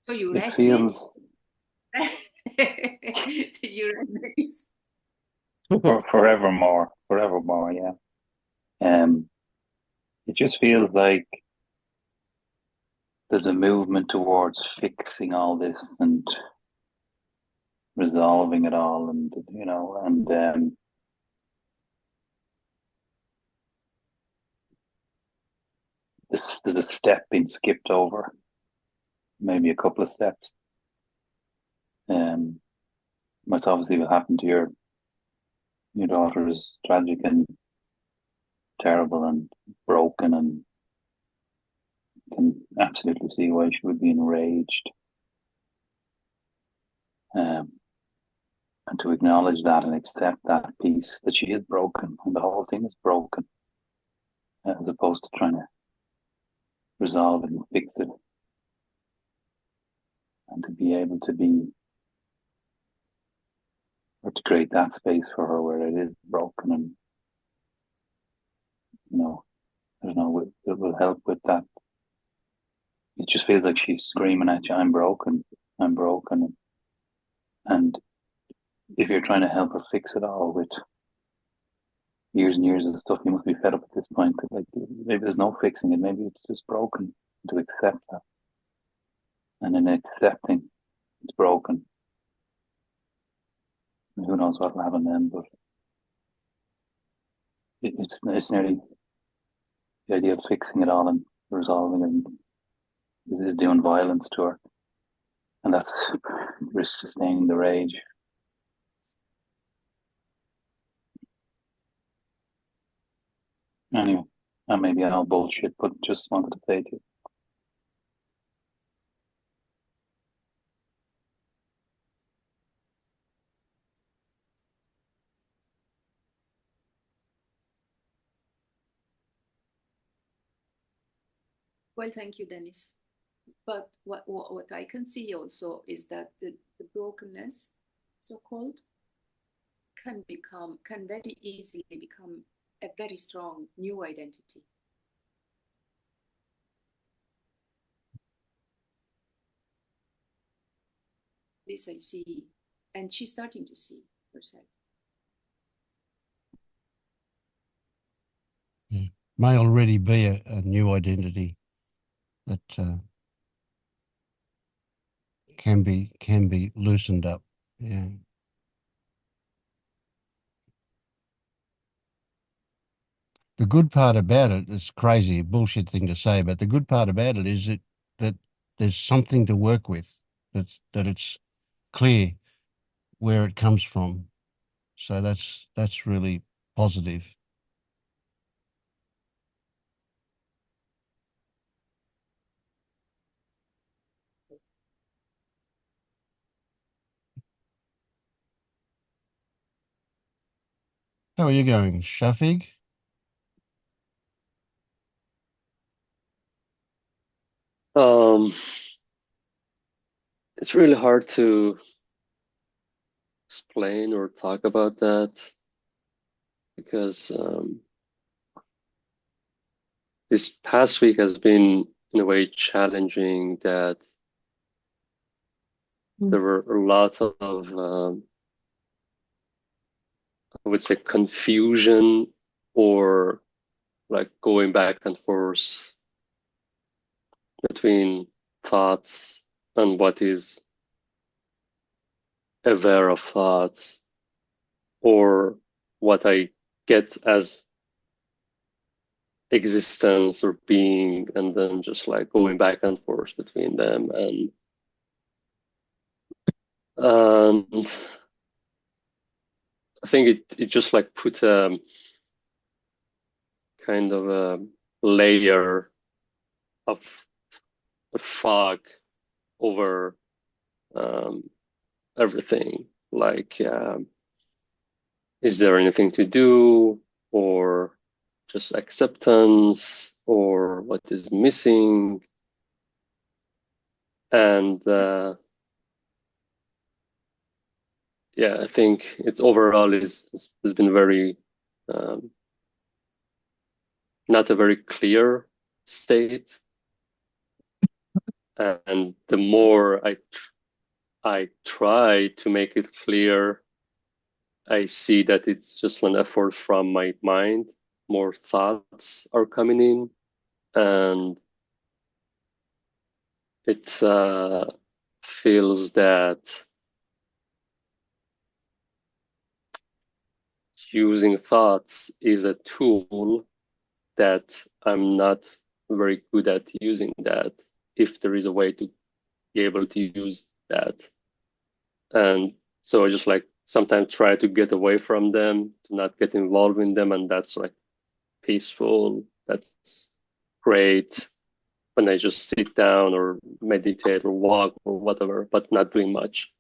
So you It rested? feels Did you rest? forevermore, yeah. It just feels like there's a movement towards fixing all this and resolving it all, and you know, and there's a step being skipped over, maybe a couple of steps. What's obviously what happened to your daughter is tragic and terrible and broken, and can absolutely see why she would be enraged. And to acknowledge that and accept that piece that she is broken and the whole thing is broken, as opposed to trying to resolve it and fix it, and to be able to be, or to create that space for her where it is broken, and you know, I don't know, it will help with that. It just feels like she's screaming at you, I'm broken, and if you're trying to help her fix it all with years and years of stuff, you must be fed up at this point. Like maybe there's no fixing it, maybe it's just broken. To accept that, and in accepting it's broken, who knows what will happen then? But it's nearly the idea of fixing it all and resolving it is doing violence to her, and that's sustaining the rage. Anyway, that may be all bullshit, but just wanted to say to you. Well, thank you, Dennis. But what I can see also is that the brokenness, so-called, can very easily become a very strong new identity. This I see, and she's starting to see herself. Yeah. May already be a new identity that can be loosened up. Yeah. the good part about it, it's crazy, bullshit thing to say, but the good part about it is that there's something to work with, that it's clear where it comes from. So that's really positive. How are you going, Shafiq? It's really hard to explain or talk about that because this past week has been in a way challenging, that there were a lot of I would say confusion, or like going back and forth between thoughts and what is aware of thoughts, or what I get as existence or being, and then just like going back and forth between them. And I think it just like put a kind of a layer of a fog over everything. Like, is there anything to do, or just acceptance, or what is missing? And yeah, I think it's overall has been very not a very clear state. And the more I try to make it clear, I see that it's just an effort from my mind. More thoughts are coming in, and it feels that using thoughts is a tool that I'm not very good at using that, if there is a way to be able to use that. And so I just like sometimes try to get away from them, to not get involved in them, and that's like peaceful. That's great when I just sit down or meditate or walk or whatever, but not doing much.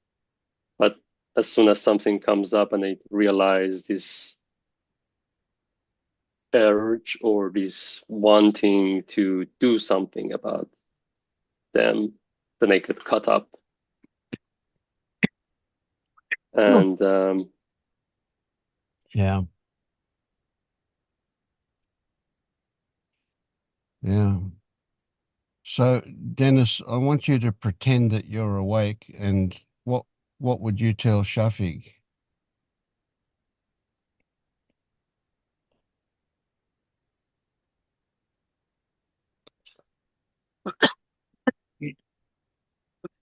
But as soon as something comes up and I realize this urge or this wanting to do something about them, then I get caught up. And Yeah. Yeah. So, Dennis, I want you to pretend that you're awake, and what would you tell Shafiq?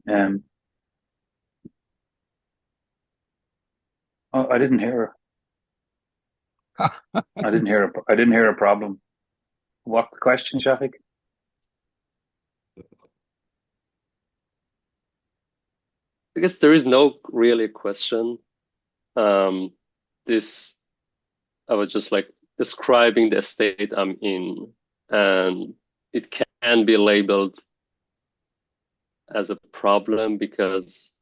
Um, oh, I didn't hear her. I didn't hear. I didn't hear a problem. What's the question, Shafiq? I guess there is no really question. This, I was just like describing the state I'm in, and it can be labeled as a problem because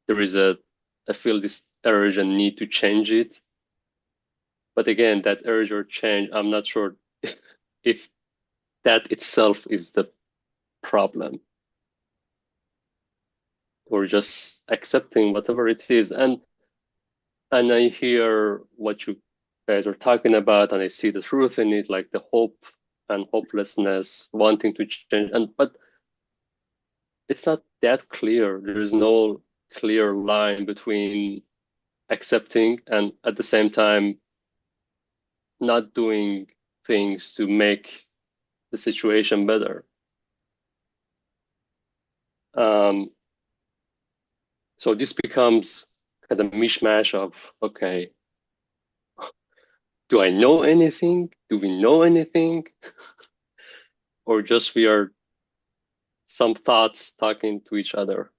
there is I feel this urge and need to change it. But again, that urge or change, I'm not sure if that itself is the problem, or just accepting whatever it is. And I hear what you guys are talking about, and I see the truth in it, like the hope and hopelessness, wanting to change. But it's not that clear. There is no clear line between accepting and at the same time not doing things to make the situation better. So this becomes kind of mishmash of, okay, do I know anything? Do we know anything? Or just we are some thoughts talking to each other?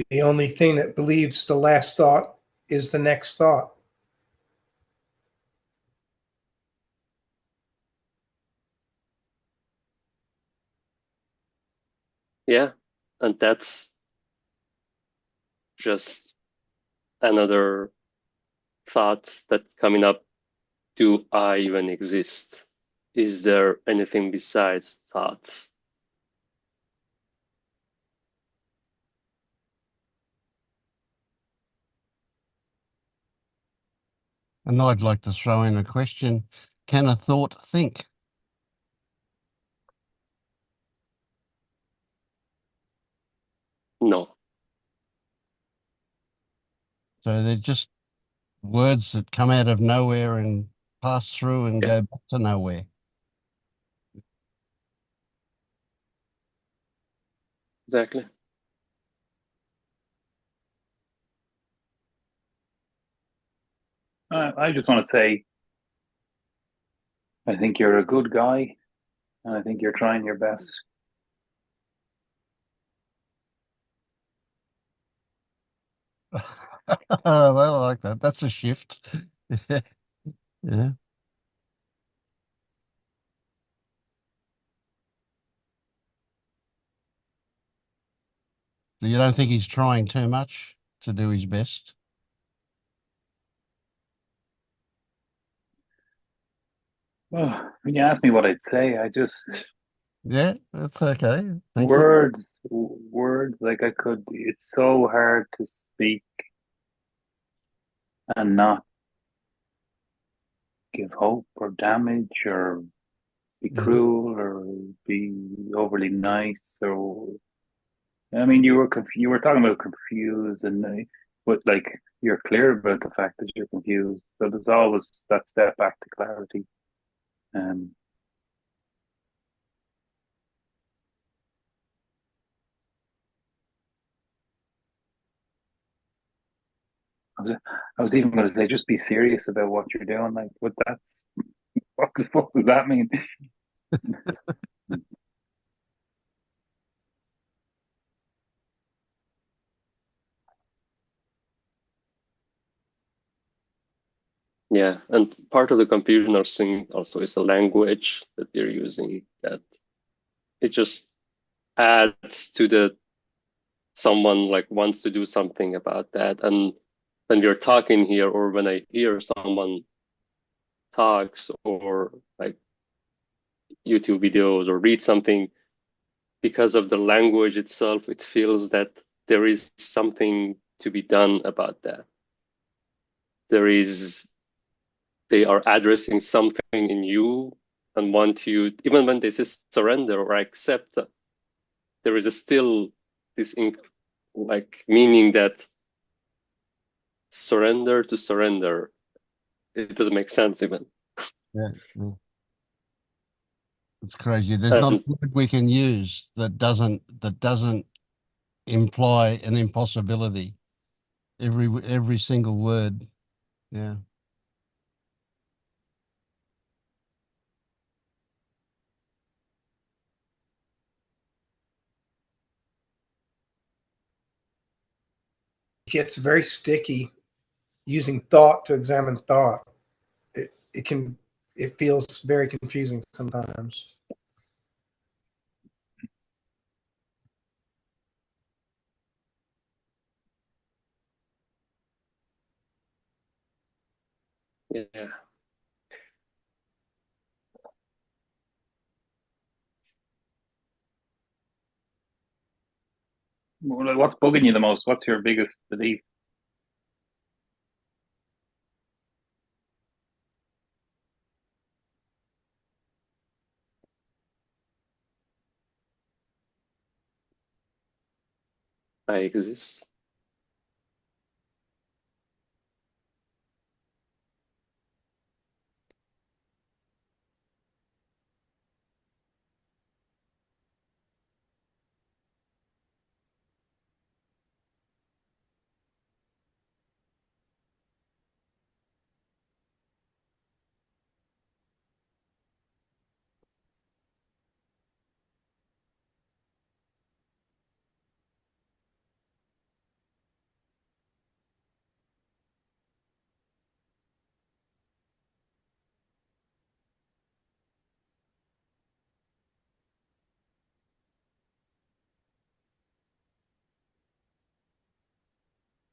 The only thing that believes the last thought is the next thought. Yeah, and that's just another thought that's coming up. Do I even exist? Is there anything besides thoughts? And I'd like to throw in a question. Can a thought think? No. So they're just words that come out of nowhere and pass through and go back to nowhere. Exactly. I just want to say, I think you're a good guy, and I think you're trying your best. Oh, I like that. That's a shift. Yeah. You don't think he's trying too much to do his best? Oh, when you ask me what I'd say, I just Yeah, that's okay. Thank you. words like I could. It's so hard to speak and not give hope or damage or be cruel or be overly nice or. I mean, you were talking about confused and but like you're clear about the fact that you're confused. So there's always that step back to clarity. Um, I was even going to say, just be serious about what you're doing. Like, what that's what the fuck does that mean? Yeah, and part of the computer nursing also is the language that they're using, that it just adds to the someone like wants to do something about that. And when we're talking here, or when I hear someone talks or like YouTube videos or read something, because of the language itself, it feels that there is something to be done about that. They are addressing something in you and want you, even when they say surrender or accept, there is still this like meaning that surrender to surrender. It doesn't make sense even. Yeah, yeah. It's crazy. There's not a word we can use that doesn't imply an impossibility. Every single word. Yeah. It gets very sticky using thought to examine thought. It feels very confusing sometimes. Yeah. What's bugging you the most? What's your biggest belief? I exist.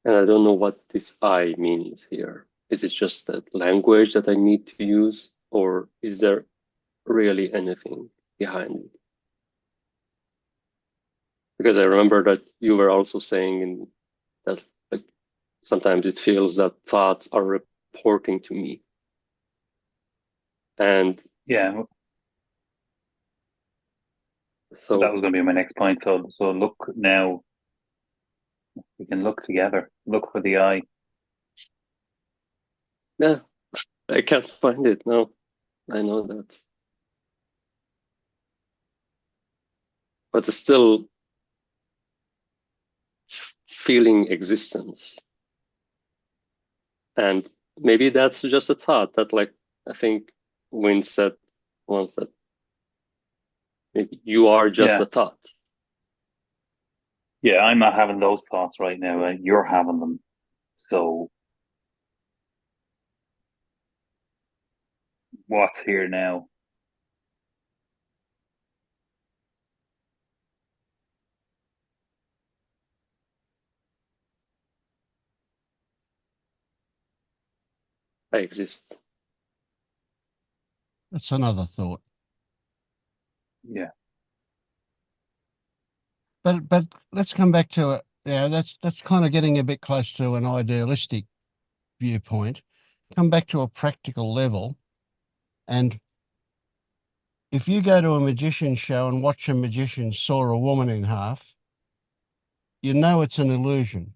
And I don't know what this I means here. Is it just that language that I need to use, or is there really anything behind it? Because I remember that you were also saying that like sometimes it feels that thoughts are reporting to me. And Yeah, so that was going to be my next point. So look now, we can look together. Look for the eye. yeah, I can't find it now. I know that. But it's still feeling existence. And maybe that's just a thought that, like, I think Wynn said once that maybe you are just Yeah. a thought. Yeah, I'm not having those thoughts right now. You're having them. So what's here now? I exist. That's another thought. Yeah. But let's come back to it. Yeah, that's kind of getting a bit close to an idealistic viewpoint. Come back to a practical level. And if you go to a magician show and watch a magician saw a woman in half, you know it's an illusion,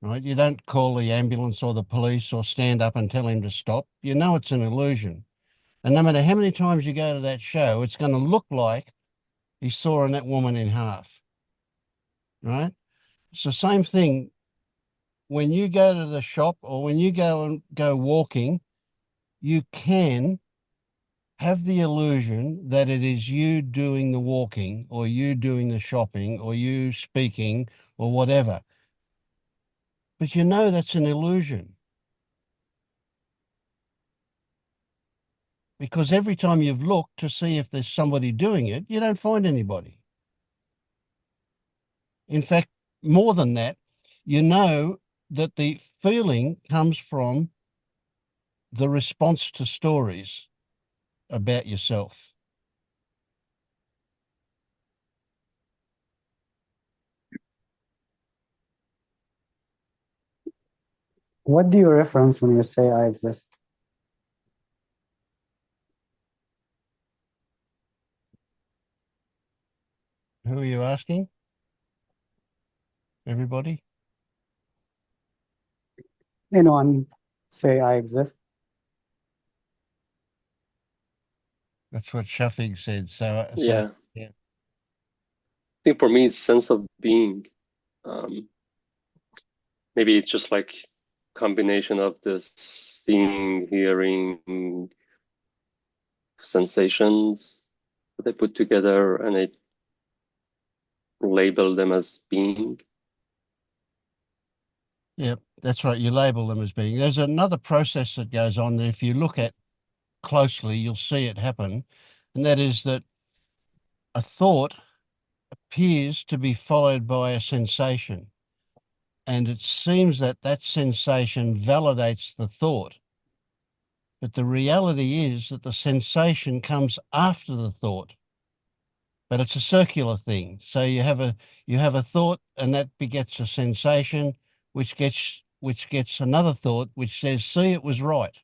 right? You don't call the ambulance or the police or stand up and tell him to stop. You know it's an illusion. And no matter how many times you go to that show, it's going to look like he saw that woman in half, right? It's the same thing when you go to the shop or when you go walking, you can have the illusion that it is you doing the walking or you doing the shopping or you speaking or whatever. But you know that's an illusion. Because every time you've looked to see if there's somebody doing it, you don't find anybody. In fact, more than that, you know that the feeling comes from the response to stories about yourself. What do you reference when you say I exist? Who are you asking? Everybody? Anyone say I exist? That's what Shafiq said. So Yeah. yeah. I think for me, it's sense of being. Maybe it's just like combination of this seeing, hearing, sensations that I put together and I label them as being. Yeah, that's right. You label them as being. There's another process that goes on that if you look at closely, you'll see it happen. And that is that a thought appears to be followed by a sensation. And it seems that that sensation validates the thought. But the reality is that the sensation comes after the thought. But it's a circular thing. So you have a thought and that begets a sensation, which gets another thought, which says, see, it was right.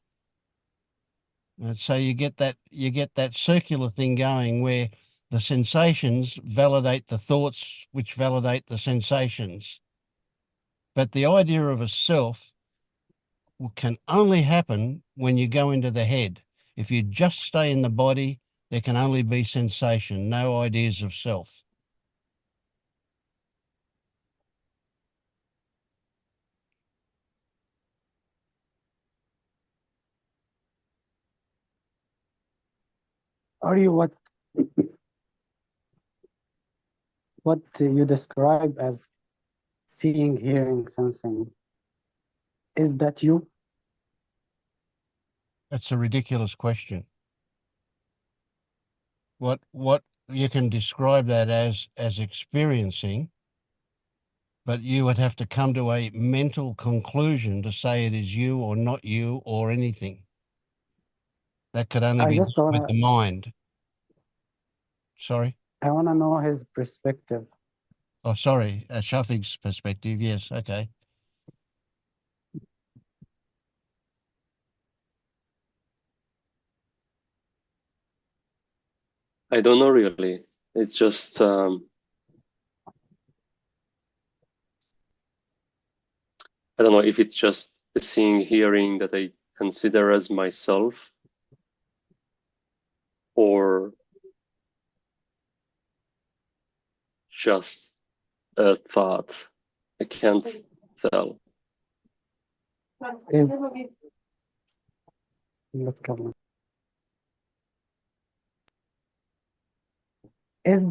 And so you get that circular thing going where the sensations validate the thoughts, which validate the sensations. But the idea of a self can only happen when you go into the head. If you just stay in the body, there can only be sensation, no ideas of self. Are you what you describe as seeing, hearing, sensing? Is that you? That's a ridiculous question. What you can describe that as experiencing but you would have to come to a mental conclusion to say it is you or not you or anything. That could only I be just with the mind. Sorry? I wanna know his perspective. Oh, sorry. Shafiq's perspective. Yes. Okay. I don't know really. It's just I don't know if it's just the seeing, hearing that I consider as myself, or just a thought. I can't tell. Is is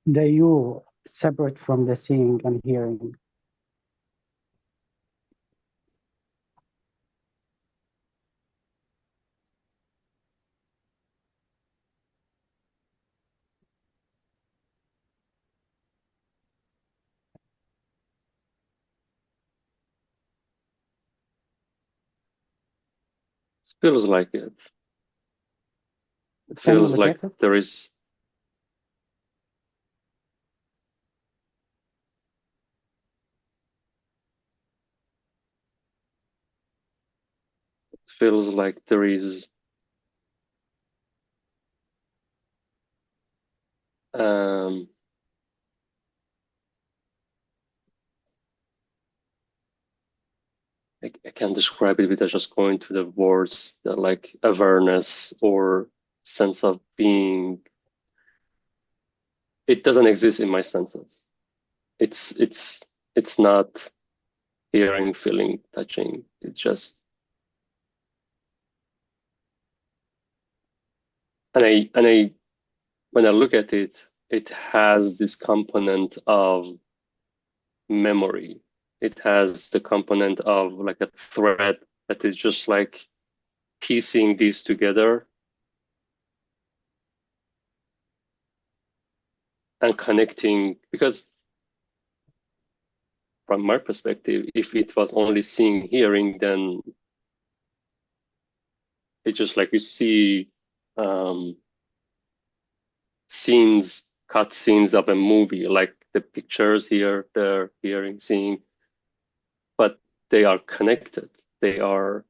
the you separate from the seeing and hearing? It feels like it. It Can you feels like locate it? there is. It feels like there is I can't describe it without just going to the words that like awareness or sense of being. It doesn't exist in my senses. It's not hearing, feeling, touching. It just and I when I look at it, it has this component of memory. It has the component of like a thread that is just like piecing these together and connecting, because from my perspective, if it was only seeing, hearing, then it's just like you see scenes, cut scenes of a movie, like the pictures here, there, hearing, seeing, but they are connected. They are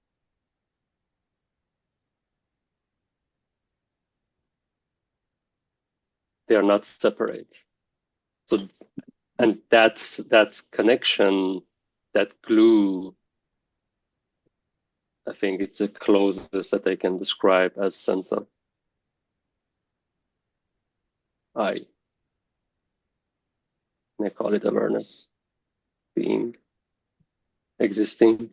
not separate. So, and that's connection, that glue. I think it's the closest that I can describe as sense of I. I call it awareness, being, existing.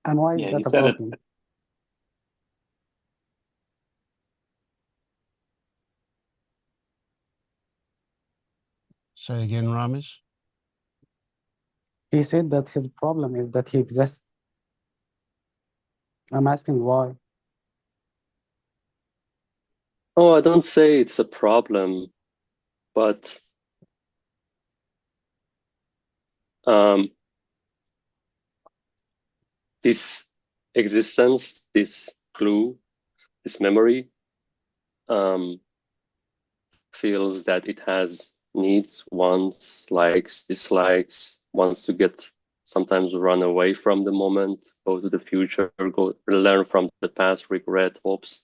And why is Yeah, that you a said it. problem? Say again, Ramesh. He said that his problem is that he exists. I'm asking why. Oh, I don't say it's a problem, but this existence, this clue, this memory, feels that it has needs, wants, likes, dislikes, wants to get, sometimes run away from the moment, go to the future, go learn from the past, regret, hopes.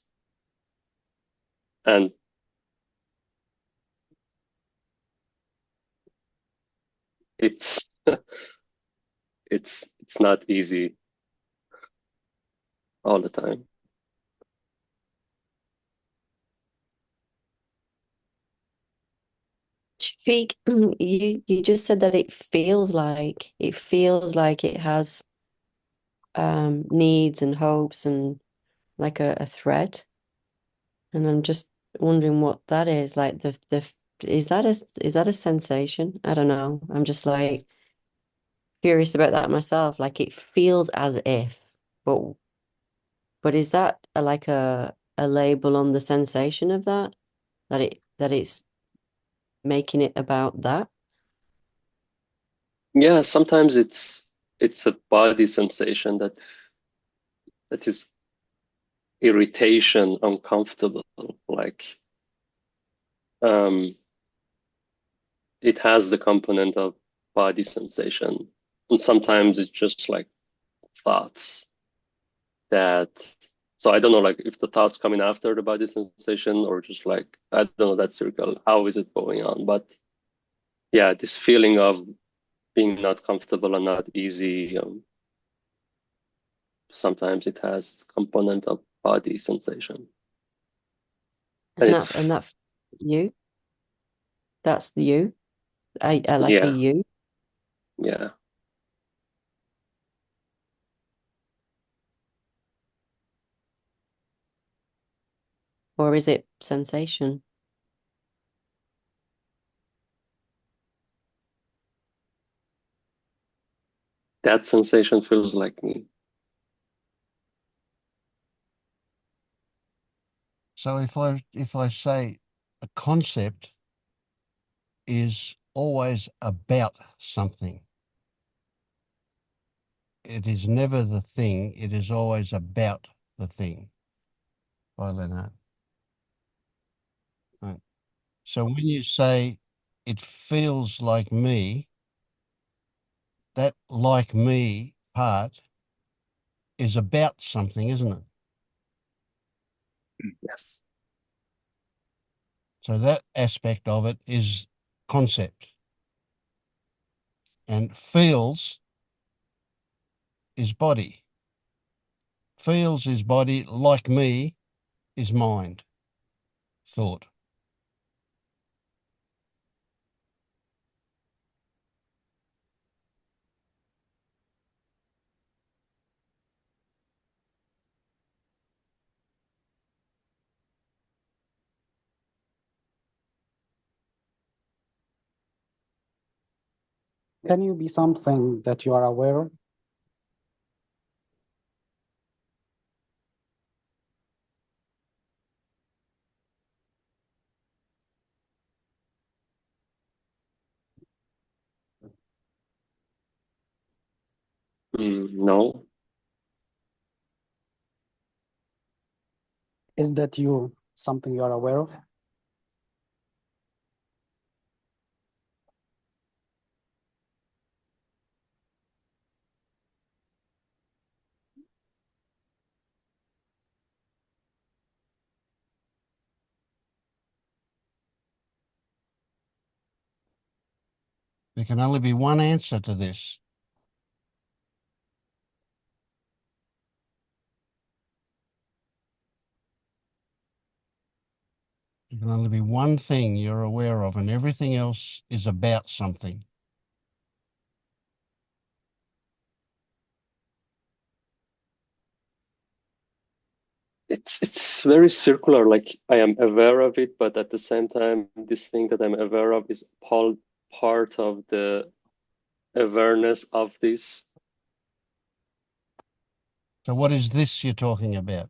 And it's it's not easy all the time. Shafiq, you just said that it feels like it has needs and hopes and like a thread. And I'm just wondering what that is. Like the is that a sensation? I don't know. I'm just like curious about that myself. Like it feels as if, but is that like a a label on the sensation of that it's making it about that? Yeah, sometimes it's a body sensation that is irritation, uncomfortable, like it has the component of body sensation, and sometimes it's just like thoughts that, so I don't know, like if the thoughts coming after the body sensation or just like, I don't know, that circle, how is it going on? But yeah, this feeling of being not comfortable and not easy, sometimes it has component of body sensation. And that's you? That's the you? I like yeah, a you? yeah. Or is it sensation? That sensation feels like me. So if I say a concept is always about something, it is never the thing, it is always about the thing. By Leonard. Right. So when you say it feels like me, that like me part is about something, isn't it? Yes. So that aspect of it is concept. And feels is body. Feels is body, like me is mind, thought. Can you be something that you are aware of? No. Is that you something you are aware of? There can only be one answer to this. There can only be one thing you're aware of, and everything else is about something. It's very circular, like I am aware of it, but at the same time, this thing that I'm aware of is part of the awareness of this. So what is this you're talking about?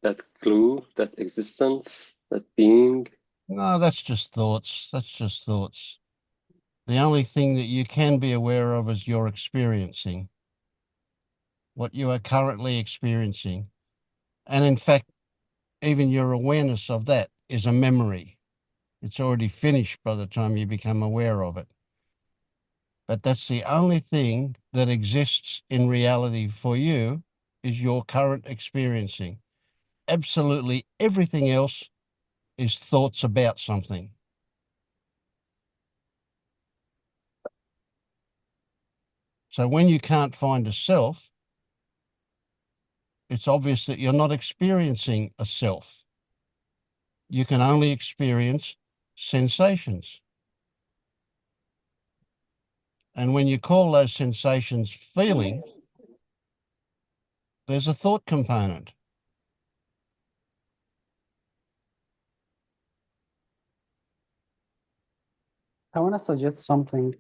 That clue, that existence, that being. No, that's just thoughts. That's just thoughts. The only thing that you can be aware of is your experiencing, what you are currently experiencing. And in fact, even your awareness of that is a memory. It's already finished by the time you become aware of it. But that's the only thing that exists in reality for you is your current experiencing. Absolutely everything else is thoughts about something. So when you can't find a self, it's obvious that you're not experiencing a self. You can only experience sensations. And when you call those sensations feeling, there's a thought component. I want to suggest something.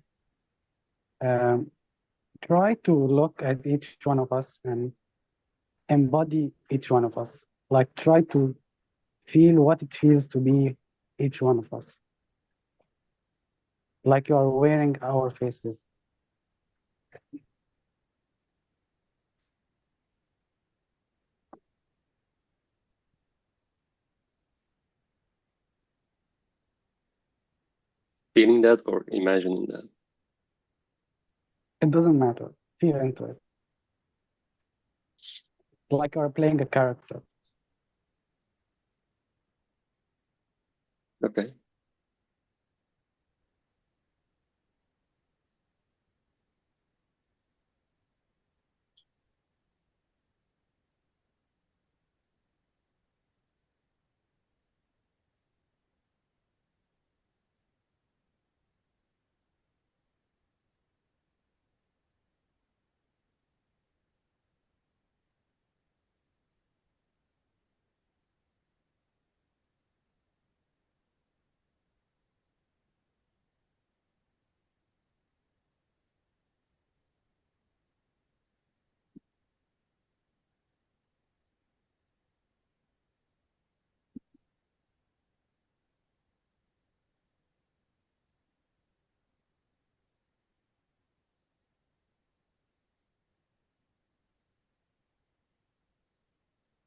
try to look at each one of us and embody each one of us. Like try to feel what it feels to be each one of us. Like you are wearing our faces. Feeling that or imagining that? It doesn't matter. Feel into it. Like you are playing a character. Okay.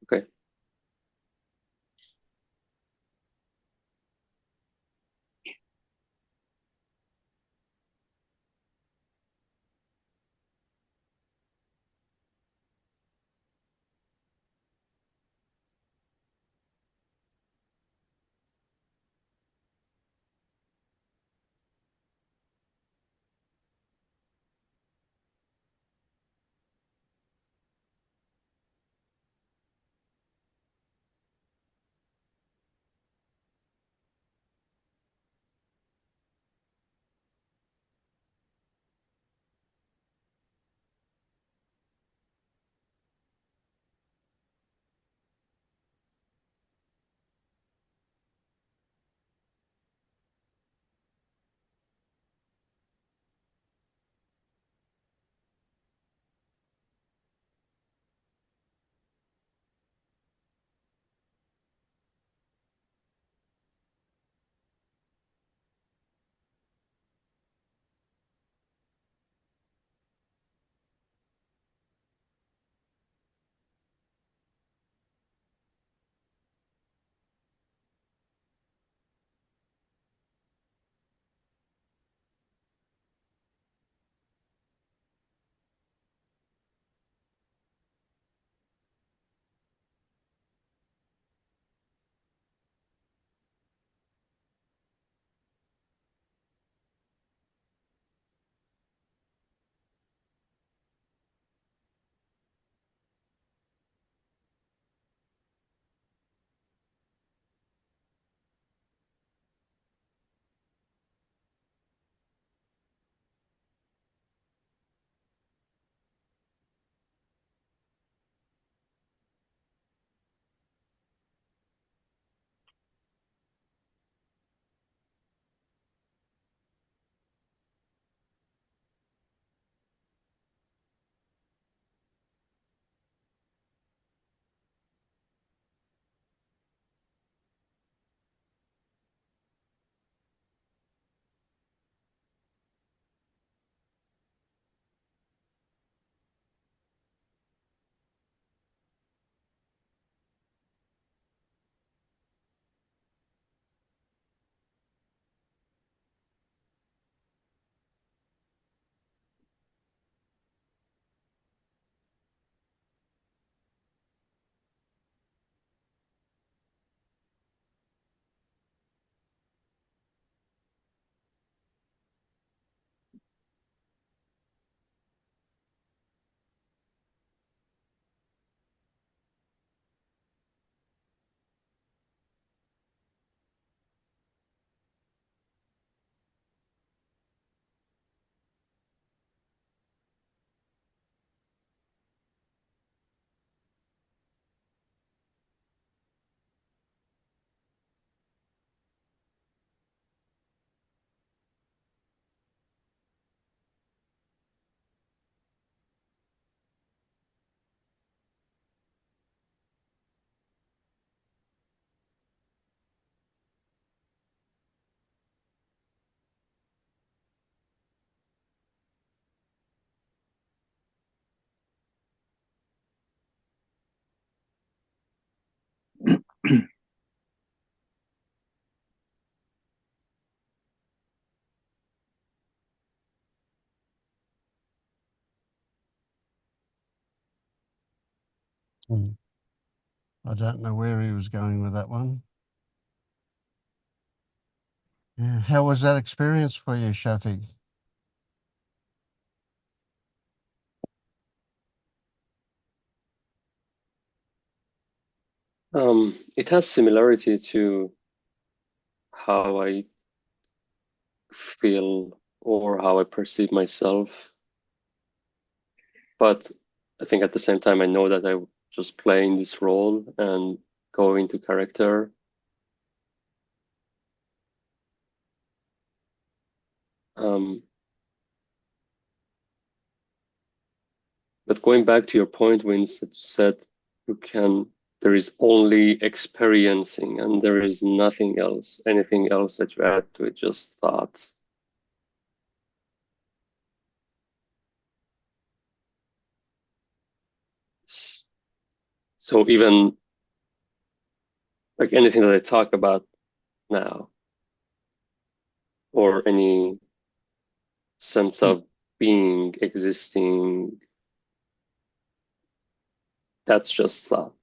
Okay. I don't know where he was going with that one. Yeah. How was that experience for you, Shafiq? It has similarity to how I feel or how I perceive myself. But I think at the same time, I know that I'm just playing this role and go into character. But going back to your point, Vince, that you said there is only experiencing and there is nothing else, anything else that you add to it, just thoughts. So even like anything that I talk about now, or any sense of being, existing, that's just thoughts.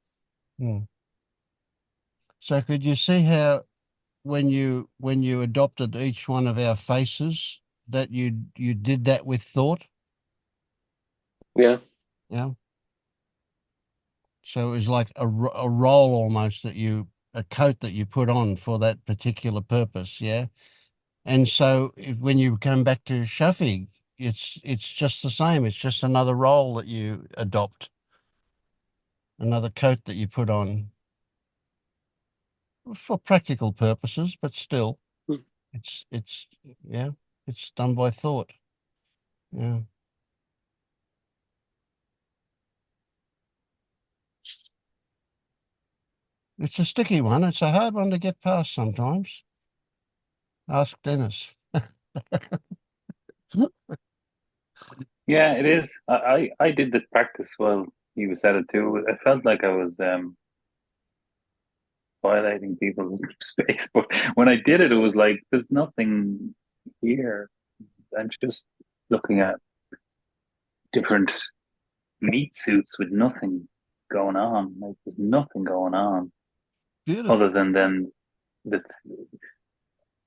So could you see how when you adopted each one of our faces that you did that with thought? Yeah. Yeah. So it was like a role almost a coat that you put on for that particular purpose. Yeah. And so when you come back to Shafiq, it's just the same. It's just another role that you adopt, another coat that you put on for practical purposes, but still, it's yeah, it's done by thought. Yeah. It's a sticky one. It's a hard one to get past sometimes. Ask Dennis. Yeah, it is. I did the practice while he was at it too. I felt like I was violating people's space, but when I did it, it was like there's nothing here. I'm just looking at different meat suits with nothing going on. Like there's nothing going on Beautiful. other than the.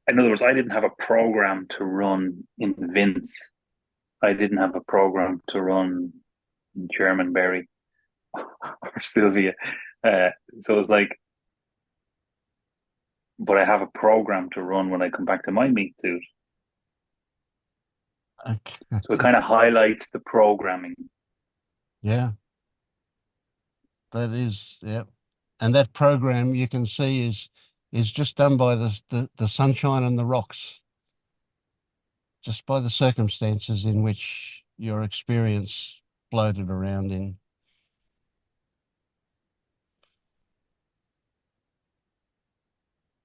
In other words, I didn't have a program to run in Vince. I didn't have a program to run in German Berry or Sylvia. So it's like, but I have a program to run when I come back to my meat suit. Okay. So it kind of highlights the programming. Yeah. That is, yeah. And that program you can see is just done by the sunshine and the rocks, just by the circumstances in which your experience floated around in.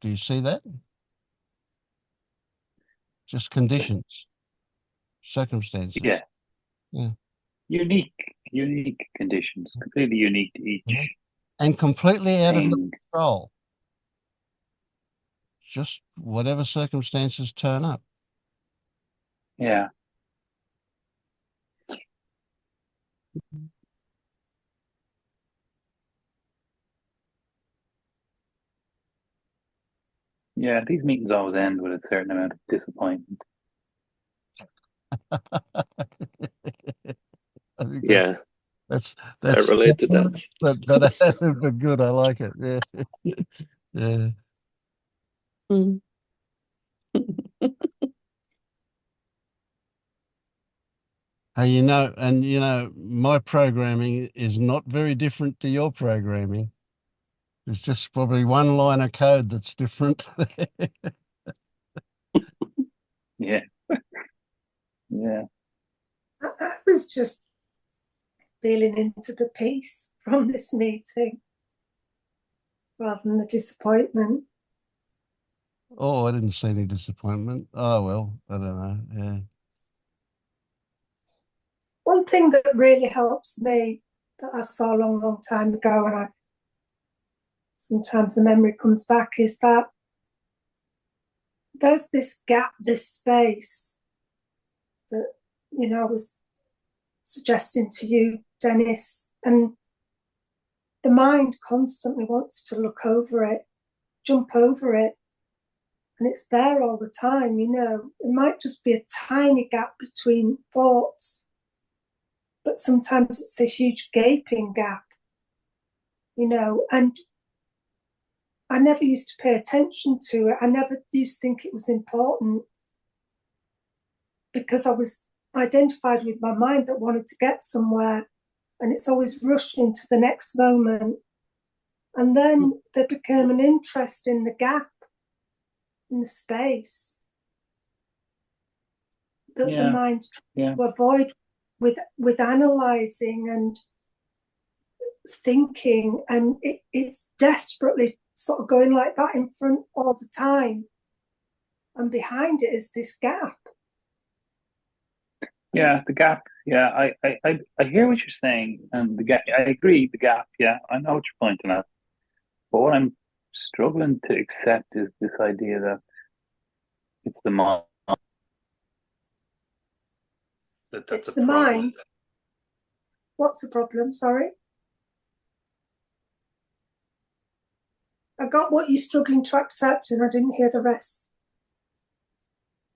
Do you see that? Just conditions, circumstances. Yeah. Yeah. Unique conditions, completely unique to each. Yeah. And completely out of your thing. control. Just whatever circumstances turn up. Yeah. Yeah, these meetings always end with a certain amount of disappointment. I think Yeah. that's I relate to that. but good. I like it. Yeah. Yeah. Hey, my programming is not very different to your programming. There's just probably one line of code that's different. Yeah. Yeah. I was just feeling into the peace from this meeting rather than the disappointment. Oh, I didn't see any disappointment. Oh, well, I don't know. Yeah. One thing that really helps me that I saw a long, long time ago, and I sometimes the memory comes back, is that there's this gap, this space that, you know, I was suggesting to you, Dennis, and the mind constantly wants to look over it, jump over it, and it's there all the time, you know. It might just be a tiny gap between thoughts, but sometimes it's a huge gaping gap, you know, and I never used to pay attention to it. I never used to think it was important because I was identified with my mind that wanted to get somewhere, and it's always rushing to the next moment. And then there became an interest in the gap, in the space that the mind's trying to avoid with analysing and thinking, and it's desperately sort of going like that in front all the time, and behind it is this gap. Yeah, the gap. Yeah, I hear what you're saying, and the gap. I agree, the gap. Yeah, I know what you're pointing at. But what I'm struggling to accept is this idea that it's the mind. That's the mind. What's the problem? Sorry. I got what you're struggling to accept, and I didn't hear the rest.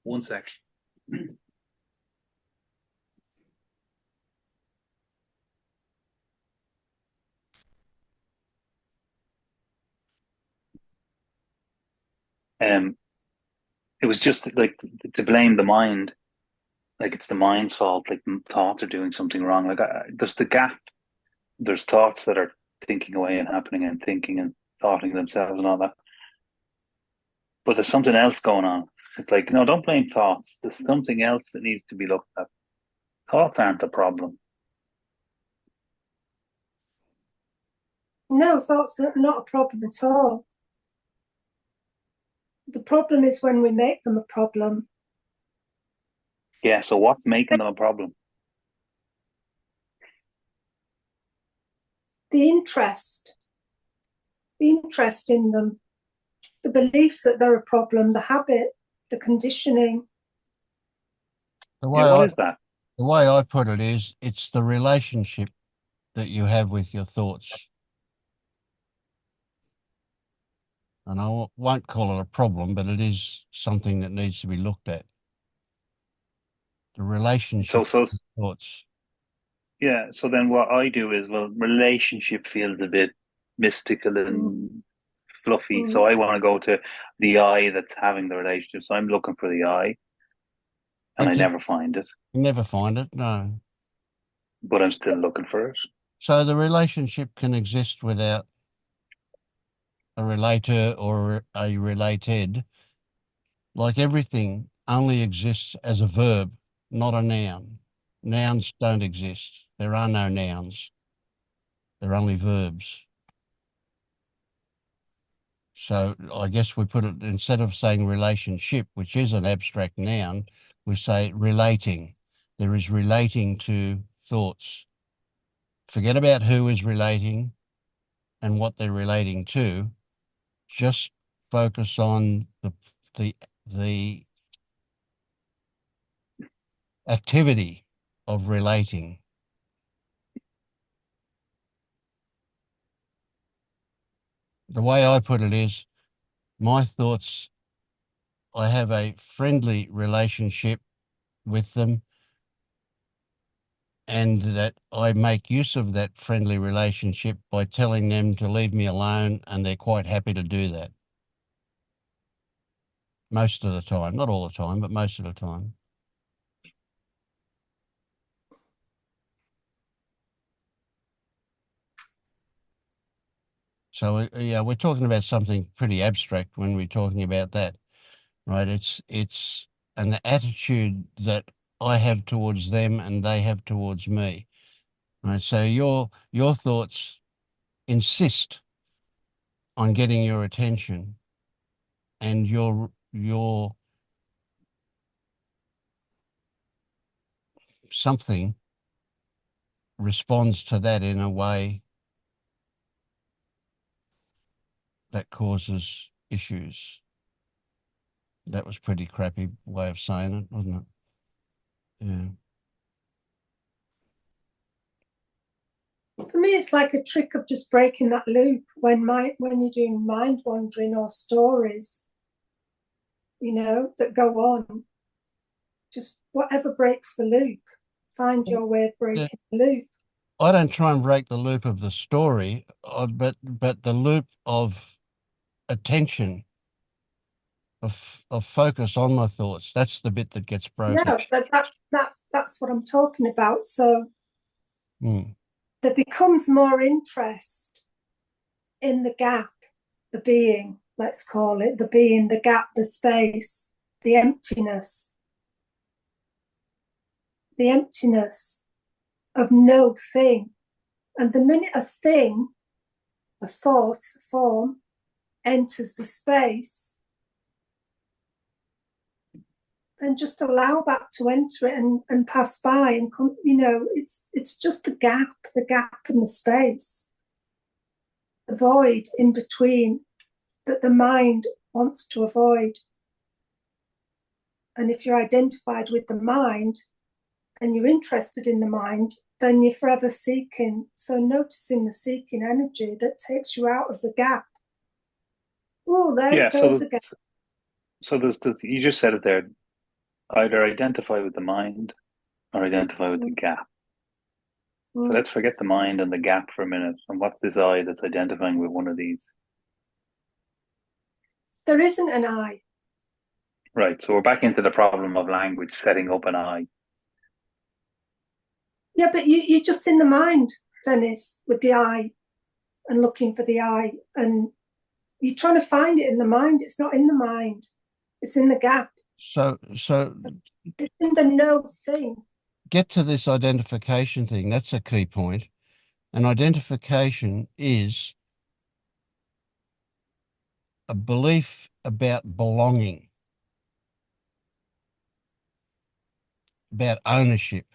One sec. It was just like to blame the mind, like it's the mind's fault, like thoughts are doing something wrong. Like there's the gap. There's thoughts that are thinking away and happening and thinking and thoughting themselves and all that. But there's something else going on. It's like, no, don't blame thoughts. There's something else that needs to be looked at. Thoughts aren't the problem. No, thoughts are not a problem at all. The problem is when we make them a problem. Yeah, so what's making them a problem? The interest in them, the belief that they're a problem, the habit, the conditioning. What is that? The way I put it is, it's the relationship that you have with your thoughts. And I won't call it a problem, but it is something that needs to be looked at. The relationship with thoughts. Yeah, so then what I do is, well, relationship feels a bit mystical and fluffy. So I want to go to the I that's having the relationship. So I'm looking for the I, and I never find it. You never find it, no. But I'm still looking for it. So the relationship can exist without a relator or a related. Like everything only exists as a verb, not a noun. Nouns don't exist. There are no nouns. They're only verbs. So I guess we put it, instead of saying relationship, which is an abstract noun, we say relating. There is relating to thoughts. Forget about who is relating and what they're relating to. Just focus on the activity of relating. The way I put it is, my thoughts, I have a friendly relationship with them, and that I make use of that friendly relationship by telling them to leave me alone, and they're quite happy to do that. Most of the time, not all the time, but most of the time. So yeah, we're talking about something pretty abstract when we're talking about that, right? It's an attitude that I have towards them and they have towards me. Right, so your thoughts insist on getting your attention, and your something responds to that in a way that causes issues. That was pretty crappy way of saying it, wasn't it? Yeah. For me, it's like a trick of just breaking that loop when you're doing mind wandering or stories, that go on. Just whatever breaks the loop, find your way of breaking the loop. I don't try and break the loop of the story, but the loop of attention, of focus on my thoughts. That's the bit that gets broken. Yeah, that's what I'm talking about. So Mm. there becomes more interest in the gap, the being, let's call it, the being, the gap, the space, the emptiness of no thing. And the minute a thing, a thought, a form, enters the space, then just allow that to enter it and pass by and come, it's just the gap in the space, the void in between that the mind wants to avoid. And if you're identified with the mind and you're interested in the mind, then you're forever seeking. So noticing the seeking energy that takes you out of the gap. Oh, there it goes again. So you just said it there. Either identify with the mind or identify with the gap. So let's forget the mind and the gap for a minute. And what's this I that's identifying with one of these? There isn't an I. Right. So we're back into the problem of language setting up an I. Yeah, but you're just in the mind, Dennis, with the I and looking for the I. And you're trying to find it in the mind. It's not in the mind. It's in the gap. So it's in the no thing. Get to this identification thing. That's a key point. And identification is a belief about belonging, about ownership.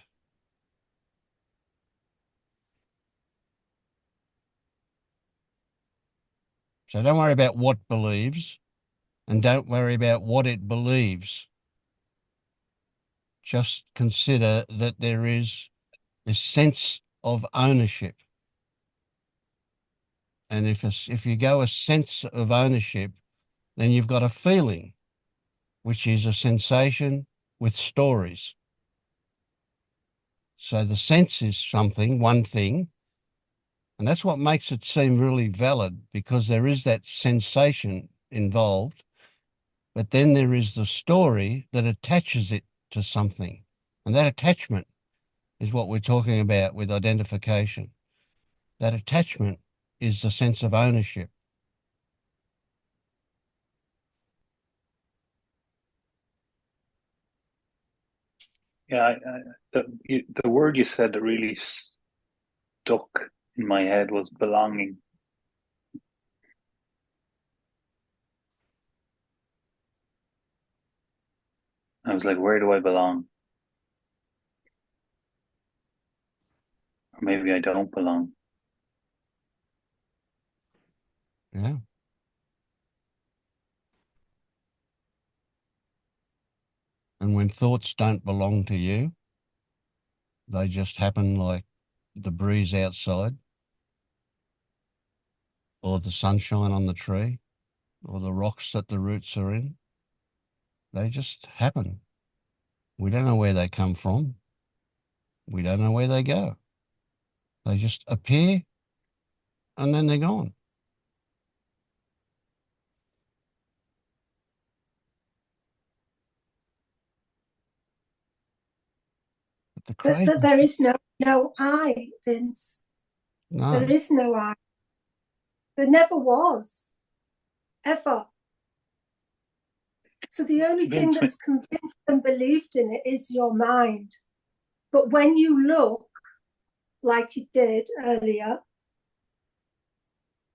So don't worry about what believes and don't worry about what it believes. Just consider that there is a sense of ownership. And if you go a sense of ownership, then you've got a feeling, which is a sensation with stories. So the sense is something, one thing, and that's what makes it seem really valid, because there is that sensation involved, but then there is the story that attaches it to something. And that attachment is what we're talking about with identification. That attachment is the sense of ownership. Yeah, the word you said that really stuck in my head was belonging. I was like, where do I belong? Or maybe I don't belong. Yeah. And when thoughts don't belong to you, they just happen like the breeze outside, or the sunshine on the tree, or the rocks that the roots are in. They just happen. We don't know where they come from. We don't know where they go. They just appear and then they're gone. But the crazy... But there is no I, Vince. No. There is no I. There never was. Ever. So the only thing that's convinced and believed in it is your mind. But when you look, like you did earlier,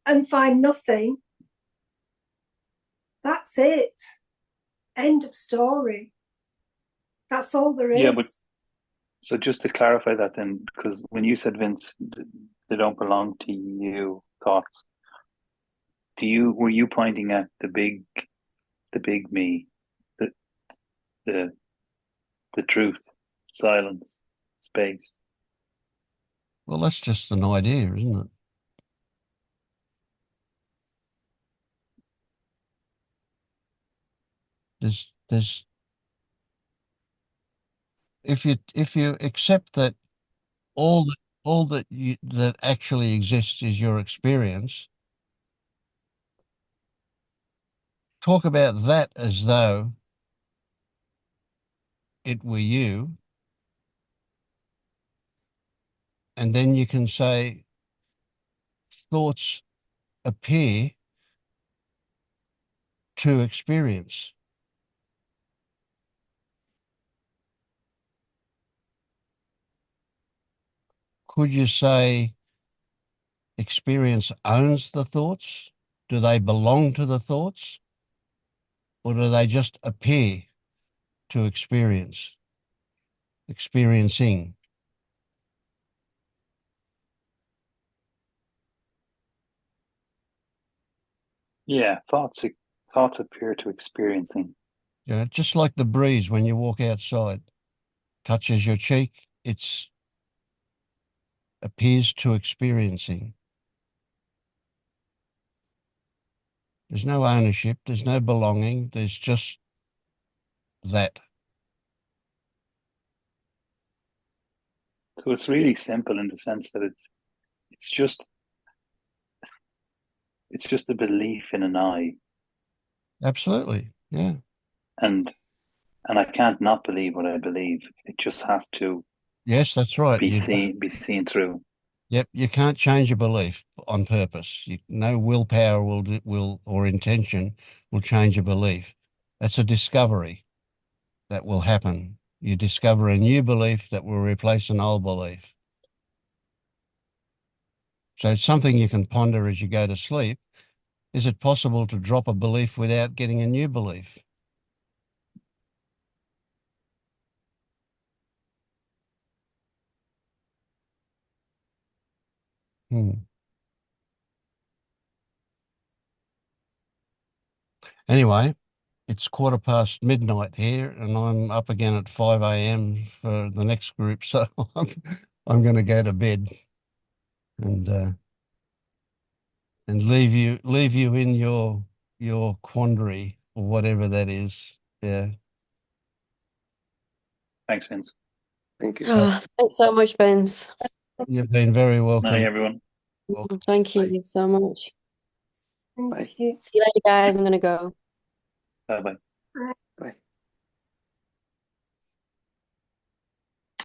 and find nothing, that's it. End of story. That's all there is. Yeah, but so just to clarify that then, because when you said, Vince, they don't belong to you, thoughts, were you pointing at the big me, the the the truth, silence, space? Well, that's just an idea, isn't it? There's if you accept that all that actually exists is your experience, talk about that as though it were you, and then you can say thoughts appear to experience. Could you say experience owns the thoughts? Do they belong to the thoughts? Or do they just appear to experience? Experiencing. Yeah, thoughts appear to experiencing. You know, just like the breeze when you walk outside, touches your cheek, it's appears to experiencing. There's no ownership, there's no belonging, there's just that. So it's really simple in the sense that it's just a belief in an I. Absolutely, yeah. And I can't not believe what I believe. It just has to Yes, that's right. be seen through. Yep, you can't change a belief on purpose. No willpower will or intention will change a belief. That's a discovery that will happen. You discover a new belief that will replace an old belief. So it's something you can ponder as you go to sleep. Is it possible to drop a belief without getting a new belief? Anyway, it's midnight here, and I'm up again at 5 a.m. for the next group, so I'm going to go to bed and leave you in your quandary or whatever that is. Yeah. Thanks, Vince. Thank you. Oh, thanks so much, Vince. You've been very welcome. Night, everyone. Welcome. Thank you so much. Thank Bye. you. See you later, guys. I'm gonna go. Bye bye. Bye.